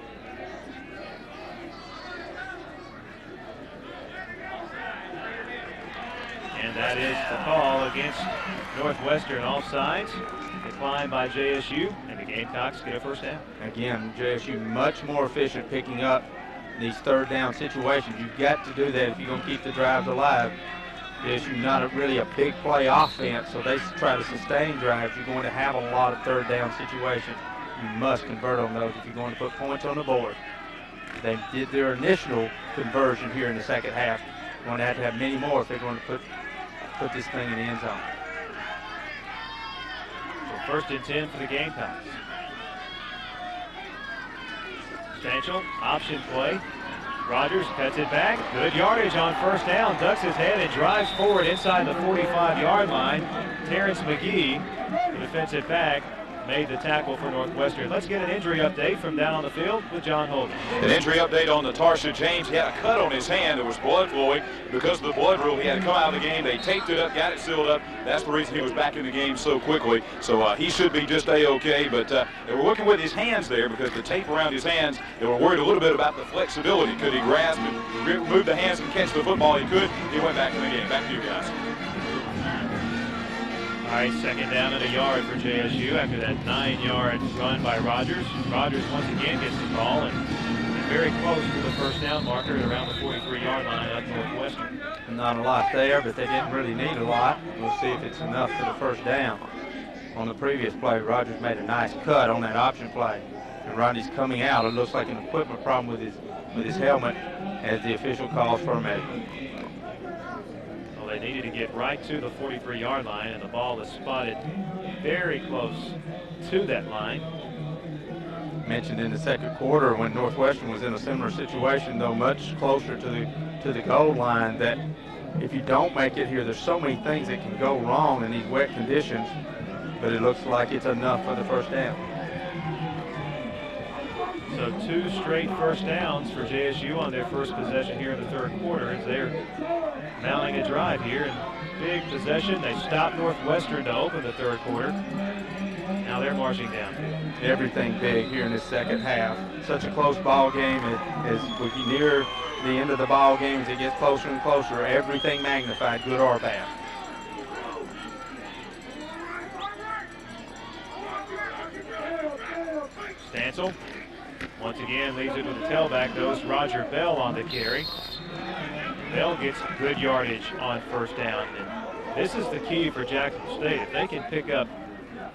And that is the call against Northwestern. Offsides declined by JSU, and the Gamecocks get a first down. Again, JSU much more efficient picking up these third down situations. You've got to do that if you're going to keep the drives alive. JSU not really a big play offense, so they try to sustain drives. You're going to have a lot of third down situations. You must convert on those if you're going to put points on the board. They did their initial conversion here in the second half. They're going to have many more if they're going to put this thing in the end zone. So first and 10 for the Gamecocks. Substantial option play. Rogers cuts it back. Good yardage on first down. Ducks his head and drives forward inside the 45-yard line. Terrence McGee, the defensive back, made the tackle for Northwestern. Let's get an injury update from down on the field with John Holden. An injury update on the Tarsha James. He had a cut on his hand. There was blood flowing. Because of the blood rule, he had to come out of the game. They taped it up, got it sealed up. That's the reason he was back in the game so quickly. So he should be just A-okay. But they were looking with his hands there because the tape around his hands, they were worried a little bit about the flexibility. Could he grasp and move the hands and catch the football? He could. He went back in the game. Back to you guys. All right, second down and a yard for JSU after that 9-yard run by Rogers. Rogers once again gets the call and very close to the first down marker at around the 43-yard line up Northwestern. Not a lot there, but they didn't really need a lot. We'll see if it's enough for the first down. On the previous play, Rogers made a nice cut on that option play. And Rodney's coming out. It looks like an equipment problem with his helmet as the official calls for a medical. Well, they needed to get right to the 43-yard line, and the ball is spotted very close to that line. Mentioned in the second quarter when Northwestern was in a similar situation, though much closer to the goal line, that if you don't make it here, there's so many things that can go wrong in these wet conditions, but it looks like it's enough for the first down. So 2 straight first downs for JSU on their first possession here in the third quarter as they're mounting a drive here. And big possession. They stopped Northwestern to open the third quarter. Now they're marching down. Everything big here in this second half. Such a close ball game. As we get near the end of the ball game, as it gets closer and closer, everything magnified, good or bad. Stancil once again leaves it with the tailback. Goes Roger Bell on the carry. Bell gets good yardage on first down. And this is the key for Jacksonville State. If they can pick up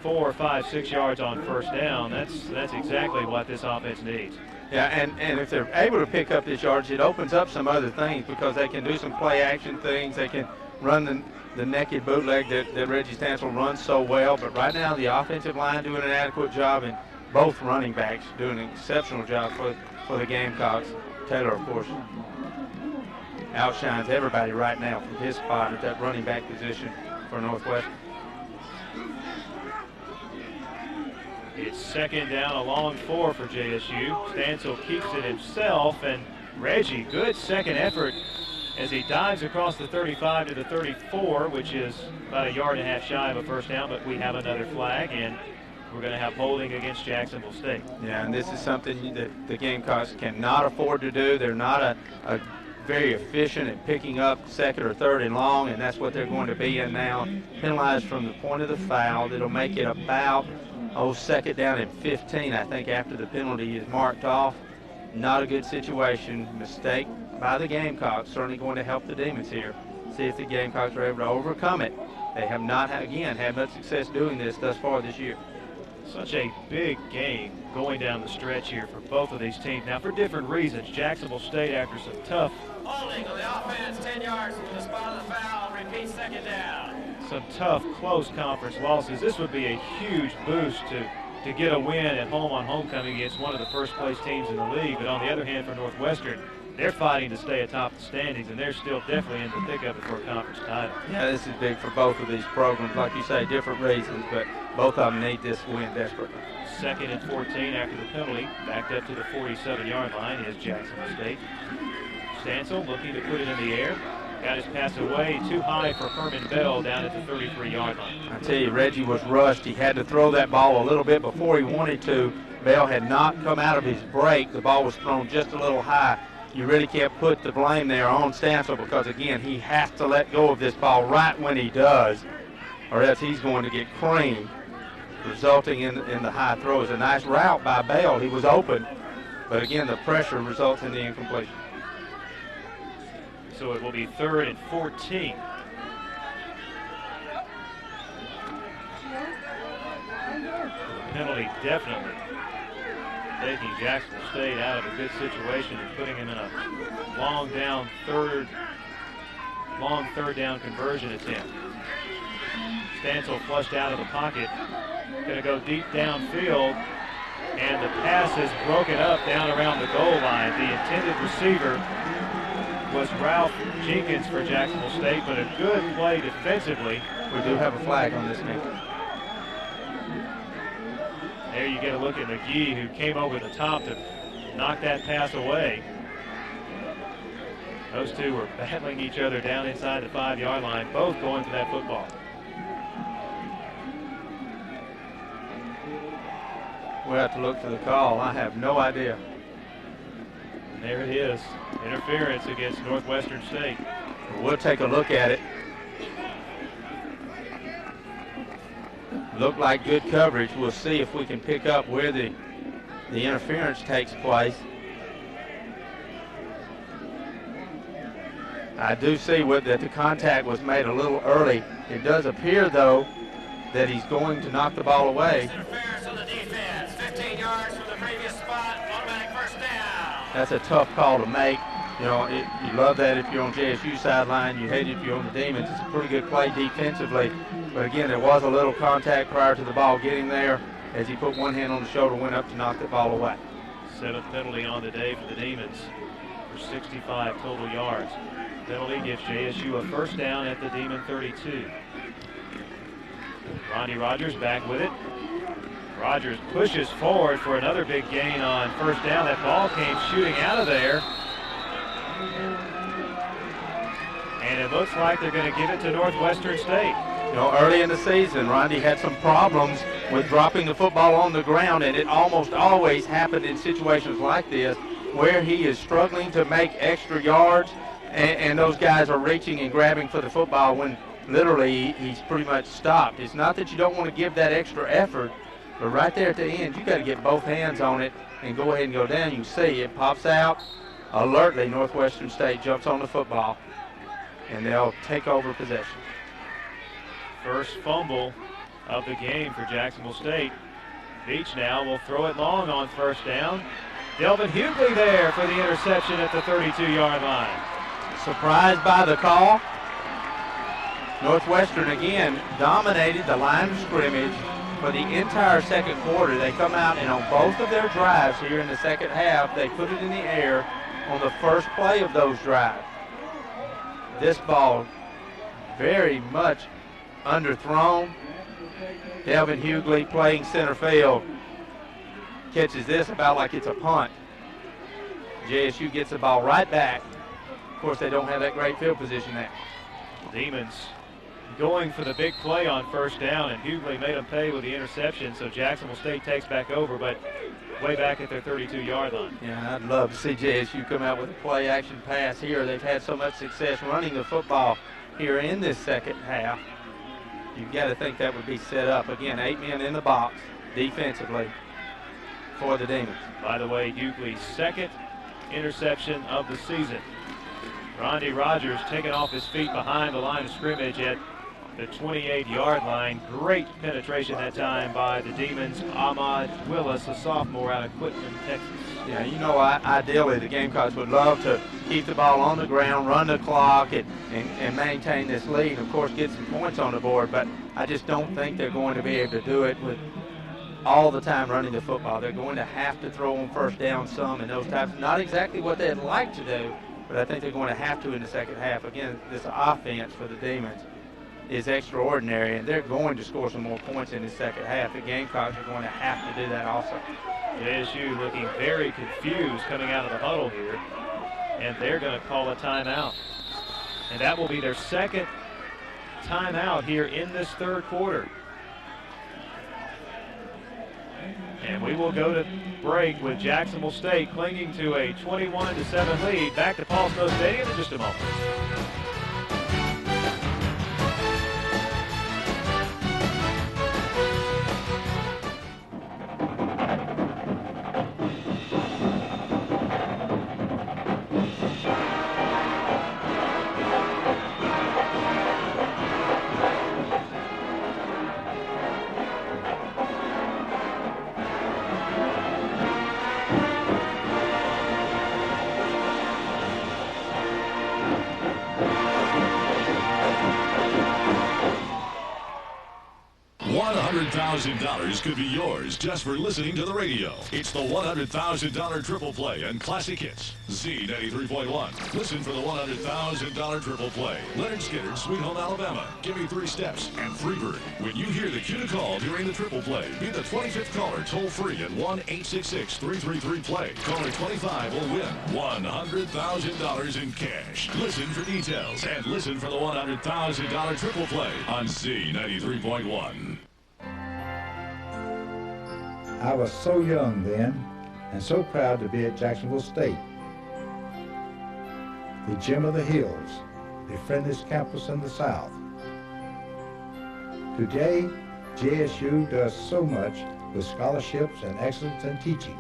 4, 5, 6 yards on first down, that's exactly what this offense needs. Yeah, and if they're able to pick up this yardage, it opens up some other things because they can do some play action things. They can run the naked bootleg that Reggie Stancil runs so well. But right now the offensive line doing an adequate job, and both running backs doing an exceptional job for the Gamecocks. Taylor, of course, outshines everybody right now from his spot at that running back position for Northwestern. It's second down, a long 4 for JSU. Stancil keeps it himself, and Reggie, good second effort as he dives across the 35 to the 34, which is about 1.5 yards shy of a first down, but we have another flag, and we're going to have holding against Jacksonville State. Yeah, and this is something that the Gamecocks cannot afford to do. They're not a very efficient at picking up second or third and long, and that's what they're going to be in now. Penalized from the point of the foul. That'll make it about, second down and 15, I think, after the penalty is marked off. Not a good situation. Mistake by the Gamecocks. Certainly going to help the Demons here. See if the Gamecocks are able to overcome it. They have not, again, had much success doing this thus far this year. Such a big game going down the stretch here for both of these teams. Now, for different reasons, Jacksonville State, after some tough holding on the offense, 10 yards from the spot of the foul, repeat second down. Some tough, close conference losses. This would be a huge boost to get a win at home on homecoming against one of the first-place teams in the league. But on the other hand, for Northwestern, they're fighting to stay atop the standings, and they're still definitely in the thick of it for a conference title. Yeah, this is big for both of these programs. Like you say, different reasons, but both of them need this win desperately. Second and 14 after the penalty. Backed up to the 47-yard line is Jacksonville State. Stancil looking to put it in the air. Got his pass away too high for Herman Bell down at the 33-yard line. I tell you, Reggie was rushed. He had to throw that ball a little bit before he wanted to. Bell had not come out of his break. The ball was thrown just a little high. you really can't put the blame there on Stansel because, again, he has to let go of this ball right when he does, or else he's going to get creamed, resulting in the high throw. It's a nice route by Bell. He was open, but, again, the pressure results in the incompletion. So it will be 3rd and 14. Penalty definitely taking Jacksonville State out of a good situation and putting him in a long third down conversion attempt. Stansel flushed out of the pocket, going to go deep downfield, and the pass is broken up down around the goal line. The intended receiver was Ralph Jenkins for Jacksonville State, but a good play defensively. We do have a flag on this game. There you get a look at McGee, who came over the top to knock that pass away. Those two were battling each other down inside the 5-yard line, both going for that football. We'll have to look for the call. I have no idea. And there it is. Interference against Northwestern State. We'll take a look at it. Looked like good coverage. We'll see if we can pick up where the interference takes place. I do see that the contact was made a little early. It does appear, though, that he's going to knock the ball away. Interference on the defense. 15 yards from the previous spot. Automatic first down. That's a tough call to make. You know, you love that if you're on JSU sideline. You hate it if you're on the Demons. It's a pretty good play defensively. But again, there was a little contact prior to the ball getting there as he put one hand on the shoulder, went up to knock the ball away. 7th penalty on the day for the Demons for 65 total yards. Penalty gives JSU a first down at the Demon 32. Ronnie Rogers back with it. Rogers pushes forward for another big gain on first down. That ball came shooting out of there. And it looks like they're going to give it to Northwestern State. You know, early in the season, Ronnie had some problems with dropping the football on the ground, and it almost always happened in situations like this where he is struggling to make extra yards, and those guys are reaching and grabbing for the football when literally he's pretty much stopped. It's not that you don't want to give that extra effort, but right there at the end, you got to get both hands on it and go ahead and go down. You can see it pops out. Alertly, Northwestern State jumps on the football, and they'll take over possession. First fumble of the game for Jacksonville State. Beach now will throw it long on first down. Delvin Hughley there for the interception at the 32-yard line. Surprised by the call. Northwestern again dominated the line of scrimmage for the entire second quarter. They come out and on both of their drives here in the second half, they put it in the air on the first play of those drives. This ball very much underthrown. Delvin Hughley playing center field catches this about like it's a punt. JSU gets the ball right back. Of course, they don't have that great field position there. Demons going for the big play on first down, and Hughley made them pay with the interception, so Jacksonville State takes back over, but way back at their 32-yard line. Yeah, I'd love to see JSU come out with a play-action pass here. They've had so much success running the football here in this second half. You've got to think that would be set up. Again, 8 men in the box defensively for the Demons. By the way, Hughley's second interception of the season. Ronnie Rogers taken off his feet behind the line of scrimmage at the 28-yard line. Great penetration that time by the Demons. Ahmad Willis, a sophomore out of Quitman, Texas. Yeah, you know, ideally the Gamecocks would love to keep the ball on the ground, run the clock, and maintain this lead. Of course, get some points on the board, but I just don't think they're going to be able to do it with all the time running the football. They're going to have to throw on first down some and those types. Not exactly what they'd like to do, but I think they're going to have to in the second half. Again, this offense for the Demons is extraordinary, and they're going to score some more points in the second half. The Gamecocks are going to have to do that also. JSU looking very confused coming out of the huddle here, and they're going to call a timeout. And that will be their second timeout here in this third quarter. And we will go to break with Jacksonville State clinging to a 21-7 lead. Back to Paul Snow Stadium in just a moment. $100,000 could be yours just for listening to the radio. It's the $100,000 triple play and classic hits. Z93.1. Listen for the $100,000 triple play. Leonard Skinner, Sweet Home Alabama. Give Me 3 Steps and Freebird. When you hear the cue to call during the triple play, be the 25th caller toll free at 1-866-333-PLAY. Caller 25 will win $100,000 in cash. Listen for details and listen for the $100,000 triple play on Z93.1. I was so young then, and so proud to be at Jacksonville State, the gem of the hills, the friendliest campus in the South. Today, JSU does so much with scholarships and excellence in teaching.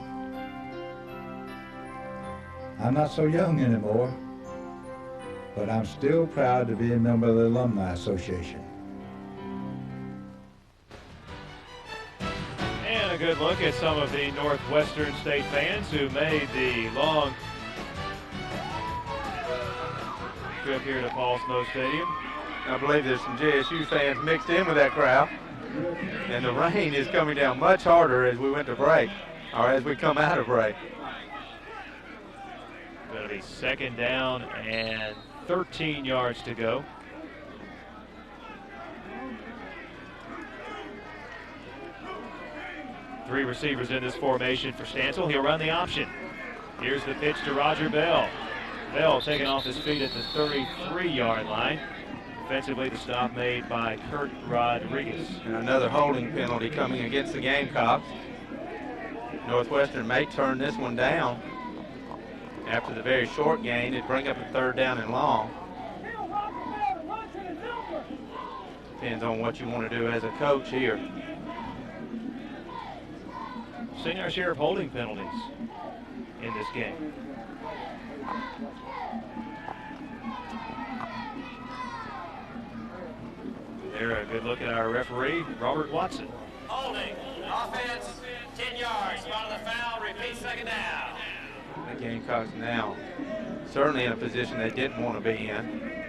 I'm not so young anymore, but I'm still proud to be a member of the Alumni Association. And a good look at some of the Northwestern State fans who made the long trip here to Paul Snow Stadium. I believe there's some JSU fans mixed in with that crowd. And the rain is coming down much harder as we went to break, or as we come out of break. Going to be second down and 13 yards to go. Three receivers in this formation for Stansel. He'll run the option. Here's the pitch to Roger Bell. Bell taken off his feet at the 33-yard line. Defensively, the stop made by Kurt Rodriguez. And another holding penalty coming against the Gamecocks. Northwestern may turn this one down. After the very short gain, it'd bring up a third down and long. Depends on what you want to do as a coach here. Seeing our share of holding penalties in this game. There, a good look at our referee, Robert Watson. Holding. Offense, 10 yards. Spot of the foul. Repeat, second down. The Gamecocks now certainly in a position they didn't want to be in.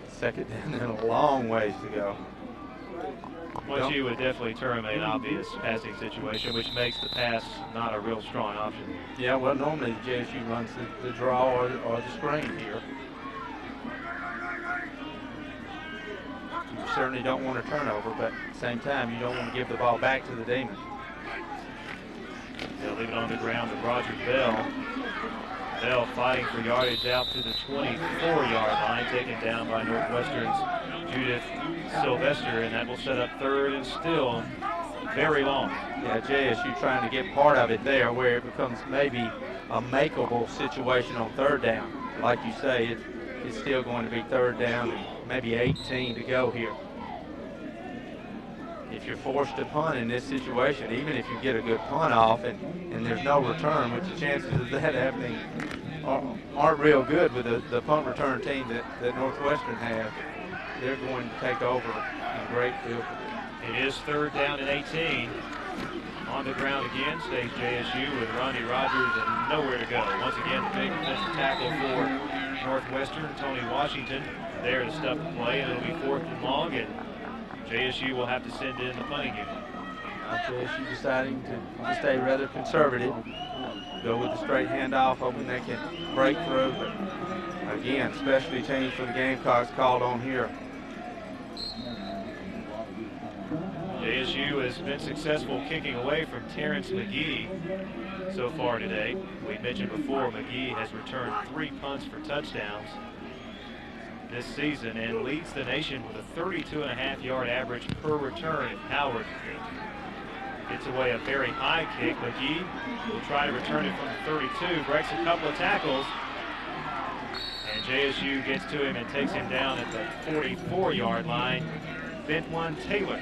Second down and a long ways to go. Which you would definitely term an obvious passing situation, which makes the pass not a real strong option. Yeah, well, normally JSU runs the draw or the screen here. You certainly don't want a turnover, but at the same time, you don't want to give the ball back to the Demons. They'll leave it on the ground to Roger Bell. Bell fighting for yardage out to the 24-yard line, taken down by Northwestern's Judith Sylvester, and that will set up third and still very long. Yeah, JSU trying to get part of it there where it becomes maybe a makeable situation on third down. Like you say, it's still going to be third down and maybe 18 to go here. If you're forced to punt in this situation, even if you get a good punt off and there's no return, which the chances of that happening aren't real good with the punt return team that Northwestern has, they're going to take over in great field. It is third down and 18. On the ground again stays JSU with Ronnie Rogers and nowhere to go. Once again, the big defensive tackle for Northwestern, Tony Washington, there to stop the play, and it'll be fourth and long, and JSU will have to send in the punting unit. JSU deciding to stay rather conservative, go with the straight handoff, hoping they can break through. But again, specialty teams for the Gamecocks called on here. JSU has been successful kicking away from Terrence McGee so far today. We mentioned before, McGee has returned 3 punts for touchdowns this season and leads the nation with a 32.5-yard average per return at Howard. Gets away a very high kick. McGee will try to return it from the 32. Breaks a couple of tackles. And JSU gets to him and takes him down at the 44-yard line. Bentwan Taylor,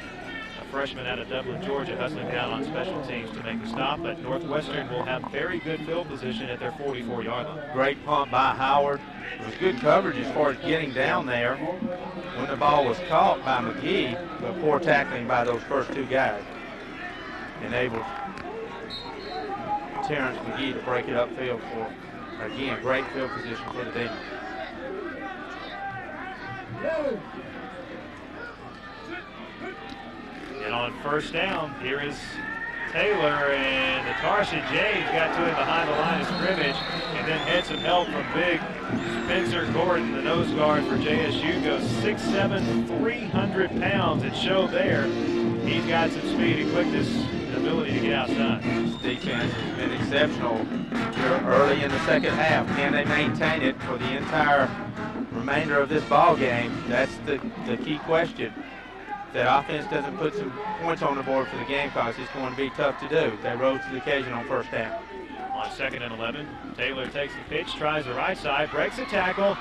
a freshman out of Dublin, Georgia, hustling down on special teams to make the stop. But Northwestern will have very good field position at their 44-yard line. Great punt by Howard. It was good coverage as far as getting down there when the ball was caught by McGee, but poor tackling by those first two guys enabled Terrence McGee to break it upfield for, again, great field position for the Demons. And on first down, here is Taylor, and the Tarshan James got to him behind the line of scrimmage, and then had some help from big Spencer Gordon, the nose guard for JSU, goes 6'7", 300 pounds. It showed there. He's got some speed and quickness and ability to get outside. This defense has been exceptional here early in the second half. Can they maintain it for the entire remainder of this ball game? That's the key question. If that offense doesn't put some points on the board for the Gamecocks, it's going to be tough to do. They rose to the occasion on first down. On 2nd and 11, Taylor takes the pitch, tries the right side, breaks a tackle,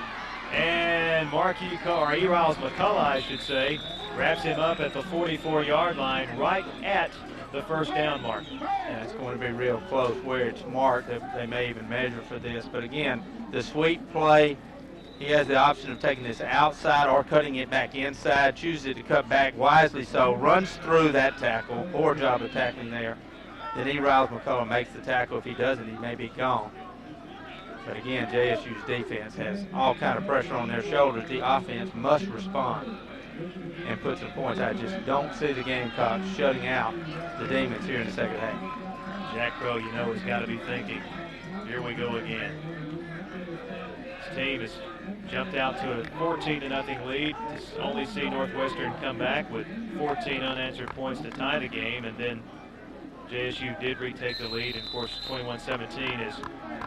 and Eriles McCullough, I should say, wraps him up at the 44-yard line, right at the first down mark. Yeah, it's going to be real close where it's marked. They may even measure for this. But again, the sweep play, he has the option of taking this outside or cutting it back inside, chooses to cut back wisely so, runs through that tackle. Poor job of tackling there. Then Eriles McCullough makes the tackle. If he doesn't, he may be gone. But again, JSU's defense has all kind of pressure on their shoulders. The offense must respond and put some points. I just don't see the Gamecocks shutting out the Demons here in the second half. Jack Crow, you know, has got to be thinking, here we go again. His team has jumped out to a 14-0 lead. Just only see Northwestern come back with 14 unanswered points to tie the game, and then JSU did retake the lead. And of course, 21-17 is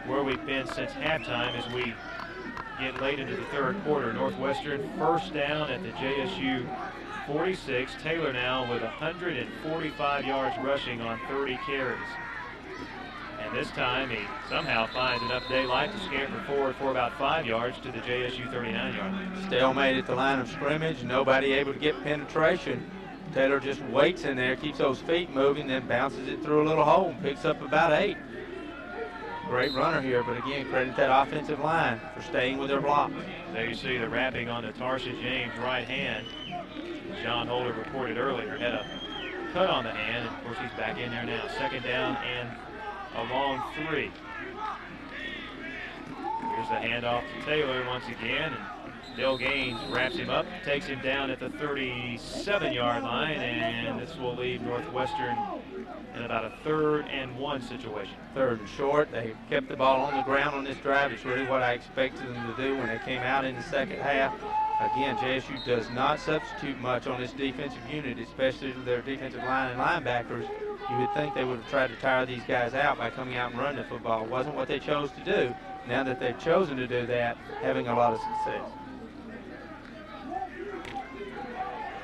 where we've been since halftime as we get late into the third quarter. Northwestern first down at the JSU 46. Taylor now with 145 yards rushing on 30 carries. And this time he somehow finds enough daylight to scamper forward for about 5 yards to the JSU 39-yard line. Stalemate at the line of scrimmage, nobody able to get penetration. Taylor just waits in there, keeps those feet moving, then bounces it through a little hole and picks up about 8. Great runner here, but again, credit that offensive line for staying with their block. There you see the wrapping on the Tarshan James right hand. John Holder reported earlier, had a cut on the hand, and of course he's back in there now. Second down and a long 3. Here's the handoff to Taylor once again, and Dale Gaines wraps him up, takes him down at the 37-yard line, and this will leave Northwestern in about a 3rd and 1 situation. 3rd and short. They kept the ball on the ground on this drive. It's really what I expected them to do when they came out in the second half. Again, JSU does not substitute much on this defensive unit, especially their defensive line and linebackers. You would think they would have tried to tire these guys out by coming out and running the football. It wasn't what they chose to do. Now that they've chosen to do that, having a lot of success.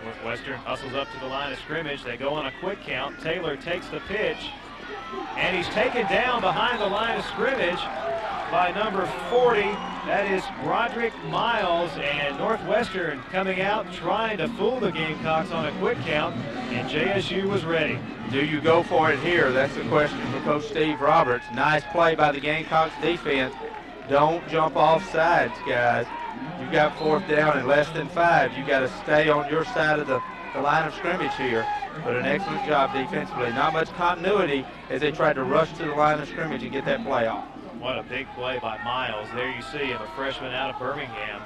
Northwestern hustles up to the line of scrimmage. They go on a quick count. Taylor takes the pitch, and he's taken down behind the line of scrimmage by number 40. That is Broderick Miles, and Northwestern coming out trying to fool the Gamecocks on a quick count, and JSU was ready. Do you go for it here? That's the question for Coach Steve Roberts. Nice play by the Gamecocks defense. Don't jump off sides, guys. You got 4th down and less than 5. You got to stay on your side of the line of scrimmage here. But an excellent job defensively. Not much continuity as they tried to rush to the line of scrimmage and get that play off. What a big play by Miles. There you see him, a freshman out of Birmingham.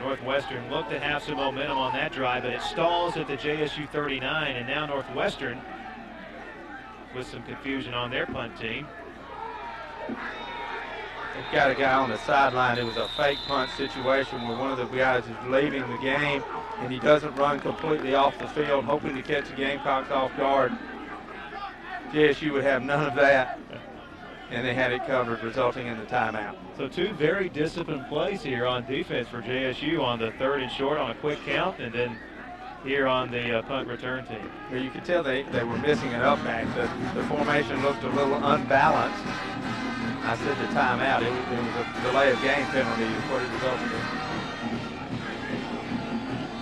Northwestern looked to have some momentum on that drive, but it stalls at the JSU 39, and now Northwestern with some confusion on their punt team. They've got a guy on the sideline. It was a fake punt situation where one of the guys is leaving the game, and he doesn't run completely off the field, hoping to catch the Gamecocks off guard. JSU would have none of that, and they had it covered, resulting in the timeout. So 2 very disciplined plays here on defense for JSU on the 3rd and short on a quick count, and then here on the punt return team. Well, you could tell they were missing an up back. The formation looked a little unbalanced. I said the timeout. It was a delay of game penalty is what it resulted in.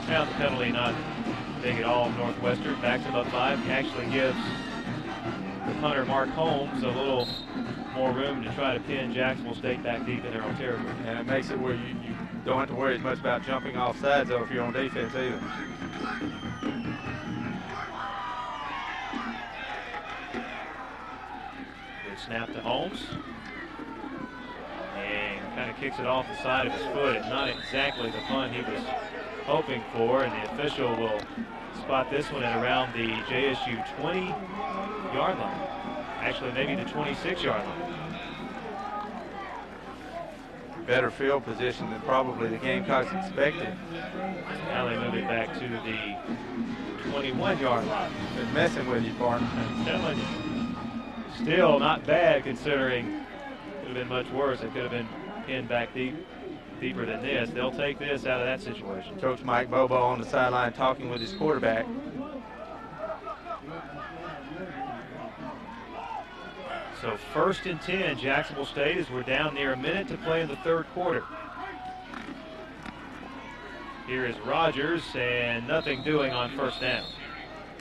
Now the penalty not big at all. Northwestern backs him up 5. Actually gives the punter Mark Holmes a little more room to try to pin Jacksonville State back deep in their own territory. And it makes it where you don't have to worry as much about jumping off sides though if you're on defense either. Good snap to Holmes. And kind of kicks it off the side of his foot. It's not exactly the punt he was hoping for, and the official will spot this one at around the JSU 20-yard line. Actually, maybe the 26-yard line. Better field position than probably the Gamecocks expected. Now they move it back to the 21-yard line. Been messing with you, partner. I'm telling you. Still not bad considering it could have been much worse. It could have been pinned back deeper than this. They'll take this out of that situation. Coach Mike Bobo on the sideline talking with his quarterback. So 1st and 10, Jacksonville State, as we're down near a minute to play in the third quarter. Here is Rogers, and nothing doing on 1st down.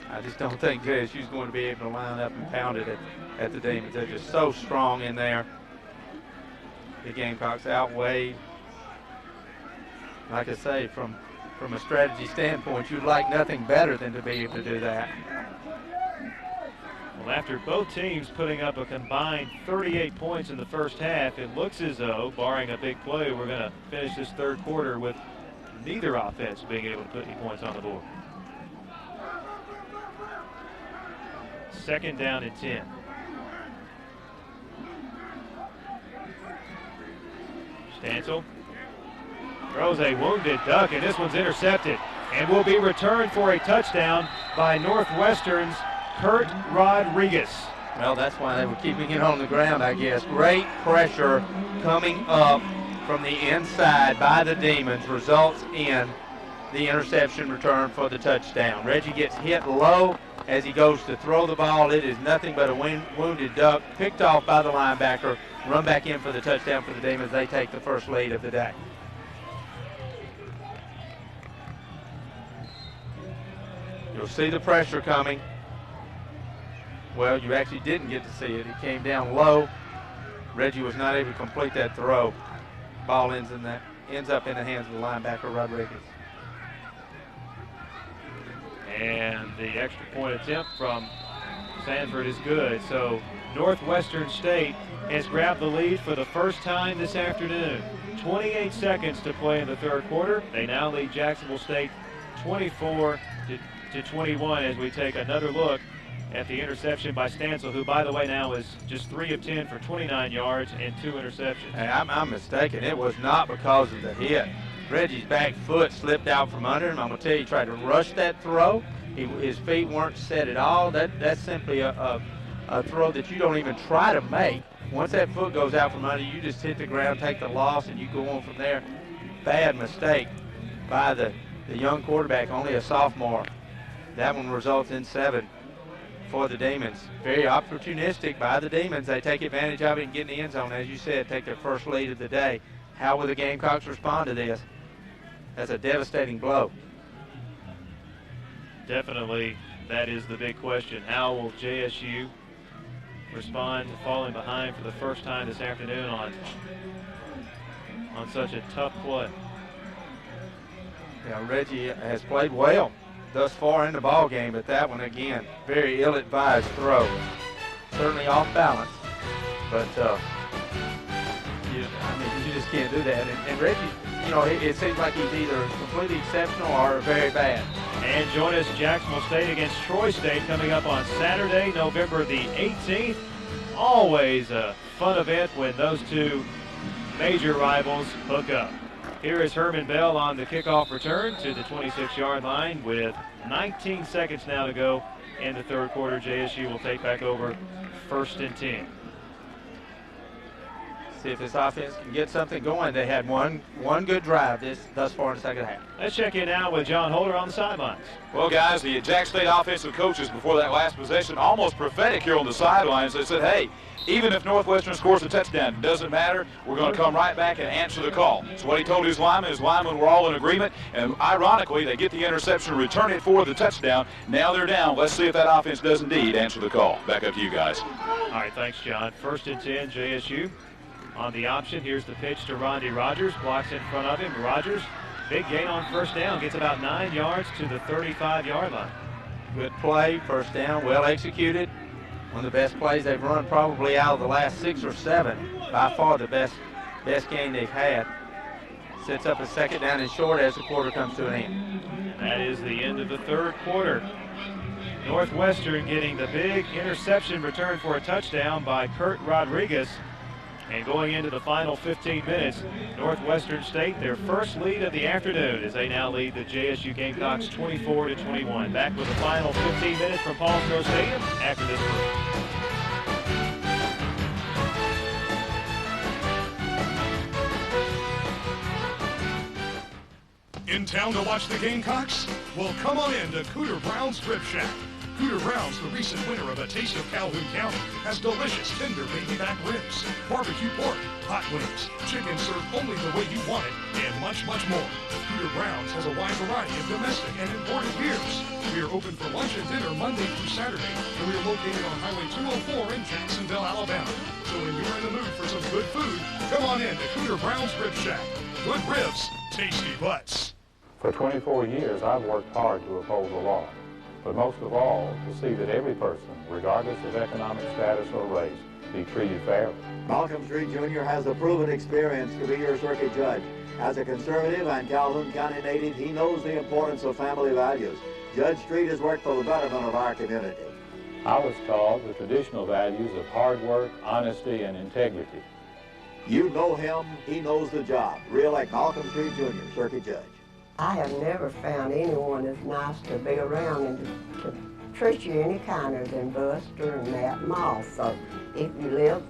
I just don't think JSU's going to be able to line up and pound it at the Demons. They're just so strong in there. The Gamecocks outweighed. Like I say, from a strategy standpoint, you'd like nothing better than to be able to do that. Well, after both teams putting up a combined 38 points in the first half, it looks as though, barring a big play, we're going to finish this third quarter with neither offense being able to put any points on the board. 2nd down and 10. Stancil throws a wounded duck, and this one's intercepted and will be returned for a touchdown by Northwestern's Kurt Rodriguez. Well, that's why they were keeping it on the ground, I guess. Great pressure coming up from the inside by the Demons results in the interception return for the touchdown. Reggie gets hit low as he goes to throw the ball. It is nothing but a wounded duck, picked off by the linebacker, run back in for the touchdown for the Demons. They take the first lead of the day. You'll see the pressure coming. Well, you actually didn't get to see it. It came down low. Reggie was not able to complete that throw. Ball ends up in the hands of the linebacker, Rodriguez. And the extra point attempt from Sanford is good. So Northwestern State has grabbed the lead for the first time this afternoon. 28 seconds to play in the third quarter. They now lead Jacksonville State 24 to 21 as we take another look at the interception by Stancil, who, by the way, now is just 3 of 10 for 29 yards and 2 interceptions. Hey, I'm mistaken. It was not because of the hit. Reggie's back foot slipped out from under him. I'm going to tell you, he tried to rush that throw. His feet weren't set at all. That's simply a throw that you don't even try to make. Once that foot goes out from under you, you just hit the ground, take the loss, and you go on from there. Bad mistake by the young quarterback, only a sophomore. That one results in 7 for the Demons. Very opportunistic by the Demons. They take advantage of it and get in the end zone, as you said, take their first lead of the day. How will the Gamecocks respond to this? That's a devastating blow. Definitely, that is the big question. How will JSU respond to falling behind for the first time this afternoon on such a tough play? Yeah, Reggie has played well thus far in the ball game, but that one again, very ill-advised throw. Certainly off balance, but you just can't do that. And Reggie, it seems like he's either completely exceptional or very bad. And join us, Jacksonville State against Troy State, coming up on Saturday, November the 18th. Always a fun event when those two major rivals hook up. Here is Herman Bell on the kickoff return to the 26-yard line with 19 seconds now to go in the third quarter. JSU will take back over 1st and 10. See if this offense can get something going. They had one good drive thus far in the second half. Let's check in now with John Holder on the sidelines. Well, guys, the Jackson State offensive coaches before that last possession almost prophetic here on the sidelines. They said, hey, even if Northwestern scores a touchdown, it doesn't matter. We're going to come right back and answer the call. So what he told his linemen were all in agreement. And ironically, they get the interception, return it for the touchdown. Now they're down. Let's see if that offense does indeed answer the call. Back up to you guys. All right, thanks, John. 1st and 10, JSU. On the option, here's the pitch to Rondy Rogers. Blocks in front of him. Rogers, big gain on 1st down. Gets about 9 yards to the 35-yard line. Good play, 1st down, well executed. One of the best plays they've run probably out of the last 6 or 7. By far the best game they've had. Sets up a 2nd down and short as the quarter comes to an end. And that is the end of the 3rd quarter. Northwestern getting the big interception return for a touchdown by Kurt Rodriguez. And going into the final 15 minutes, Northwestern State, their first lead of the afternoon as they now lead the JSU Gamecocks 24-21. Back with the final 15 minutes from Paul Snow Stadium after this break. In town to watch the Gamecocks? Well, come on in to Cooter Brown's Rib Shack. Cooter Brown's, the recent winner of A Taste of Calhoun County, has delicious, tender baby back ribs, barbecue pork, hot wings, chicken served only the way you want it, and much, much more. Cooter Brown's has a wide variety of domestic and imported beers. We are open for lunch and dinner Monday through Saturday, and we are located on Highway 204 in Jacksonville, Alabama. So when you're in the mood for some good food, come on in to Cooter Brown's Rib Shack. Good ribs, tasty butts. For 24 years, I've worked hard to uphold the law. But most of all, to see that every person, regardless of economic status or race, be treated fairly. Malcolm Street Jr. has the proven experience to be your circuit judge. As a conservative and Calhoun County native, he knows the importance of family values. Judge Street has worked for the betterment of our community. I was taught the traditional values of hard work, honesty, and integrity. You know him, he knows the job. Re-elect Malcolm Street Jr., circuit judge. I have never found anyone as nice to be around and to treat you any kinder than Buster and Matt Moss. So if you live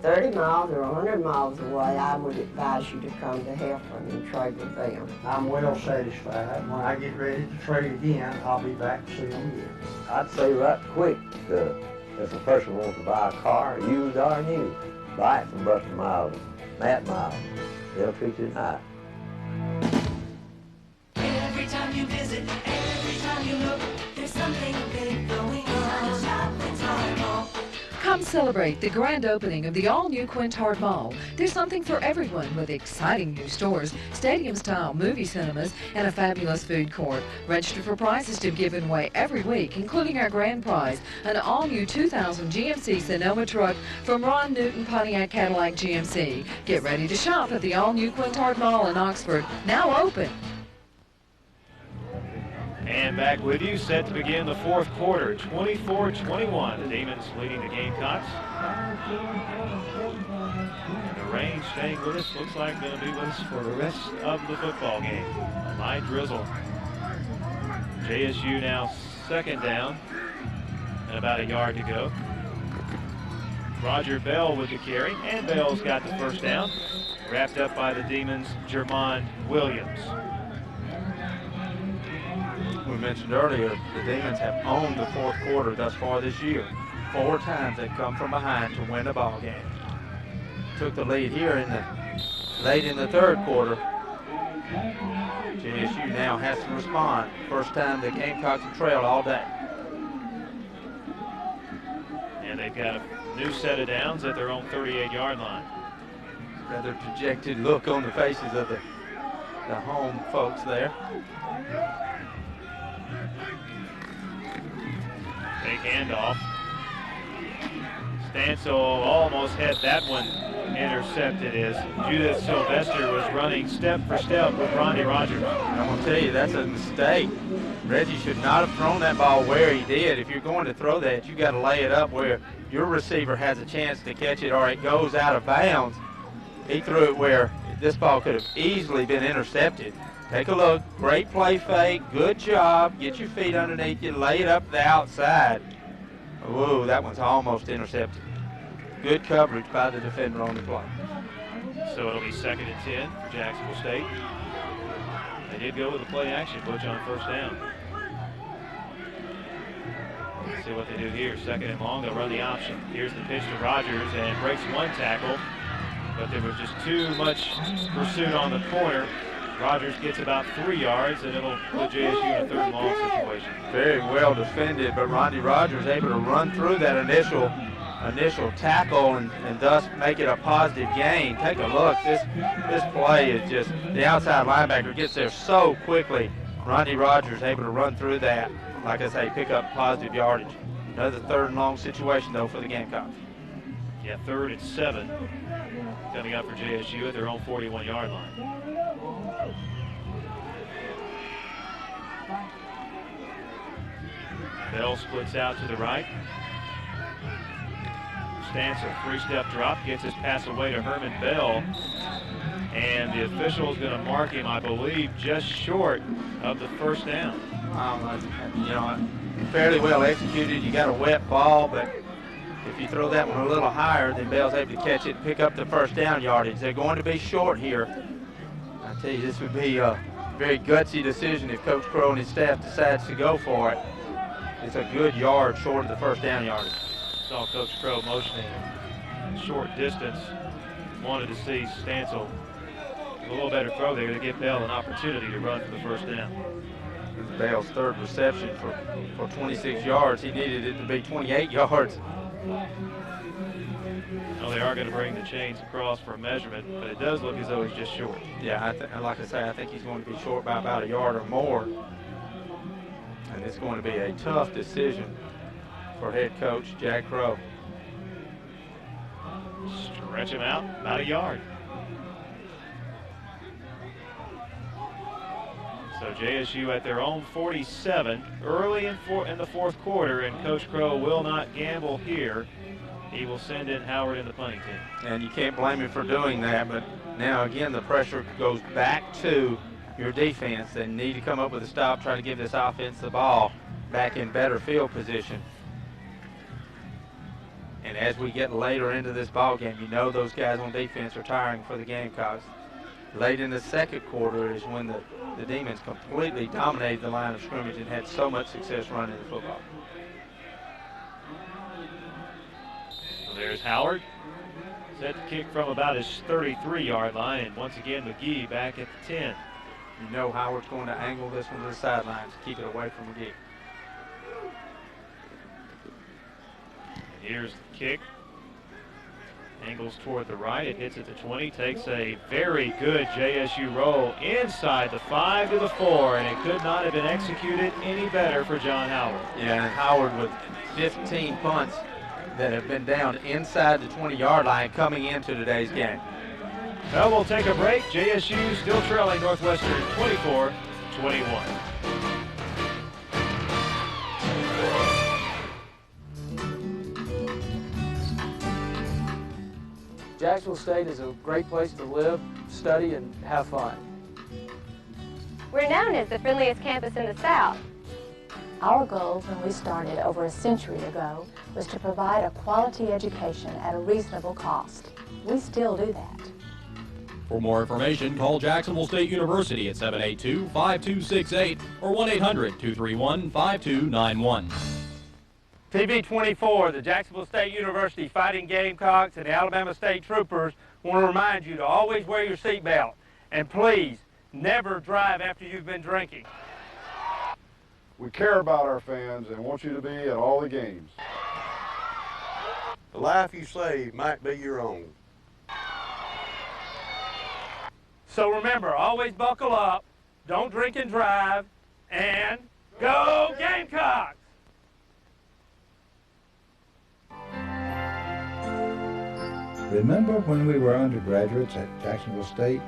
30 miles or 100 miles away, I would advise you to come to Heffron and trade with them. I'm well satisfied. When I get ready to trade again, I'll be back to see them again. I'd say right quick, if a person wants to buy a car, used or new, buy it from Buster Miles and Matt Miles. They'll treat you nice. Every time you visit, every time you look, there's something big going on. Shopping's Mall. Come celebrate the grand opening of the all-new Quintard Mall. There's something for everyone with exciting new stores, stadium-style movie cinemas, and a fabulous food court. Register for prizes to be given away every week, including our grand prize, an all-new 2000 GMC Sonoma truck from Ron Newton Pontiac Cadillac GMC. Get ready to shop at the all-new Quintard Mall in Oxford, now open. And back with you, set to begin the 4th quarter, 24-21. The Demons leading the Gamecocks. And the rain staying with us, looks like going to be with us for the rest of the football game. A light drizzle. JSU now 2nd down and about a yard to go. Roger Bell with the carry, and Bell's got the 1st down. Wrapped up by the Demons, Jermond Williams. We mentioned earlier, the Demons have owned the 4th quarter thus far this year. 4 times they've come from behind to win a ball game. Took the lead here late in the 3rd quarter. JSU now has to respond. First time the Gamecocks have trailed all day. And they've got a new set of downs at their own 38-yard line. Rather dejected look on the faces of the home folks there. Big handoff. Stansel almost had that one intercepted as Judith Sylvester was running step for step with Ronnie Rogers. I'm going to tell you, that's a mistake. Reggie should not have thrown that ball where he did. If you're going to throw that, you got to lay it up where your receiver has a chance to catch it or it goes out of bounds. He threw it where this ball could have easily been intercepted. Take a look. Great play fake. Good job. Get your feet underneath you. Lay it up the outside. Whoa, that one's almost intercepted. Good coverage by the defender on the play. So it'll be 2nd and 10 for Jacksonville State. They did go with the play action, Butch, on first down. Let's see what they do here. 2nd and long, they'll run the option. Here's the pitch to Rogers, and breaks one tackle, but there was just too much pursuit on the corner. Rogers gets about 3 yards, and it'll put JSU in a 3rd and long situation. Very well defended, but Rondy Rogers able to run through that initial tackle and thus make it a positive gain. Take a look. This play is just, the outside linebacker gets there so quickly. Rondy Rogers able to run through that, like I say, pick up positive yardage. Another 3rd and long situation, though, for the Gamecocks. Yeah, 3rd and 7 coming up for JSU at their own 41-yard line. Bell splits out to the right. Stancil, 3-step drop, gets his pass away to Herman Bell. And the official is going to mark him, I believe, just short of the 1st down. You know, fairly well executed. You got a wet ball, but if you throw that one a little higher, then Bell's able to catch it and pick up the 1st down yardage. They're going to be short here. I tell you, this would be a very gutsy decision if Coach Crow and his staff decides to go for it. It's a good yard short of the 1st down yardage. Saw Coach Crow motioning short distance. Wanted to see Stancil a little better throw there to give Bell an opportunity to run for the 1st down. This is Bell's 3rd reception for 26 yards. He needed it to be 28 yards. Well, they are going to bring the chains across for a measurement, but it does look as though he's just short. Yeah, like I say, I think he's going to be short by about a yard or more. And it's going to be a tough decision for head coach Jack Crow. Stretch him out about a yard. So JSU at their own 47 early in the 4th quarter, and Coach Crow will not gamble here. He will send in Howard in the punting team. And you can't blame him for doing that, but now again the pressure goes back to your defense. They need to come up with a stop, try to give this offense the ball back in better field position. And as we get later into this ball game, you know those guys on defense are tiring for the Gamecocks. Late in the 2nd quarter is when the Demons completely dominated the line of scrimmage and had so much success running the football. So there's Howard. Set to kick from about his 33-yard line, and once again McGee back at the 10. You know Howard's going to angle this one to the sidelines to keep it away from McGee. Here's the kick. Angles toward the right. It hits at the 20. Takes a very good JSU roll inside the 5 to the 4, and it could not have been executed any better for John Howard. Yeah, and Howard with 15 punts that have been down inside the 20-yard line coming into today's game. Well, we'll take a break. JSU still trailing Northwestern 24-21. Jacksonville State is a great place to live, study, and have fun. We're known as the friendliest campus in the South. Our goal when we started over a century ago was to provide a quality education at a reasonable cost. We still do that. For more information, call Jacksonville State University at 782-5268 or 1-800-231-5291. TV 24, the Jacksonville State University Fighting Gamecocks and the Alabama State Troopers want to remind you to always wear your seatbelt. And please, never drive after you've been drinking. We care about our fans and want you to be at all the games. The life you save might be your own. So remember, always buckle up, don't drink and drive, and go Gamecocks! Remember when we were undergraduates at Jacksonville State?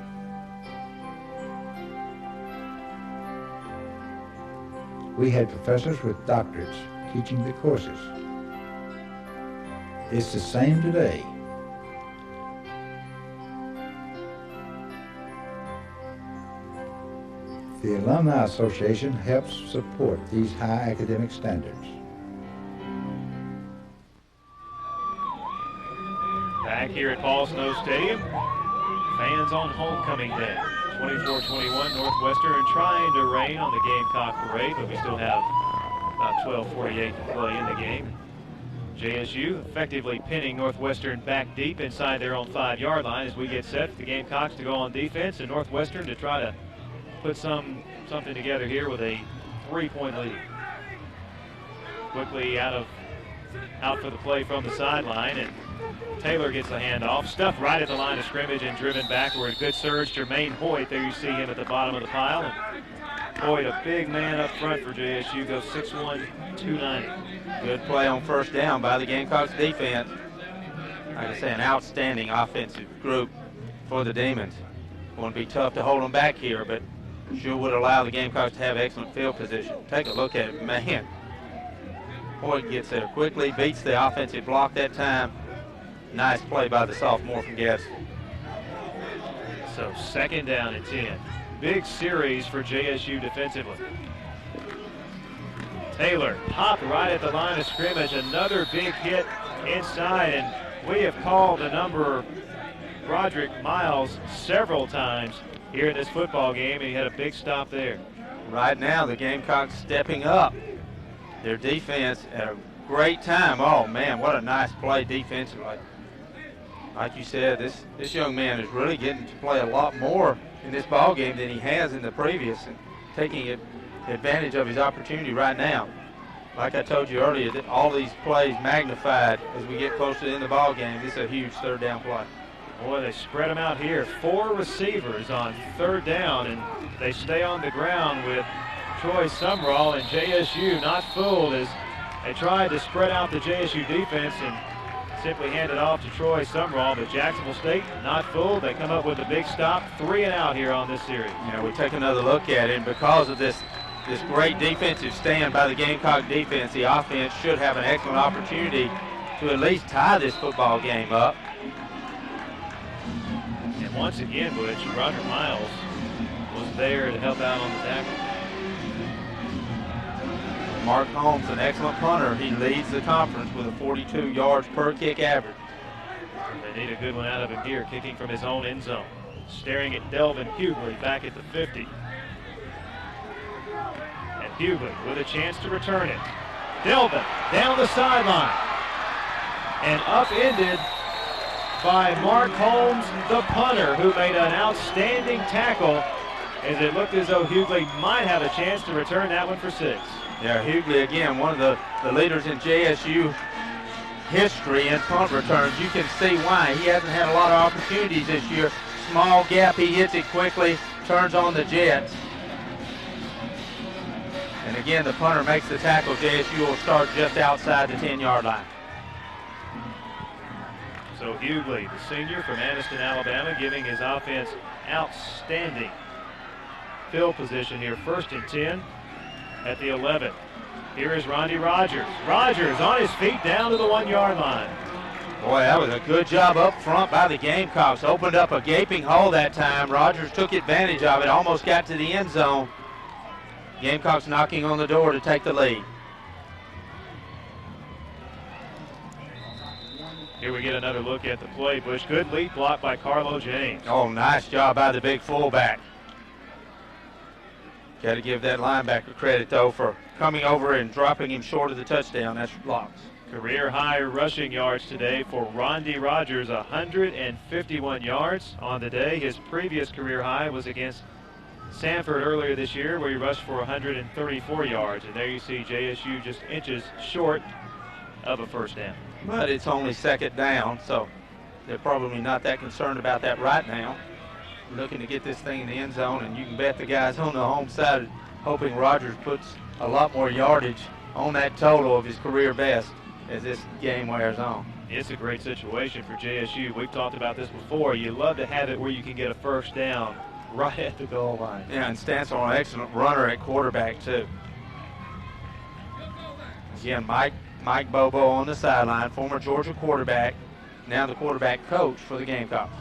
We had professors with doctorates teaching the courses. It's the same today. The Alumni Association helps support these high academic standards. Back here at Paul Snow Stadium, Fans on homecoming day. 24-21 Northwestern trying to rain on the Gamecock parade, but we still have about 12:48 to play in the game. JSU effectively pinning Northwestern back deep inside their own 5-yard line as we get set for the Gamecocks to go on defense and Northwestern to try to put something together here with a 3-point lead. Quickly out for the play from the sideline, and Taylor gets the handoff, stuffed right at the line of scrimmage and driven backward. Good surge, Jermaine Hoyt. There you see him at the bottom of the pile. And Hoyt, a big man up front for JSU, goes 6'1", 290. Good play on first down by the Gamecocks defense. Like I say, an outstanding offensive group for the Demons. Going to be tough to hold them back here, but sure would allow the Gamecocks to have excellent field position. Take a look at it, man. Hoyt gets there quickly, beats the offensive block that time. Nice play by the sophomore from Gadsden. So 2nd down and 10. Big series for JSU defensively. Taylor popped right at the line of scrimmage. Another big hit inside, and we have called the number Roderick Miles several times here in this football game, and he had a big stop there. Right now, the Gamecocks stepping up their defense at a great time. Oh, man, what a nice play defensively. Like you said, this young man is really getting to play a lot more in this ball game than he has in the previous, and taking advantage of his opportunity right now. Like I told you earlier, that all these plays magnified as we get closer to the end of the ball game. This is a huge 3rd down play. Boy, they spread them out here. 4 receivers on 3rd down, and they stay on the ground with Troy Sumrall, and JSU not fooled as they tried to spread out the JSU defense and simply hand it off to Troy Sumrall, but Jacksonville State not fooled. They come up with a big stop, 3 and out here on this series. Yeah, we take another look at it, and because of this great defensive stand by the Gamecock defense, the offense should have an excellent opportunity to at least tie this football game up. And once again, Butch, Roger Miles was there to help out on the tackle. Mark Holmes, an excellent punter. He leads the conference with a 42 yards per kick average. They need a good one out of him here, kicking from his own end zone. Staring at Delvin Hughley back at the 50. And Hughley with a chance to return it. Delvin down the sideline. And upended by Mark Holmes, the punter, who made an outstanding tackle as it looked as though Hughley might have a chance to return that one for 6. Yeah, Hughley, again, one of the leaders in JSU history in punt returns. You can see why. He hasn't had a lot of opportunities this year. Small gap, he hits it quickly, turns on the jet. And again, the punter makes the tackle. JSU will start just outside the 10-yard line. So Hughley, the senior from Anniston, Alabama, giving his offense outstanding field position here. 1st and 10 at the 11. Here is Rondy Rogers. Rogers on his feet down to the 1-yard line. Boy, that was a good job up front by the Gamecocks. Opened up a gaping hole that time. Rogers took advantage of it, almost got to the end zone. Gamecocks knocking on the door to take the lead. Here we get another look at the play, Bush. Good lead block by Carlo James. Oh, nice job by the big fullback. Got to give that linebacker credit, though, for coming over and dropping him short of the touchdown. That's blocks. Career high rushing yards today for Rondy Rogers, 151 yards on the day. His previous career high was against Sanford earlier this year, where he rushed for 134 yards. And there you see JSU just inches short of a 1st down. But it's only 2nd down, so they're probably not that concerned about that right now. Looking to get this thing in the end zone, and you can bet the guys on the home side hoping Rogers puts a lot more yardage on that total of his career best as this game wears on. It's a great situation for JSU. We've talked about this before. You love to have it where you can get a 1st down right at the goal line. Yeah, and Stansel, an excellent runner at quarterback, too. Again, Mike Bobo on the sideline, former Georgia quarterback, now the quarterback coach for the Gamecocks.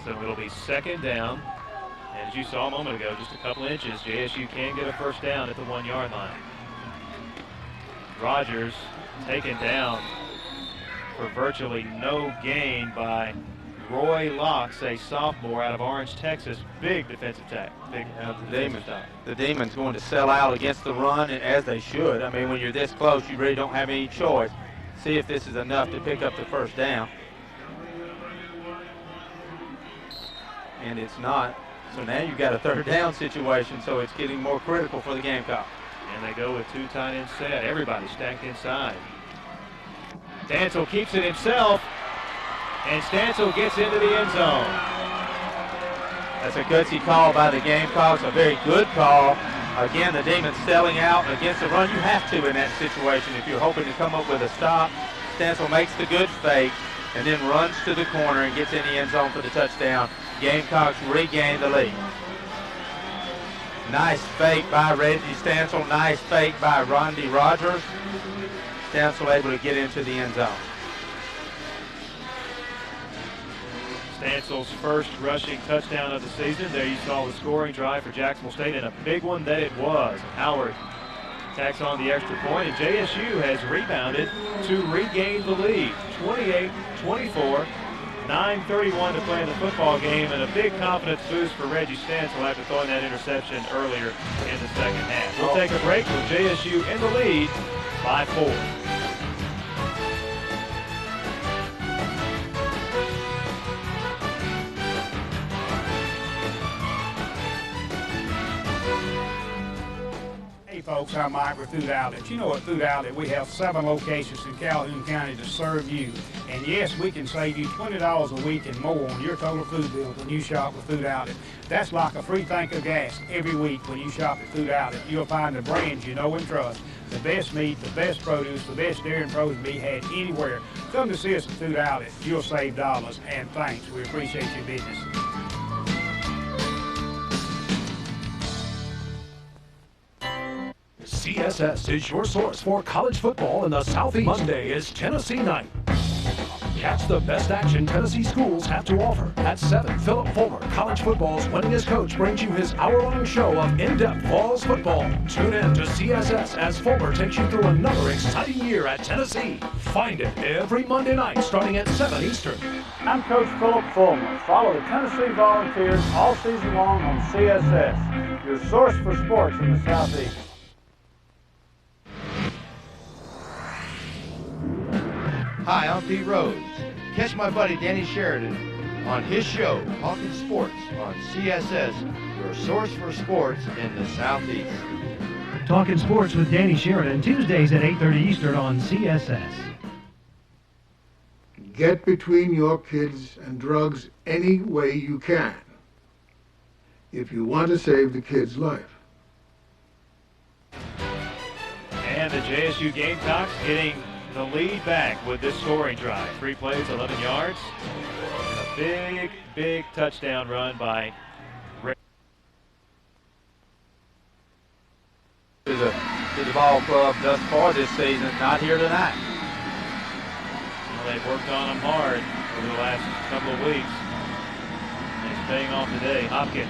So it'll be 2nd down. And as you saw a moment ago, just a couple inches, JSU can get a 1st down at the 1-yard line. Rogers taken down for virtually no gain by Roy Locks, a sophomore out of Orange, Texas. Big defensive tack. Big defensive stop. The Demons going to sell out against the run, and as they should. I mean, when you're this close, you really don't have any choice. See if this is enough to pick up the first down. And it's not. So now you've got a third down situation, so it's getting more critical for the Gamecock. And they go with two tight end set. Everybody stacked inside. Stansel keeps it himself, and Stansel gets into the end zone. That's a gutsy call by the Gamecocks, a very good call. Again, the Demons selling out against the run. You have to in that situation if you're hoping to come up with a stop. Stansel makes the good fake and then runs to the corner and gets in the end zone for the touchdown. Gamecocks regain the lead. Nice fake by Reggie Stansel. Nice fake by Rondi Rogers. Stansel able to get into the end zone. Stansel's first rushing touchdown of the season. There you saw the scoring drive for Jacksonville State, and a big one that it was. Howard tacks on the extra point, and JSU has rebounded to regain the lead. 28-24, 9:31 to play in the football game, and a big confidence boost for Reggie Stansel after throwing that interception earlier in the second half. We'll take a break with JSU in the lead by 4. Hey folks, I'm Mike with Food Outlet. You know at Food Outlet we have 7 locations in Calhoun County to serve you. And yes, we can save you $20 a week and more on your total food bill when you shop with Food Outlet. That's like a free tank of gas every week when you shop at Food Outlet. You'll find the brands you know and trust. The best meat, the best produce, the best dairy and frozen to be had anywhere. Come to see us at Food Outlet. You'll save dollars. And thanks. We appreciate your business. CSS is your source for college football in the Southeast. Monday is Tennessee night. Catch the best action Tennessee schools have to offer. At 7, Philip Fulmer, college football's winningest coach, brings you his hour-long show of in-depth Vols football. Tune in to CSS as Fulmer takes you through another exciting year at Tennessee. Find it every Monday night starting at 7 Eastern. I'm Coach Philip Fulmer. Follow the Tennessee Volunteers all season long on CSS, your source for sports in the Southeast. Hi, I'm Pete Rhodes. Catch my buddy Danny Sheridan on his show, Talking Sports, on CSS, your source for sports in the Southeast. Talking Sports with Danny Sheridan, Tuesdays at 8:30 Eastern on CSS. Get between your kids and drugs any way you can if you want to save the kid's life. And the JSU Gamecocks getting the lead back with this scoring drive. 3 plays, 11 yards. And a big touchdown run by To the ball club thus far this season, not here tonight. Well, they've worked on them hard over the last couple of weeks. And it's paying off today. Hopkins,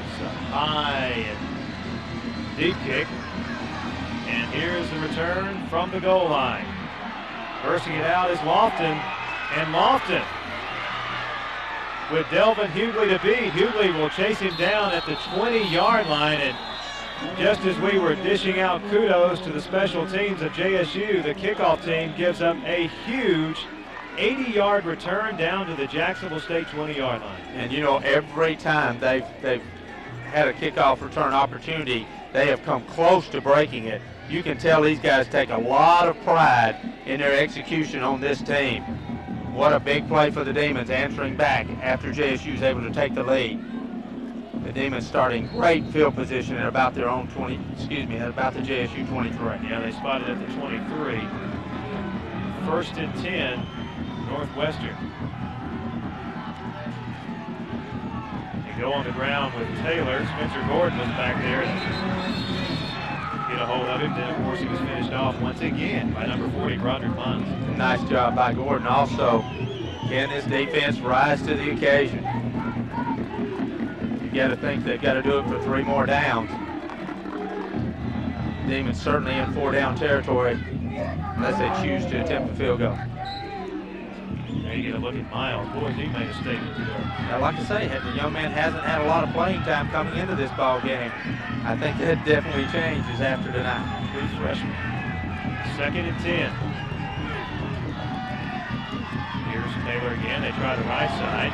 high and deep kick. And here's the return from the goal line. Bursting it out is Lofton, and Lofton with Delvin Hughley to beat. Hughley will chase him down at the 20-yard line, and just as we were dishing out kudos to the special teams of JSU, the kickoff team gives up a huge 80-yard return down to the Jacksonville State 20-yard line. And you know, every time they've had a kickoff return opportunity, they have come close to breaking it. You can tell these guys take a lot of pride in their execution on this team. What a big play for the Demons, answering back after JSU is able to take the lead. The Demons starting great field position at about their own at about the JSU 23. Yeah, they spotted at the 23. 1st and 10, Northwestern. They go on the ground with Taylor. Spencer Gordon was back there. Get a hold of him. Then, of course, he was finished off once again by number 40, Broderick Mons. Nice job by Gordon. Also, can this defense rise to the occasion? You got to think they've got to do it for 3 more downs. Demons certainly in 4-down territory unless they choose to attempt a field goal. There you get a look at Miles. Boy, he made a statement today. Now, like I say, the young man hasn't had a lot of playing time coming into this ball game. I think that definitely changes after tonight. True freshman. 2nd and 10. Here's Taylor again. They try the right side.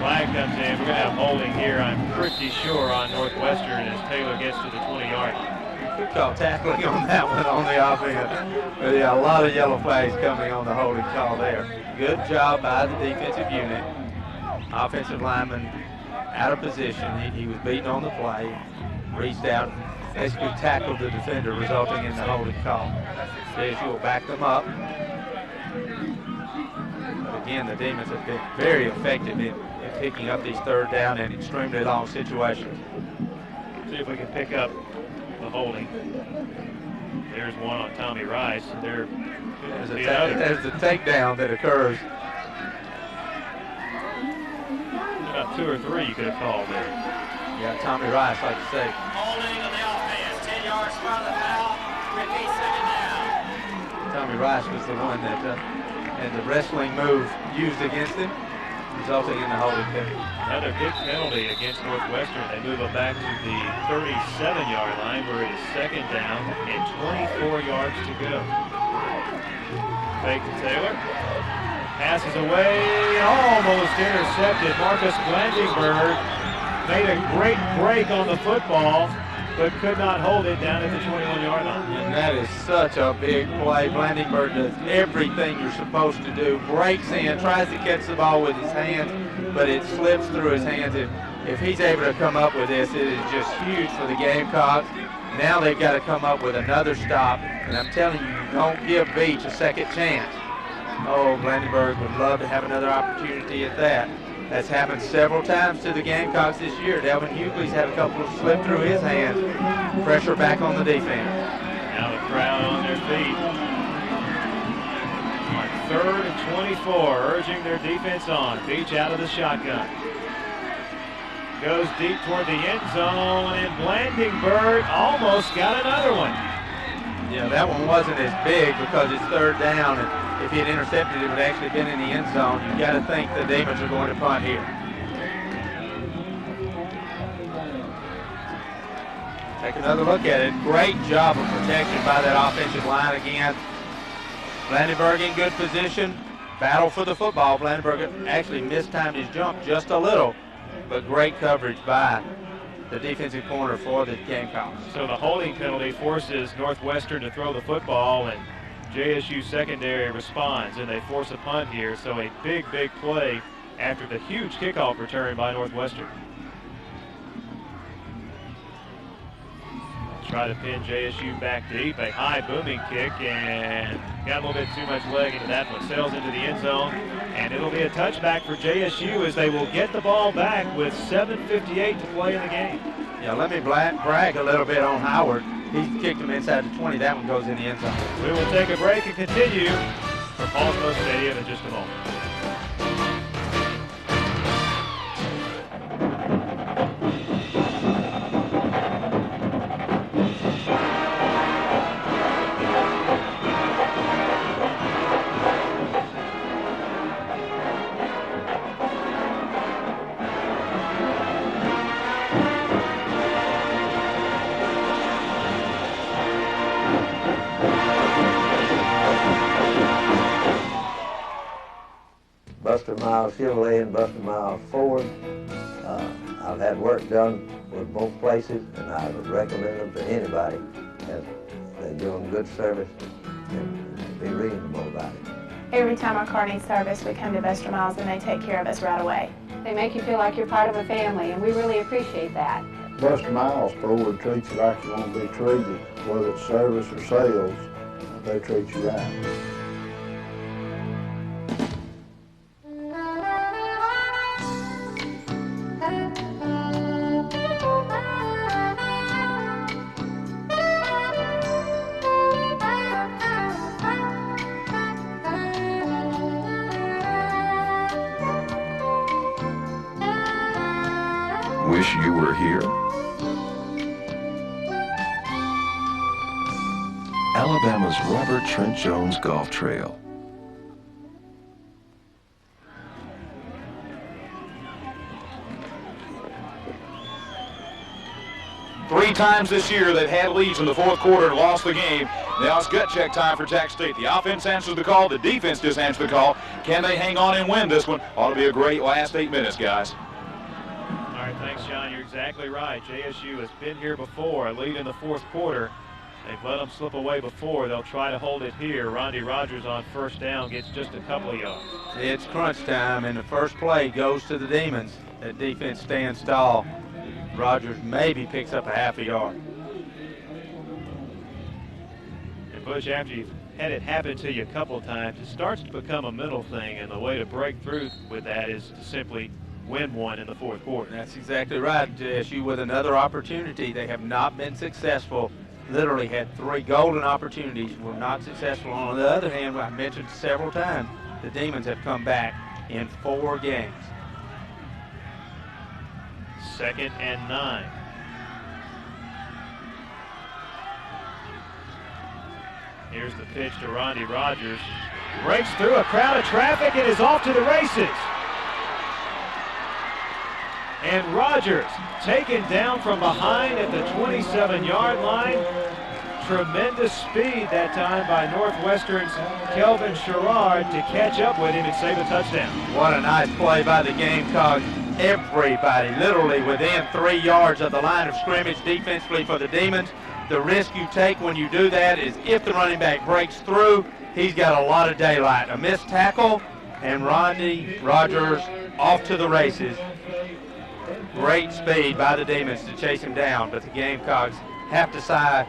Flag comes in. We're going to have holding here, I'm pretty sure, on Northwestern as Taylor gets to the 20-yard line. Good call tackling on that one on the offense. But yeah, a lot of yellow flags coming on the holding call there. Good job by the defensive unit. Offensive lineman out of position. He was beaten on the play. Reached out, basically tackled the defender, resulting in the holding call. JSU will back them up. But again, the Demons have been very effective in picking up these 3rd down and extremely long situations. See if we can pick up the holding. There's one on Tommy Rice. There's the takedown that occurs. About 2 or 3 you could have called there. Yeah, Tommy Rice, like you say. Holding on the offense, 10 yards front of the foul, repeat 2nd down. Tommy Rice was the one that had the wrestling move used against him, resulting in the holding penalty. Another big penalty against Northwestern. They move it back to the 37-yard line where it is 2nd down and 24 yards to go. Fake to Taylor. Passes away, almost intercepted. Marcus Blandenberg made a great break on the football, but could not hold it down at the 21-yard line. And that is such a big play. Blandenberg does everything you're supposed to do. Breaks in, tries to catch the ball with his hands, but it slips through his hands. If he's able to come up with this, it is just huge for the Gamecocks. Now they've got to come up with another stop, and I'm telling you, don't give Beach a second chance. Oh, Blandenberg would love to have another opportunity at that. That's happened several times to the Gamecocks this year. Delvin Hughley's had a couple of slip through his hands. Pressure back on the defense. Now the crowd on their feet. On 3rd and 24, urging their defense on. Beach out of the shotgun. Goes deep toward the end zone, and Blandenberg almost got another one. Yeah, that one wasn't as big because it's 3rd down, and if he had intercepted, it would have actually been in the end zone. You've got to think the Demons are going to punt here. Take another look at it. Great job of protection by that offensive line again. Blandenberg in good position. Battle for the football. Blandenberg actually mistimed his jump just a little, but great coverage by the defensive corner for the Gamecocks. So the holding penalty forces Northwestern to throw the football, and JSU secondary responds, and they force a punt here. So a big, big play after the huge kickoff return by Northwestern. Try to pin JSU back deep. A high booming kick, and got a little bit too much leg into that one. Sails into the end zone, and it'll be a touchback for JSU as they will get the ball back with 7:58 to play in the game. Yeah, let me brag a little bit on Howard. He kicked him inside the 20. That one goes in the end zone. We will take a break and continue from Paulsbo Stadium in just a moment. Buster Miles Chevrolet and Buster Miles Ford. I've had work done with both places, and I would recommend them to anybody as they give them good service and be reasonable about it. Every time our car needs service, we come to Buster Miles and they take care of us right away. They make you feel like you're part of a family, and we really appreciate that. Buster Miles Ford treats you like you want to be treated, whether it's service or sales, they treat you right. Wish you were here? Alabama's Robert Trent Jones Golf Trail. times this year they've had leads in the fourth quarter and lost the game. Now it's gut check time for Jack State. The offense answers the call. The defense just answers the call. Can they hang on and win this one? Ought to be a great last 8 minutes, guys. All right, thanks, John. You're exactly right. JSU has been here before, a lead in the fourth quarter. They've let them slip away before. They'll try to hold it here. Rondy Rogers on first down gets just a couple of yards. It's crunch time, and the first play goes to the Demons. That defense stands tall. Rogers maybe picks up a half a yard. And Bush, after you've had it happen to you a couple of times, it starts to become a mental thing, and the way to break through with that is to simply win one in the fourth quarter. That's exactly right. JSU with another opportunity. They have not been successful. Literally had 3 golden opportunities, were not successful. On the other hand, I mentioned several times, the Demons have come back in 4 games. 2nd and 9. Here's the pitch to Rondy Rogers. Breaks through a crowd of traffic and is off to the races. And Rogers taken down from behind at the 27-yard line. Tremendous speed that time by Northwestern's Kelvin Sherrard to catch up with him and save a touchdown. What a nice play by the Gamecocks. Everybody literally within 3 yards of the line of scrimmage defensively for the Demons. The risk you take when you do that is if the running back breaks through, he's got a lot of daylight. A missed tackle, and Rondy Rogers off to the races. Great speed by the Demons to chase him down, but the Gamecocks have to sigh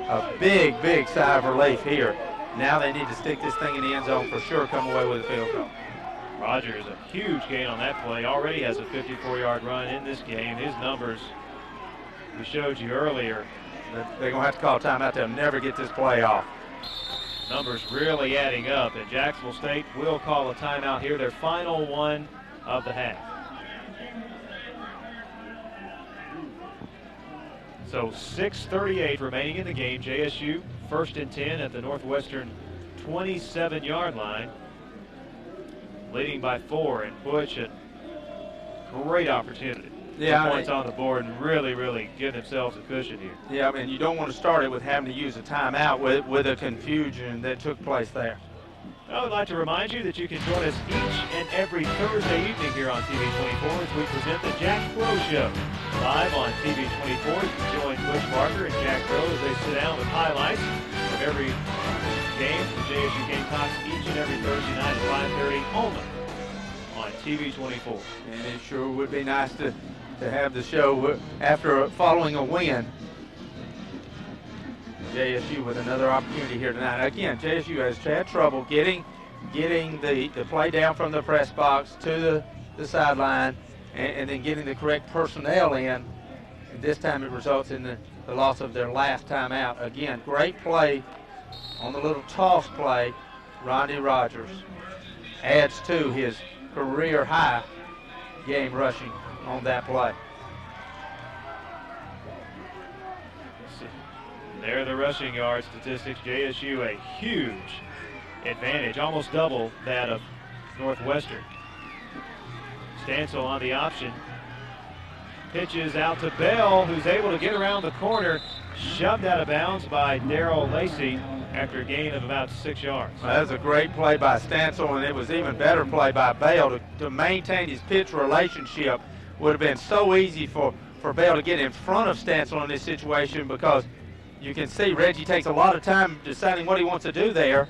a big, big sigh of relief here. Now they need to stick this thing in the end zone for sure, come away with a field goal. Rogers, a huge gain on that play, already has a 54-yard run in this game. His numbers, we showed you earlier. They're going to have to call timeout. They'll never get this play off. Numbers really adding up, and Jacksonville State will call a timeout here, their final one of the half. So 6:38 remaining in the game. JSU 1st and 10 at the Northwestern 27-yard line. Leading by 4, and Butch, a great opportunity. Yeah, points on the board and really give themselves a cushion here. Yeah, I mean, you don't want to start it with having to use a timeout with a confusion that took place there. I would like to remind you that you can join us each and every Thursday evening here on TV 24 as we present the Jack Crow Show. Live on TV 24, you can join Bush Barker and Jack Crow as they sit down with highlights of every game for JSU Gamecocks each and every Thursday night at 5:30 only on TV 24. And it sure would be nice to have the show after following a win. JSU with another opportunity here tonight. Again, JSU has had trouble getting the play down from the press box to the sideline and then getting the correct personnel in. And this time it results in the loss of their last timeout. Again, great play on the little toss play. Rondy Rogers adds to his career high game rushing on that play. There are the rushing yard statistics. JSU a huge advantage, almost double that of Northwestern. Stansel on the option. Pitches out to Bell, who's able to get around the corner. Shoved out of bounds by Darrell Lacey after a gain of about 6 yards. Well, that was a great play by Stansel, and it was even better play by Bell to maintain his pitch relationship. Would have been so easy for Bell to get in front of Stansel in this situation, because you can see Reggie takes a lot of time deciding what he wants to do there.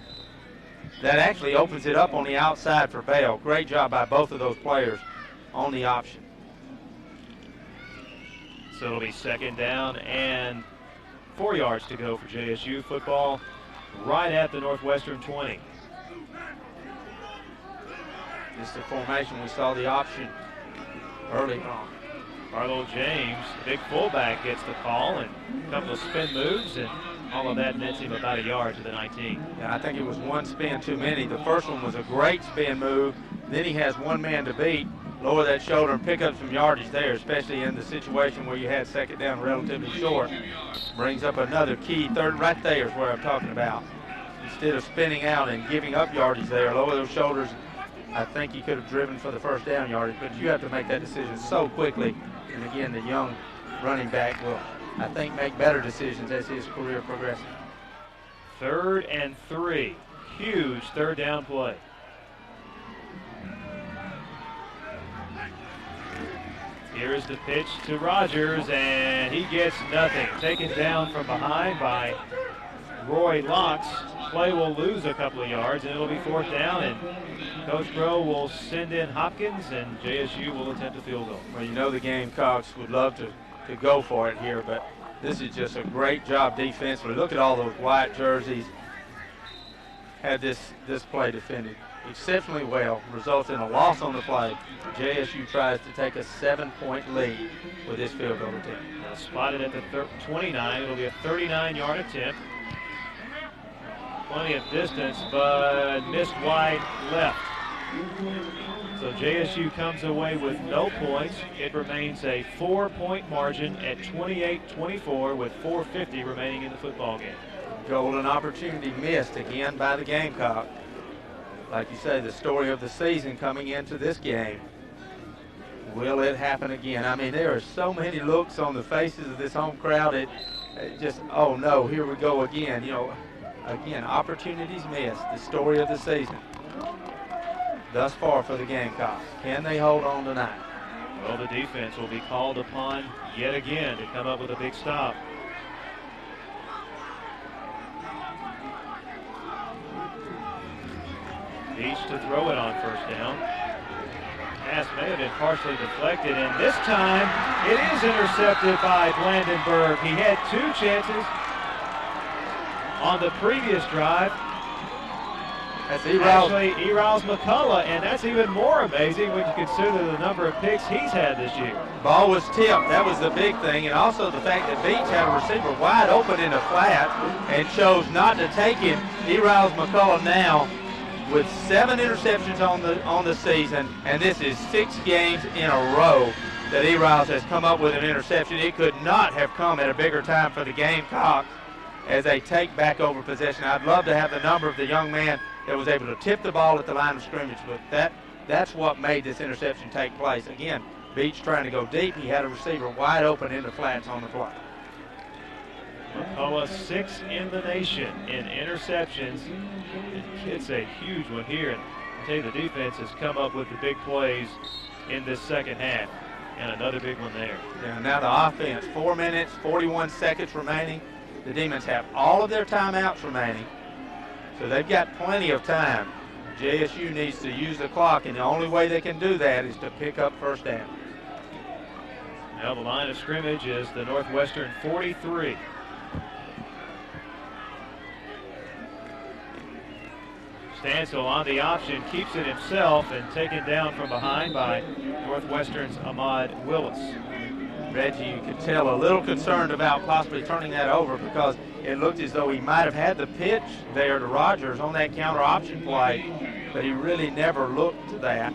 That actually opens it up on the outside for Bell. Great job by both of those players on the option. So it'll be 2nd down and 4 yards to go for JSU. Football right at the Northwestern 20. Just the formation. We saw the option early on. Carlo James, the big fullback, gets the call, and a couple of spin moves, and all of that nets him about a yard to the 19. Yeah, I think it was one spin too many. The first one was a great spin move. Then he has one man to beat, lower that shoulder and pick up some yardage there, especially in the situation where you had 2nd down relatively short. Brings up another key third. Right there is where I'm talking about. Instead of spinning out and giving up yardage there, lower those shoulders. I think he could have driven for the 1st down yardage, but you have to make that decision so quickly. And again, the young running back will I think, make better decisions as his career progresses. 3rd and 3. Huge third down play. Here is the pitch to Rogers, and he gets nothing. Taken down from behind by Roy Locks. Play will lose a couple of yards, and it'll be 4th down, and Coach Crow will send in Hopkins, and JSU will attempt a field goal. Well, you know the Gamecocks would love to go for it here, but this is just a great job defensively. Look at all those white jerseys. Had this play defended exceptionally well, results in a loss on the play. JSU tries to take a 7-point lead with this field goal attempt. Now spotted at the 29. It'll be a 39-yard attempt. Plenty of distance, but missed wide left. So JSU comes away with no points. It remains a 4-point margin at 28-24 with 4:50 remaining in the football game. Golden opportunity missed again by the Gamecock. Like you say, the story of the season coming into this game. Will it happen again? I mean, there are so many looks on the faces of this home crowd. It just, oh no, here we go again. You know, again, opportunities missed. The story of the season thus far for the Gamecocks. Can they hold on tonight? Well, the defense will be called upon yet again to come up with a big stop. Beach to throw it on 1st down. Pass may have been partially deflected, and this time it is intercepted by Blandenberg. He had 2 chances on the previous drive. That's Actually, Erouse McCullough, and that's even more amazing when you consider the number of picks he's had this year. Ball was tipped. That was the big thing, and also the fact that Beach had a receiver wide open in the flat and chose not to take him. Erouse McCullough now with 7 interceptions on the season, and this is 6 games in a row that Erouse has come up with an interception. It could not have come at a bigger time for the Gamecocks as they take back over possession. I'd love to have the number of the young man that was able to tip the ball at the line of scrimmage, but that's what made this interception take place. Again, Beach trying to go deep. He had a receiver wide open in the flats on the play. McCullough 6th in the nation in interceptions. It's a huge one here. And I tell you, the defense has come up with the big plays in this second half. And another big one there. Yeah, now the offense, 4 minutes, 41 seconds remaining. The Demons have all of their timeouts remaining. So they've got plenty of time. JSU needs to use the clock, and the only way they can do that is to pick up 1st down. Now the line of scrimmage is the Northwestern 43. Stansel on the option, keeps it himself, and taken down from behind by Northwestern's Ahmad Willis. Reggie, you could tell a little concerned about possibly turning that over because it looked as though he might have had the pitch there to Rogers on that counter option play, but he really never looked to that.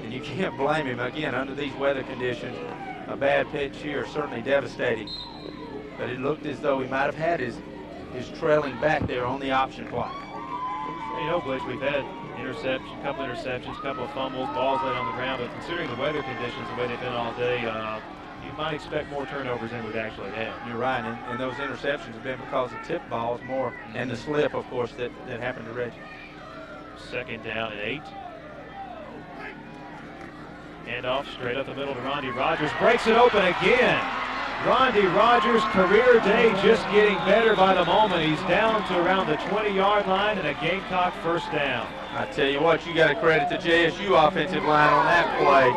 And you can't blame him. Again, under these weather conditions, a bad pitch here, certainly devastating. But it looked as though he might have had his trailing back there on the option play. You know, Butch, we've had couple interceptions, couple of fumbles, balls laid on the ground, but considering the weather conditions, the way they've been all day, you might expect more turnovers than we've actually had. You're right, and those interceptions have been because of tip balls more, and the slip, of course, that happened to Reggie. 2nd down and 8. Handoff straight up the middle to Rondi Rogers. Breaks it open again. Rondi Rogers' career day just getting better by the moment. He's down to around the 20-yard line and a Gamecock 1st down. I tell you what, you got to credit the JSU offensive line on that play.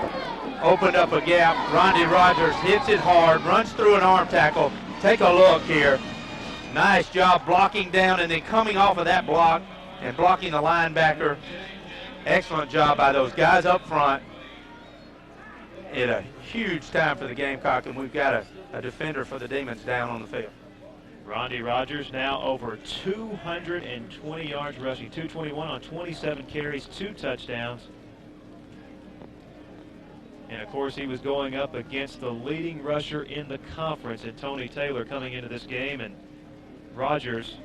Opened up a gap. Rondi Rogers hits it hard, runs through an arm tackle. Take a look here. Nice job blocking down and then coming off of that block and blocking the linebacker. Excellent job by those guys up front. It's a huge time for the Gamecock, and we've got a defender for the Demons down on the field. Rondi Rogers now over 220 yards rushing, 221 on 27 carries, 2 touchdowns. And of course, he was going up against the leading rusher in the conference, and Tony Taylor coming into this game, and Rogers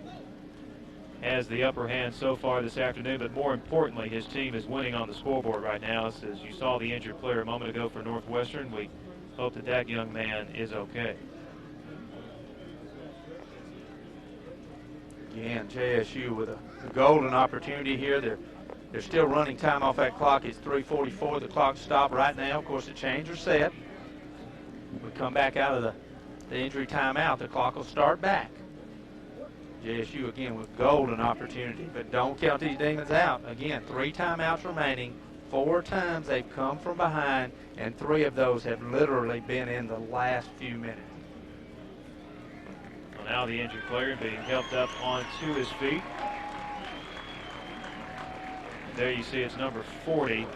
has the upper hand so far this afternoon, but more importantly, his team is winning on the scoreboard right now. As you saw the injured player a moment ago for Northwestern, we hope that young man is okay. Again, JSU with a golden opportunity here. They're still running time off that clock. It's 3:44. The clock stopped right now. Of course, the chains are set. We come back out of the injury timeout. The clock will start back. JSU again with golden opportunity, but don't count these Demons out. Again, 3 timeouts remaining. 4 times they've come from behind, and 3 of those have literally been in the last few minutes. Well, now the injured player being helped up onto his feet. There you see it's number 40,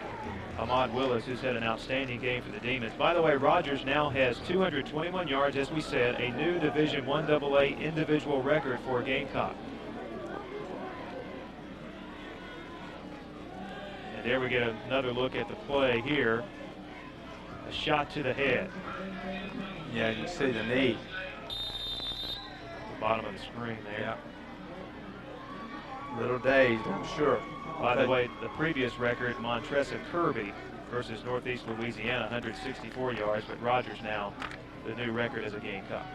Ahmad Willis, who's had an outstanding game for the Demons. By the way, Rogers now has 221 yards, as we said, a new Division I AA individual record for a Gamecock. And there we get another look at the play here. A shot to the head. Yeah, you see the knee. The bottom of the screen there. Yeah. Little dazed, I'm sure. By the way, the previous record, Montresa Kirby versus Northeast Louisiana, 164 yards, but Rogers now the new record as a Gamecock.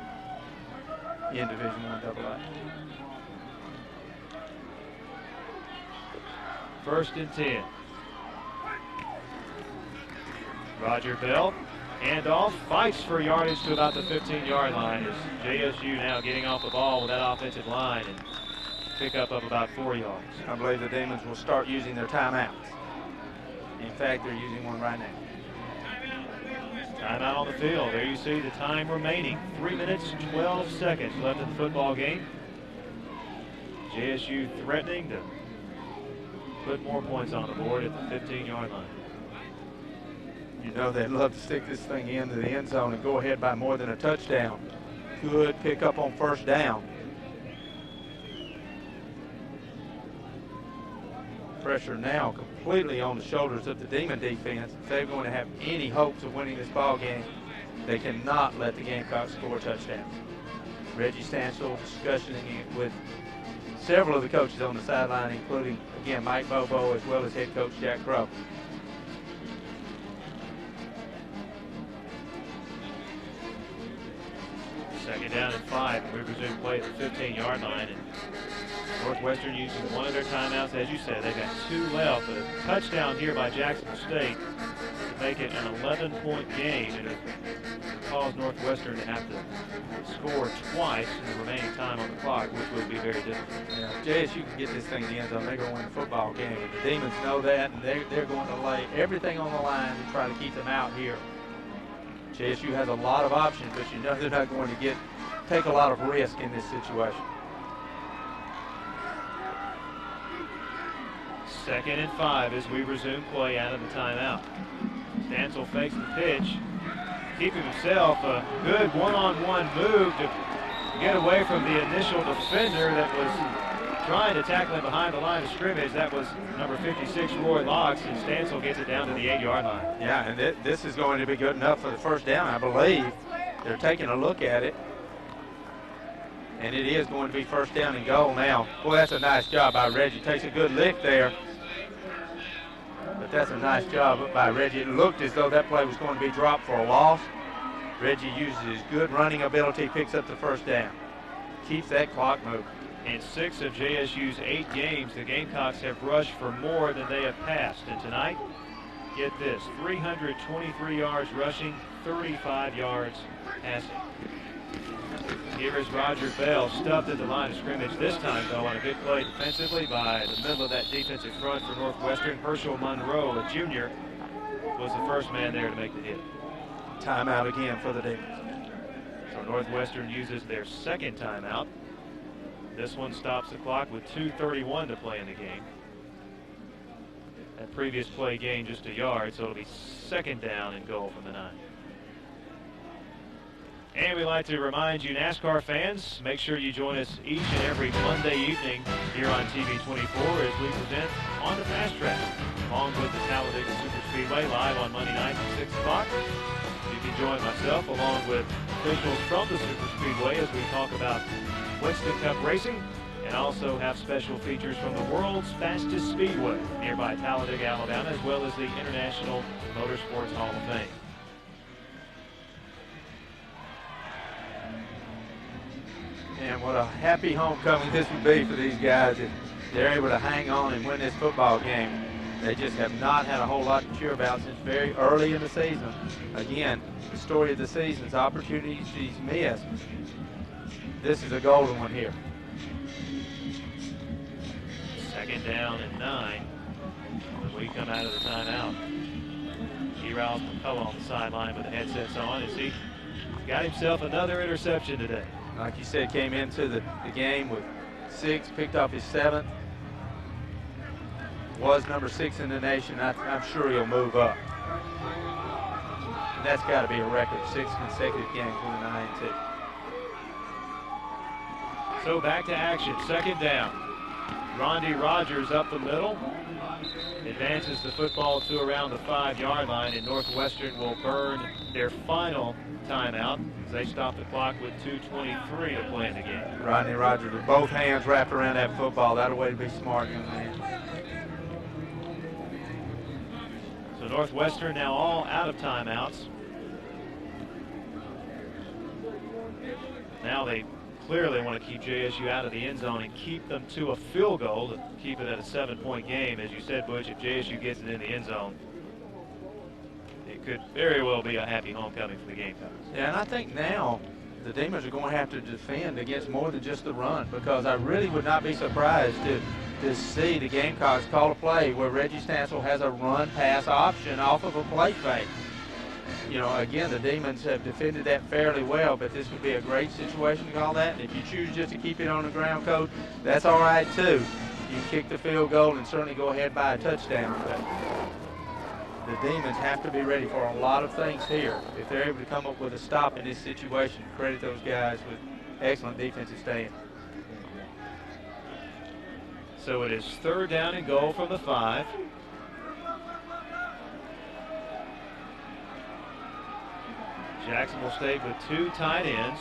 In Division I AA. 1st and 10. Roger Bell, handoff, fights for yardage to about the 15-yard line as JSU now getting off the ball with that offensive line and pick up about 4 yards. I believe the Demons will start using their timeouts. In fact, they're using one right now. Timeout on the field. There you see the time remaining. 3 minutes, 12 seconds left in the football game. JSU threatening to put more points on the board at the 15-yard line. You know they'd love to stick this thing into the end zone and go ahead by more than a touchdown. Good pick up on 1st down. Pressure now completely on the shoulders of the Demon defense. If they're going to have any hopes of winning this ball game, they cannot let the Gamecocks score touchdowns. Reggie Stansel discussing it with several of the coaches on the sideline, including, again, Mike Bobo as well as head coach Jack Crow. Second down and 5. We resume play at the 15-yard line. And Northwestern using one of their timeouts. As you said, they've got 2 left. But a touchdown here by Jackson State to make it an 11-point game. And it caused Northwestern to have to score twice in the remaining time on the clock, which would be very difficult. Yeah, JSU can get this thing in the end zone. They're going to win the football game. And the Demons know that, and they're going to lay everything on the line to try to keep them out here. JSU has a lot of options, but you know they're not going to take a lot of risk in this situation. 2nd and 5 as we resume play out of the timeout. Stansel fakes the pitch, keeping himself a good one-on-one move to get away from the initial defender that was trying to tackle him behind the line of scrimmage. That was number 56, Roy Locks, and Stansel gets it down to the 8-yard line. Yeah, and this is going to be good enough for the 1st down, I believe. They're taking a look at it. And it is going to be 1st down and goal now. Boy, that's a nice job by Reggie. Takes a good lick there. But that's a nice job by Reggie. It looked as though that play was going to be dropped for a loss. Reggie uses his good running ability, picks up the 1st down. Keeps that clock moving. In 6 of JSU's 8 games, the Gamecocks have rushed for more than they have passed. And tonight, get this, 323 yards rushing, 35 yards passing. Here is Roger Bell, stuffed at the line of scrimmage this time, though, on a good play defensively by the middle of that defensive front for Northwestern. Herschel Monroe, a junior, was the first man there to make the hit. Timeout again for the Demons. So Northwestern uses their 2nd timeout. This one stops the clock with 2:31 to play in the game. That previous play gained just a yard, so it'll be 2nd down and goal from the 9. And we'd like to remind you, NASCAR fans, make sure you join us each and every Monday evening here on TV 24 as we present On the Fast Track, along with the Talladega Superspeedway live on Monday nights at 6 o'clock. You can join myself along with officials from the Superspeedway as we talk about Winston Cup racing and also have special features from the world's fastest speedway nearby Talladega, Alabama, as well as the International Motorsports Hall of Fame. And Man, what a happy homecoming this would be for these guys if they're able to hang on and win this football game. They just have not had a whole lot to cheer about since very early in the season. Again, the story of the season is opportunities she's missed. This is a golden one here. 2nd down and 9 when we come out of the timeout. Errol McCullough on the sideline with the headsets on as he got himself another interception today. Like you said, came into the game with 6, picked up his 7th. Was number 6 in the nation. I'm sure he'll move up. And that's got to be a record, 6 consecutive games with an INT. So back to action, 2nd down. Rondi Rogers up the middle. Advances the football to around the 5-yard line, and Northwestern will burn their final timeout as they stop the clock with 2:23 to play in the game. Rodney Rogers with both hands wrapped around that football. That'll way to be smart, young man. So Northwestern now all out of timeouts. Now they clearly want to keep JSU out of the end zone and keep them to a field goal to keep it at a 7-point game. As you said, Butch, if JSU gets it in the end zone, it could very well be a happy homecoming for the Gamecocks. Yeah, and I think now the Demons are going to have to defend against more than just the run, because I really would not be surprised to see the Gamecocks call a play where Reggie Stansel has a run-pass option off of a play fake. You know, again, the Demons have defended that fairly well, but this would be a great situation to call that. And if you choose just to keep it on the ground, Coach, that's all right, too. You kick the field goal and certainly go ahead by a touchdown. But the Demons have to be ready for a lot of things here. If they're able to come up with a stop in this situation, credit those guys with excellent defensive stand. So it is 3rd down and goal from the 5. Jacksonville State with 2 tight ends.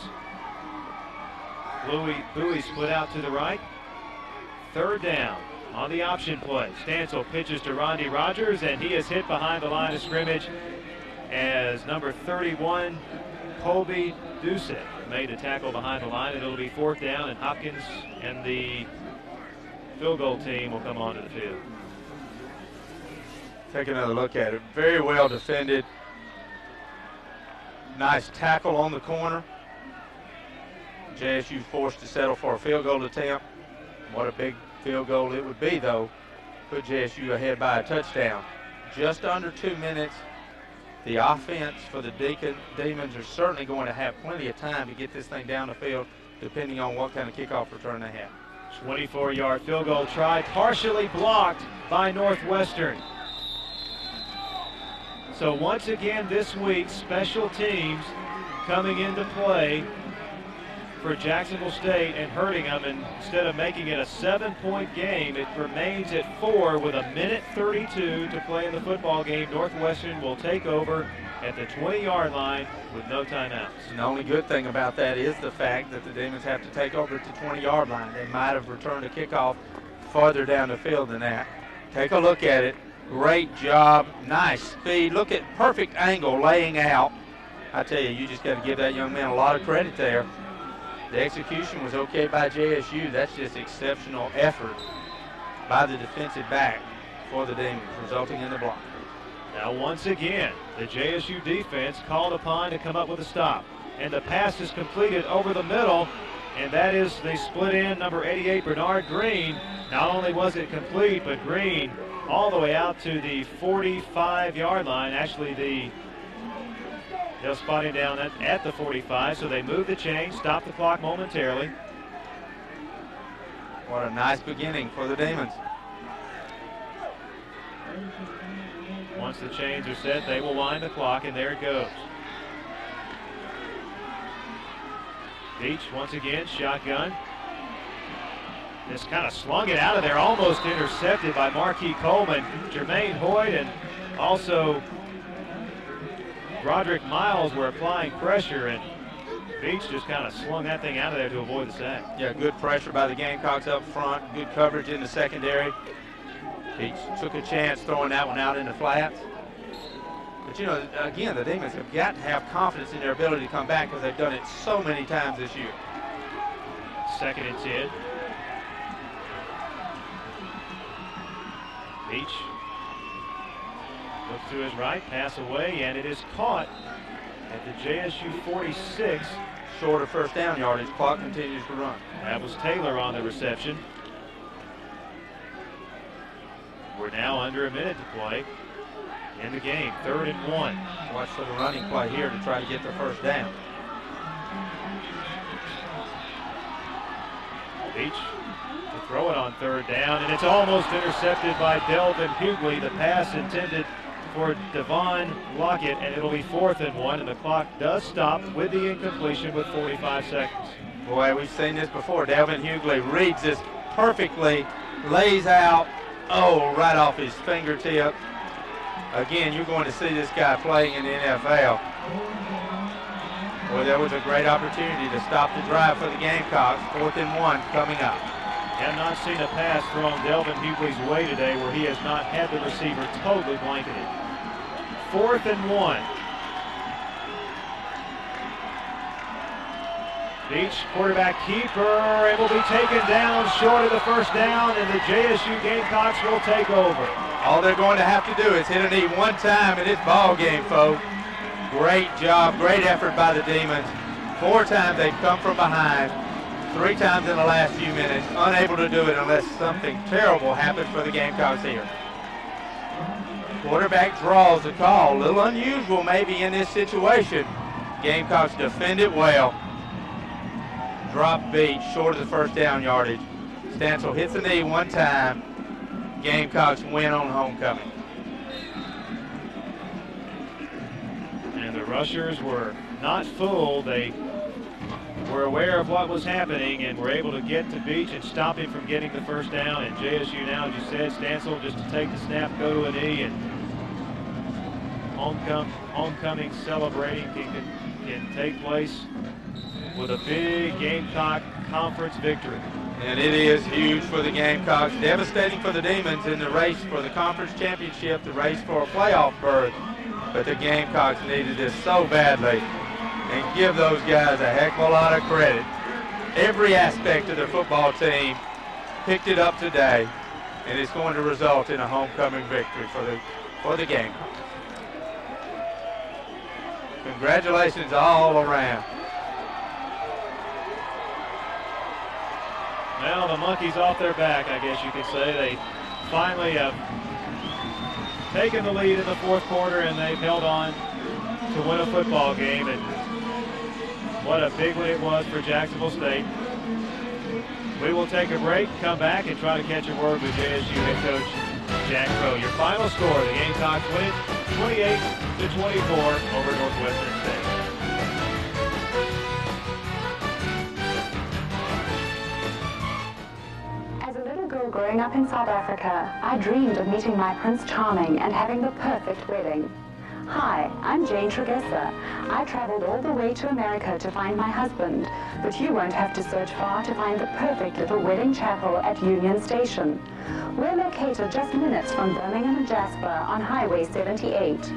Bowie split out to the right. 3rd down on the option play. Stansel pitches to Rondi Rogers, and he is hit behind the line of scrimmage as number 31, Colby Ducek, made a tackle behind the line. It'll be 4th down, and Hopkins and the field goal team will come onto the field. Take another look at it. Very well defended. Nice tackle on the corner. JSU forced to settle for a field goal attempt. What a big field goal it would be, though. Put JSU ahead by a touchdown. Just under 2 minutes. The offense for the Demons are certainly going to have plenty of time to get this thing down the field, depending on what kind of kickoff return they have. 24-yard field goal try, partially blocked by Northwestern. So once again this week, special teams coming into play for Jacksonville State and hurting them. And instead of making it a 7-point game, it remains at 4 with 1:32 to play in the football game. Northwestern will take over at the 20-yard line with no timeouts. And the only good thing about that is the fact that the Demons have to take over at the 20-yard line. They might have returned a kickoff farther down the field than that. Take a look at it. Great job, nice speed. Look at perfect angle laying out. I tell you, you just got to give that young man a lot of credit there. The execution was okay by JSU. That's just exceptional effort by the defensive back for the Demons, resulting in the block. Now once again, the JSU defense called upon to come up with a stop. And the pass is completed over the middle, and that is the split end, number 88, Bernard Green. Not only was it complete, but Green all the way out to the 45-yard line. Actually, they'll spot him down at the 45, so they move the chain, stop the clock momentarily. What a nice beginning for the Demons. Once the chains are set, they will wind the clock, and there it goes. Beach once again, shotgun. Just kind of slung it out of there, almost intercepted by Marquis Coleman. Jermaine Hoyt and also Roderick Miles were applying pressure, and Beach just kind of slung that thing out of there to avoid the sack. Yeah, good pressure by the Gamecocks up front, good coverage in the secondary. Beach took a chance throwing that one out in the flats. But, you know, again, the Demons have got to have confidence in their ability to come back because they've done it so many times this year. 2nd and 10. Beach looks to his right, pass away, and it is caught at the JSU 46. Short of first down yardage, clock continues to run. That was Taylor on the reception. We're now under a minute to play in the game, 3rd and 1. Watch for the running play here to try to get the first down. Beach to throw it on 3rd down, and it's almost intercepted by Delvin Hughley. The pass intended for Devon Lockett, and it'll be 4th and 1, and the clock does stop with the incompletion with 45 seconds. Boy, we've seen this before. Delvin Hughley reads this perfectly, lays out, right off his fingertip. Again, you're going to see this guy playing in the NFL. Well, there was a great opportunity to stop the drive for the Gamecocks. 4th and 1 coming up. Have not seen a pass thrown Delvin Hughley's way today where he has not had the receiver totally blanketed. 4th and 1. Beach, quarterback keeper, it will be taken down short of the first down, and the JSU Gamecocks will take over. All they're going to have to do is hit a knee one time in this ball game, folks. Great job, great effort by the Demons. 4 times they've come from behind. 3 times in the last few minutes, unable to do it unless something terrible happens for the Gamecocks here. Quarterback draws the call. A little unusual maybe in this situation. Gamecocks defend it well. Drop Beach short of the first down yardage. Stancil hits the knee one time. Gamecocks win on homecoming. And the rushers were not fooled. They were aware of what was happening and were able to get to Beach and stop him from getting the first down. And JSU now, as you said, Stancil just to take the snap, go to a knee, and homecoming celebrating can take place with a big Gamecock conference victory. And it is huge for the Gamecocks, devastating for the Demons in the race for the conference championship, the race for a playoff berth. But the Gamecocks needed this so badly, and give those guys a heck of a lot of credit. Every aspect of their football team picked it up today, and it's going to result in a homecoming victory for the Gamecocks. Congratulations all around. Well, the monkey's off their back, I guess you could say. They finally have taken the lead in the 4th quarter, and they've held on to win a football game. And what a big one it was for Jacksonville State. We will take a break, come back, and try to catch a word with JSU head coach Jack Crow. Your final score, the Gamecocks win it 28-24 over Northwestern State. Growing up in South Africa, I dreamed of meeting my Prince Charming and having the perfect wedding. Hi, I'm Jane Tragessa. I traveled all the way to America to find my husband, but you won't have to search far to find the perfect little wedding chapel at Union Station. We're located just minutes from Birmingham and Jasper on Highway 78.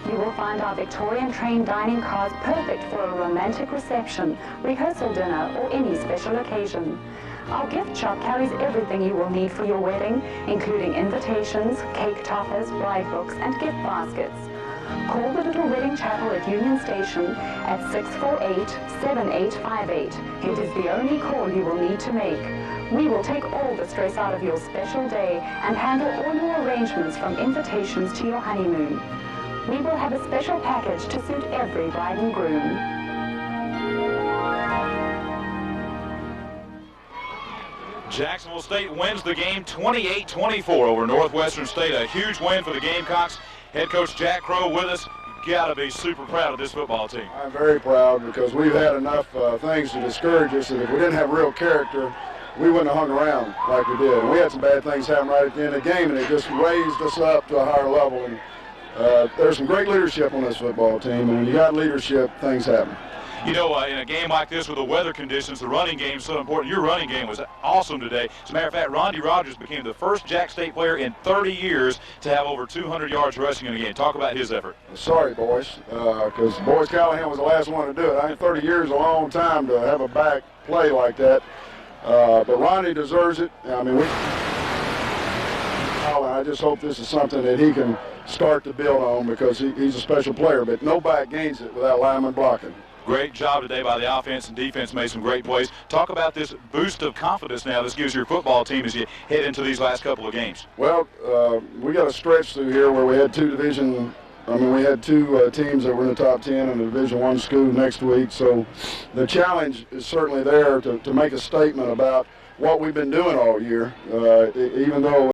You will find our Victorian-trained dining cars perfect for a romantic reception, rehearsal dinner, or any special occasion. Our gift shop carries everything you will need for your wedding, including invitations, cake toppers, bride books, and gift baskets. Call the Little Wedding Chapel at Union Station at 648-7858. It is the only call you will need to make. We will take all the stress out of your special day and handle all your arrangements from invitations to your honeymoon. We will have a special package to suit every bride and groom. Jacksonville State wins the game 28-24 over Northwestern State. A huge win for the Gamecocks. Head coach Jack Crow with us. You got to be super proud of this football team. I'm very proud because we've had enough things to discourage us, and if we didn't have real character, we wouldn't have hung around like we did. And we had some bad things happen right at the end of the game, and it just raised us up to a higher level. And there's some great leadership on this football team, and when you got leadership, things happen. You know, in a game like this with the weather conditions, the running game is so important. Your running game was awesome today. As a matter of fact, Rondi Rogers became the first Jack State player in 30 years to have over 200 yards rushing in a game. Talk about his effort. Sorry, boys, because Boyce Callahan was the last one to do it. I think 30 years is a long time to have a back play like that. But Ronnie deserves it. I mean, I just hope this is something that he can start to build on because he's a special player. But no back gains it without lineman blocking. Great job today by the offense and defense. Made some great plays. Talk about this boost of confidence now this gives your football team as you head into these last couple of games. Well, we got a stretch through here where we had two teams that were in the top 10 in the Division I school next week. So the challenge is certainly there to make a statement about what we've been doing all year, even though